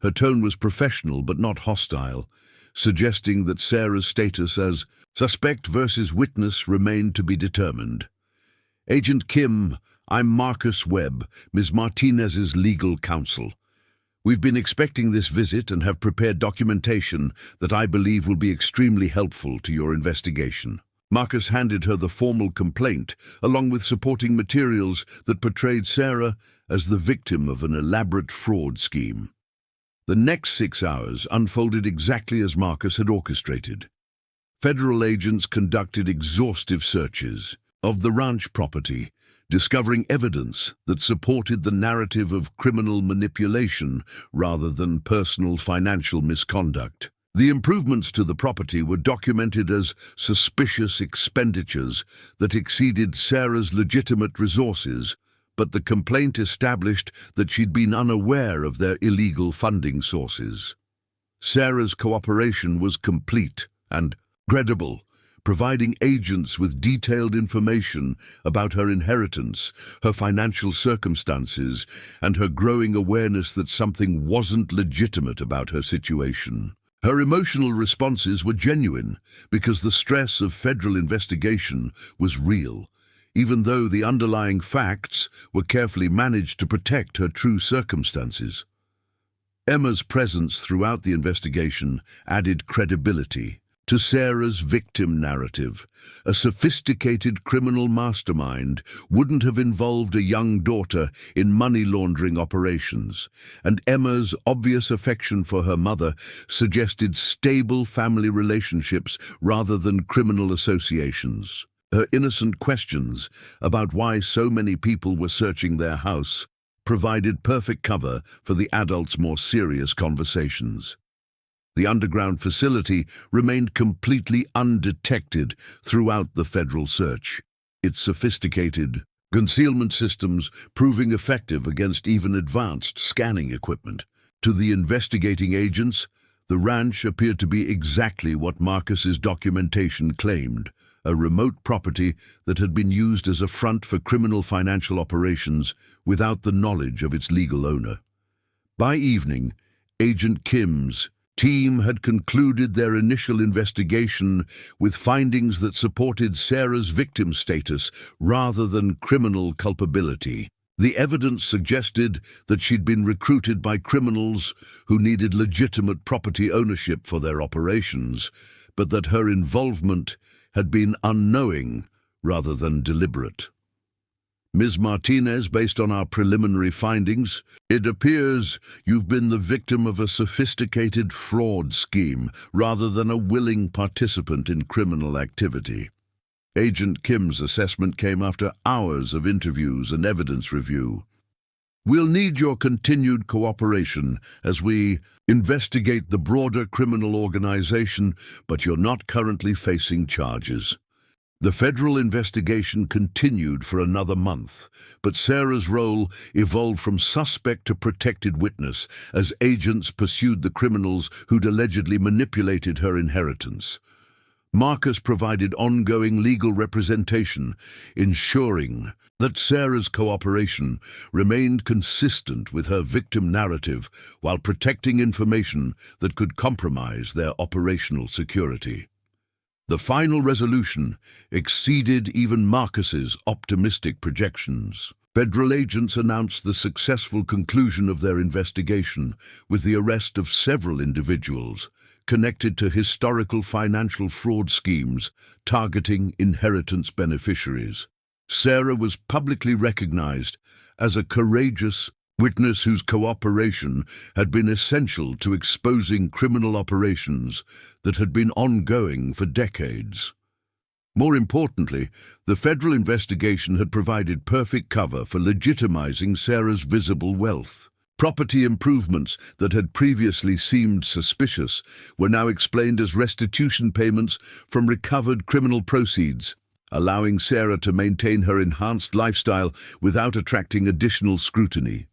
Her tone was professional but not hostile, suggesting that Sarah's status as suspect versus witness remained to be determined. "Agent Kim, I'm Marcus Webb, Ms. Martinez's legal counsel. We've been expecting this visit and have prepared documentation that I believe will be extremely helpful to your investigation." Marcus handed her the formal complaint, along with supporting materials that portrayed Sarah as the victim of an elaborate fraud scheme. The next 6 hours unfolded exactly as Marcus had orchestrated. Federal agents conducted exhaustive searches of the ranch property, discovering evidence that supported the narrative of criminal manipulation rather than personal financial misconduct. The improvements to the property were documented as suspicious expenditures that exceeded Sarah's legitimate resources, but the complaint established that she'd been unaware of their illegal funding sources. Sarah's cooperation was complete and credible, providing agents with detailed information about her inheritance, her financial circumstances, and her growing awareness that something wasn't legitimate about her situation. Her emotional responses were genuine because the stress of federal investigation was real, even though the underlying facts were carefully managed to protect her true circumstances. Emma's presence throughout the investigation added credibility to Sarah's victim narrative. A sophisticated criminal mastermind wouldn't have involved a young daughter in money laundering operations, and Emma's obvious affection for her mother suggested stable family relationships rather than criminal associations. Her innocent questions about why so many people were searching their house provided perfect cover for the adults' more serious conversations. The underground facility remained completely undetected throughout the federal search, its sophisticated concealment systems proving effective against even advanced scanning equipment. To the investigating agents, the ranch appeared to be exactly what Marcus's documentation claimed, a remote property that had been used as a front for criminal financial operations without the knowledge of its legal owner. By evening, Agent Kim's team had concluded their initial investigation with findings that supported Sarah's victim status rather than criminal culpability. The evidence suggested that she'd been recruited by criminals who needed legitimate property ownership for their operations, but that her involvement had been unknowing rather than deliberate. Ms. Martinez, based on our preliminary findings, it appears you've been the victim of a sophisticated fraud scheme rather than a willing participant in criminal activity. Agent Kim's assessment came after hours of interviews and evidence review. We'll need your continued cooperation as we investigate the broader criminal organization, but you're not currently facing charges. The federal investigation continued for another month, but Sarah's role evolved from suspect to protected witness as agents pursued the criminals who'd allegedly manipulated her inheritance. Marcus provided ongoing legal representation, ensuring that Sarah's cooperation remained consistent with her victim narrative while protecting information that could compromise their operational security. The final resolution exceeded even Marcus's optimistic projections. Federal agents announced the successful conclusion of their investigation with the arrest of several individuals connected to historical financial fraud schemes targeting inheritance beneficiaries. Sarah was publicly recognized as a courageous witness whose cooperation had been essential to exposing criminal operations that had been ongoing for decades. More importantly, the federal investigation had provided perfect cover for legitimizing Sarah's visible wealth. Property improvements that had previously seemed suspicious were now explained as restitution payments from recovered criminal proceeds, allowing Sarah to maintain her enhanced lifestyle without attracting additional scrutiny.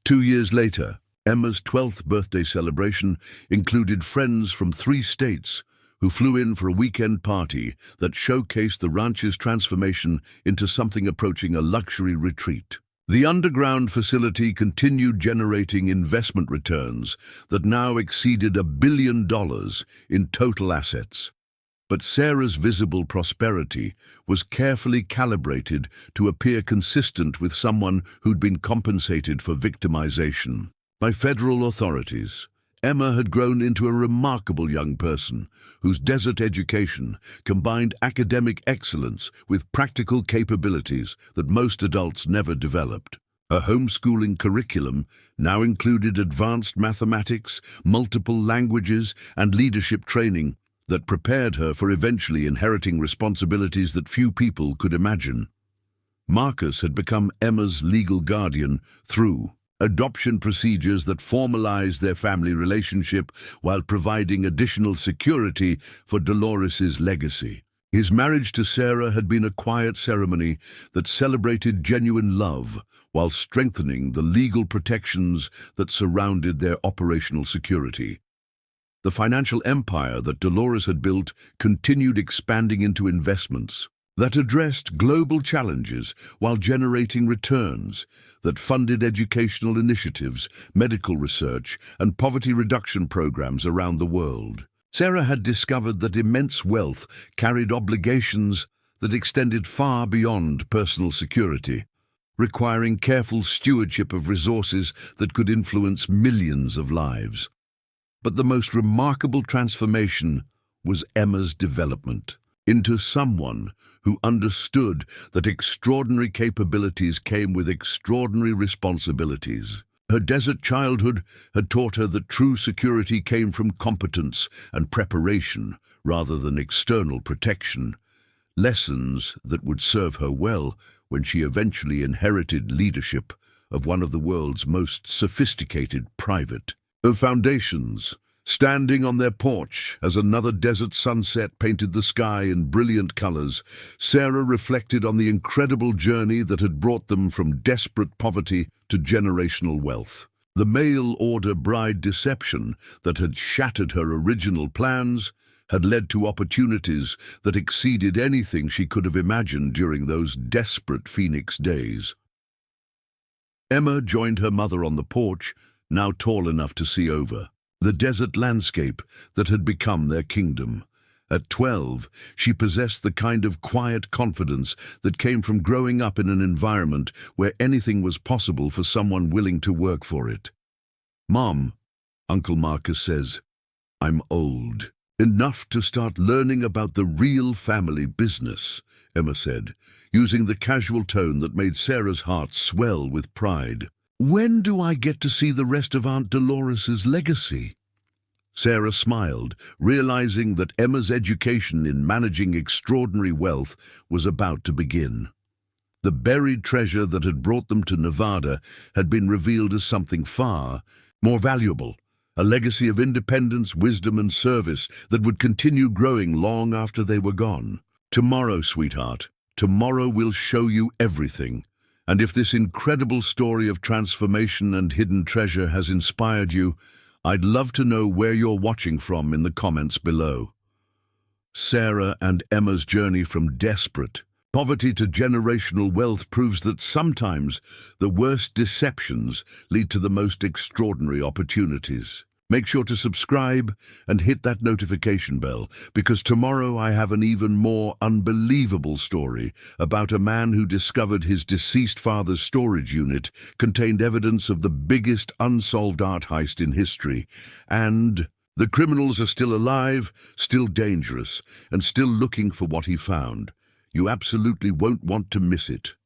2 years later, Emma's 12th birthday celebration included friends from 3 states who flew in for a weekend party that showcased the ranch's transformation into something approaching a luxury retreat. The underground facility continued generating investment returns that now exceeded $1 billion in total assets. But Sarah's visible prosperity was carefully calibrated to appear consistent with someone who'd been compensated for victimization. By federal authorities, Emma had grown into a remarkable young person whose desert education combined academic excellence with practical capabilities that most adults never developed. Her homeschooling curriculum now included advanced mathematics, multiple languages, and leadership training that prepared her for eventually inheriting responsibilities that few people could imagine. Marcus had become Emma's legal guardian through adoption procedures that formalized their family relationship while providing additional security for Dolores's legacy. His marriage to Sarah had been a quiet ceremony that celebrated genuine love while strengthening the legal protections that surrounded their operational security. The financial empire that Dolores had built continued expanding into investments that addressed global challenges while generating returns that funded educational initiatives, medical research, and poverty reduction programs around the world. Sarah had discovered that immense wealth carried obligations that extended far beyond personal security, requiring careful stewardship of resources that could influence millions of lives. But the most remarkable transformation was Emma's development into someone who understood that extraordinary capabilities came with extraordinary responsibilities. Her desert childhood had taught her that true security came from competence and preparation rather than external protection, lessons that would serve her well when she eventually inherited leadership of one of the world's most sophisticated private foundations. Standing on their porch as another desert sunset painted the sky in brilliant colors, Sarah reflected on the incredible journey that had brought them from desperate poverty to generational wealth. The mail-order bride deception that had shattered her original plans had led to opportunities that exceeded anything she could have imagined during those desperate Phoenix days. Emma joined her mother on the porch, now tall enough to see over. the desert landscape that had become their kingdom. At 12, she possessed the kind of quiet confidence that came from growing up in an environment where anything was possible for someone willing to work for it. "Mom," Uncle Marcus says, "I'm old. Enough to start learning about the real family business," Emma said, using the casual tone that made Sarah's heart swell with pride. "When do I get to see the rest of Aunt Dolores's legacy?" Sarah smiled, realizing that Emma's education in managing extraordinary wealth was about to begin. The buried treasure that had brought them to Nevada had been revealed as something far more valuable, a legacy of independence, wisdom, and service that would continue growing long after they were gone. "Tomorrow, sweetheart, tomorrow will show you everything. And if this incredible story of transformation and hidden treasure has inspired you, I'd love to know where you're watching from in the comments below." Sarah and Emma's journey from desperate poverty to generational wealth proves that sometimes the worst deceptions lead to the most extraordinary opportunities. Make sure to subscribe and hit that notification bell, because tomorrow I have an even more unbelievable story about a man who discovered his deceased father's storage unit contained evidence of the biggest unsolved art heist in history. And the criminals are still alive, still dangerous, and still looking for what he found. You absolutely won't want to miss it.